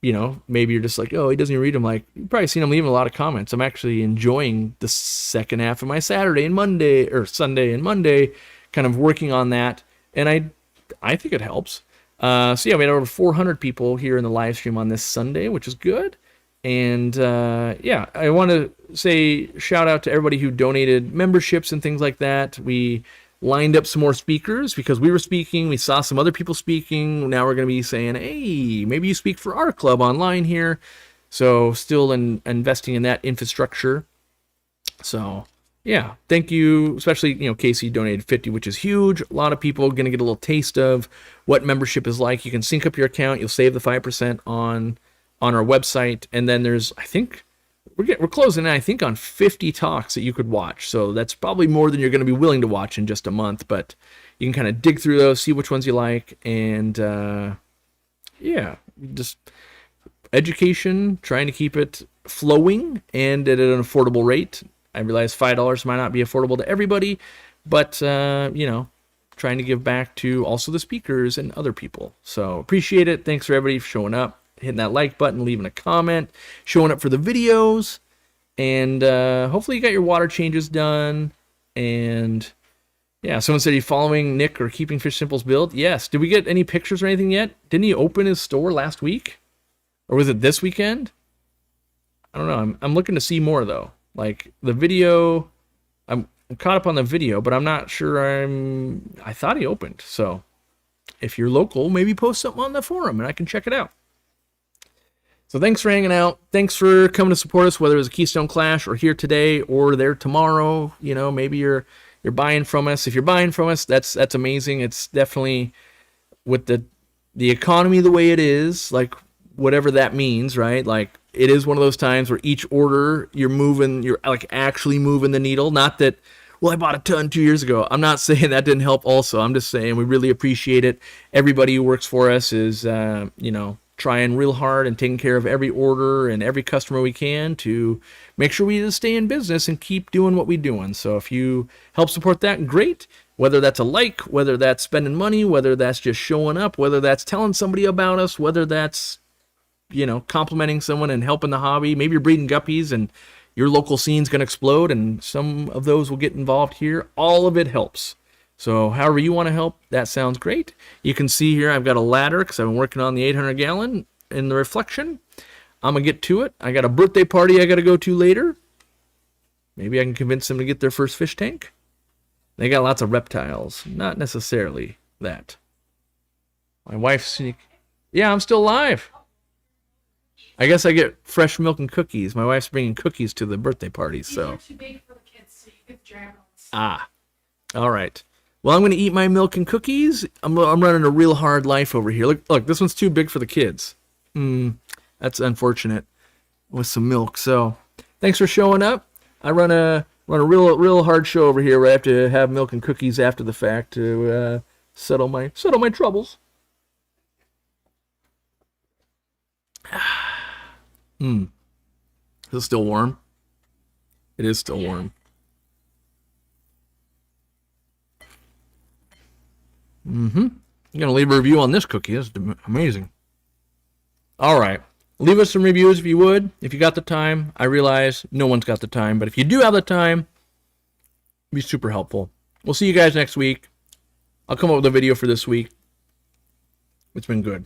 maybe you're just like, oh, he doesn't even read them. Like, you've probably seen him leaving a lot of comments. I'm actually enjoying the second half of my Sunday and Monday, kind of working on that. And I think it helps. So yeah, we had over 400 people here in the live stream on this Sunday, which is good. And yeah, I want to say shout out to everybody who donated memberships and things like that. We lined up some more speakers because we were speaking. We saw some other people speaking. Now we're going to be saying, hey, maybe you speak for our club online here. So still investing in that infrastructure. So yeah, thank you. Especially, Casey donated 50, which is huge. A lot of people are going to get a little taste of what membership is like. You can sync up your account. You'll save the 5% on our website. And then there's, I think, we're closing in, I think, on 50 talks that you could watch. So that's probably more than you're going to be willing to watch in just a month. But you can kind of dig through those, see which ones you like. And yeah, just education, trying to keep it flowing and at an affordable rate. I realize $5 might not be affordable to everybody, but, trying to give back to also the speakers and other people. So appreciate it. Thanks for everybody for showing up, hitting that like button, leaving a comment, showing up for the videos. And hopefully you got your water changes done. And yeah, someone said he's following Nick or keeping Fish Simple's build. Yes. Did we get any pictures or anything yet? Didn't he open his store last week? Or was it this weekend? I don't know. I'm looking to see more, though. Like, the video, I'm caught up on the video, but I'm not sure I thought he opened. So, if you're local, maybe post something on the forum and I can check it out. So thanks for hanging out. Thanks for coming to support us, whether it was a Keystone Clash or here today or there tomorrow. You know, maybe you're buying from us. If you're buying from us, that's amazing. It's definitely, with the economy the way it is, like whatever that means, right? Like, it is one of those times where each order you're like actually moving the needle. Not that, well, I bought a ton 2 years ago. I'm not saying that didn't help also. I'm just saying we really appreciate it. Everybody who works for us is, trying real hard and taking care of every order and every customer we can to make sure we just stay in business and keep doing what we're doing. So if you help support that, great. Whether that's a like, whether that's spending money, whether that's just showing up, whether that's telling somebody about us, whether that's, complimenting someone and helping the hobby. Maybe you're breeding guppies and your local scene's going to explode and some of those will get involved here. All of it helps. So however you want to help, that sounds great. You can see here I've got a ladder because I've been working on the 800 gallon in the reflection. I'm going to get to it. I got a birthday party I got to go to later. Maybe I can convince them to get their first fish tank. They got lots of reptiles. Not necessarily that. My wife's... Yeah, I'm still alive. I guess I get fresh milk and cookies. My wife's bringing cookies to the birthday party, so... You bake for the kids so you get germs. Ah. All right. Well, I'm going to eat my milk and cookies. I'm running a real hard life over here. Look, this one's too big for the kids. That's unfortunate with some milk. So, thanks for showing up. I run a real hard show over here where I have to have milk and cookies after the fact to settle my troubles. Is it still warm? It is still warm. I'm gonna leave a review on this cookie. It's amazing. All right, leave us some reviews if you would. If you got the time, I realize no one's got the time, but if you do have the time, it'd be super helpful. We'll see you guys next week. I'll come up with a video for this week. It's been good.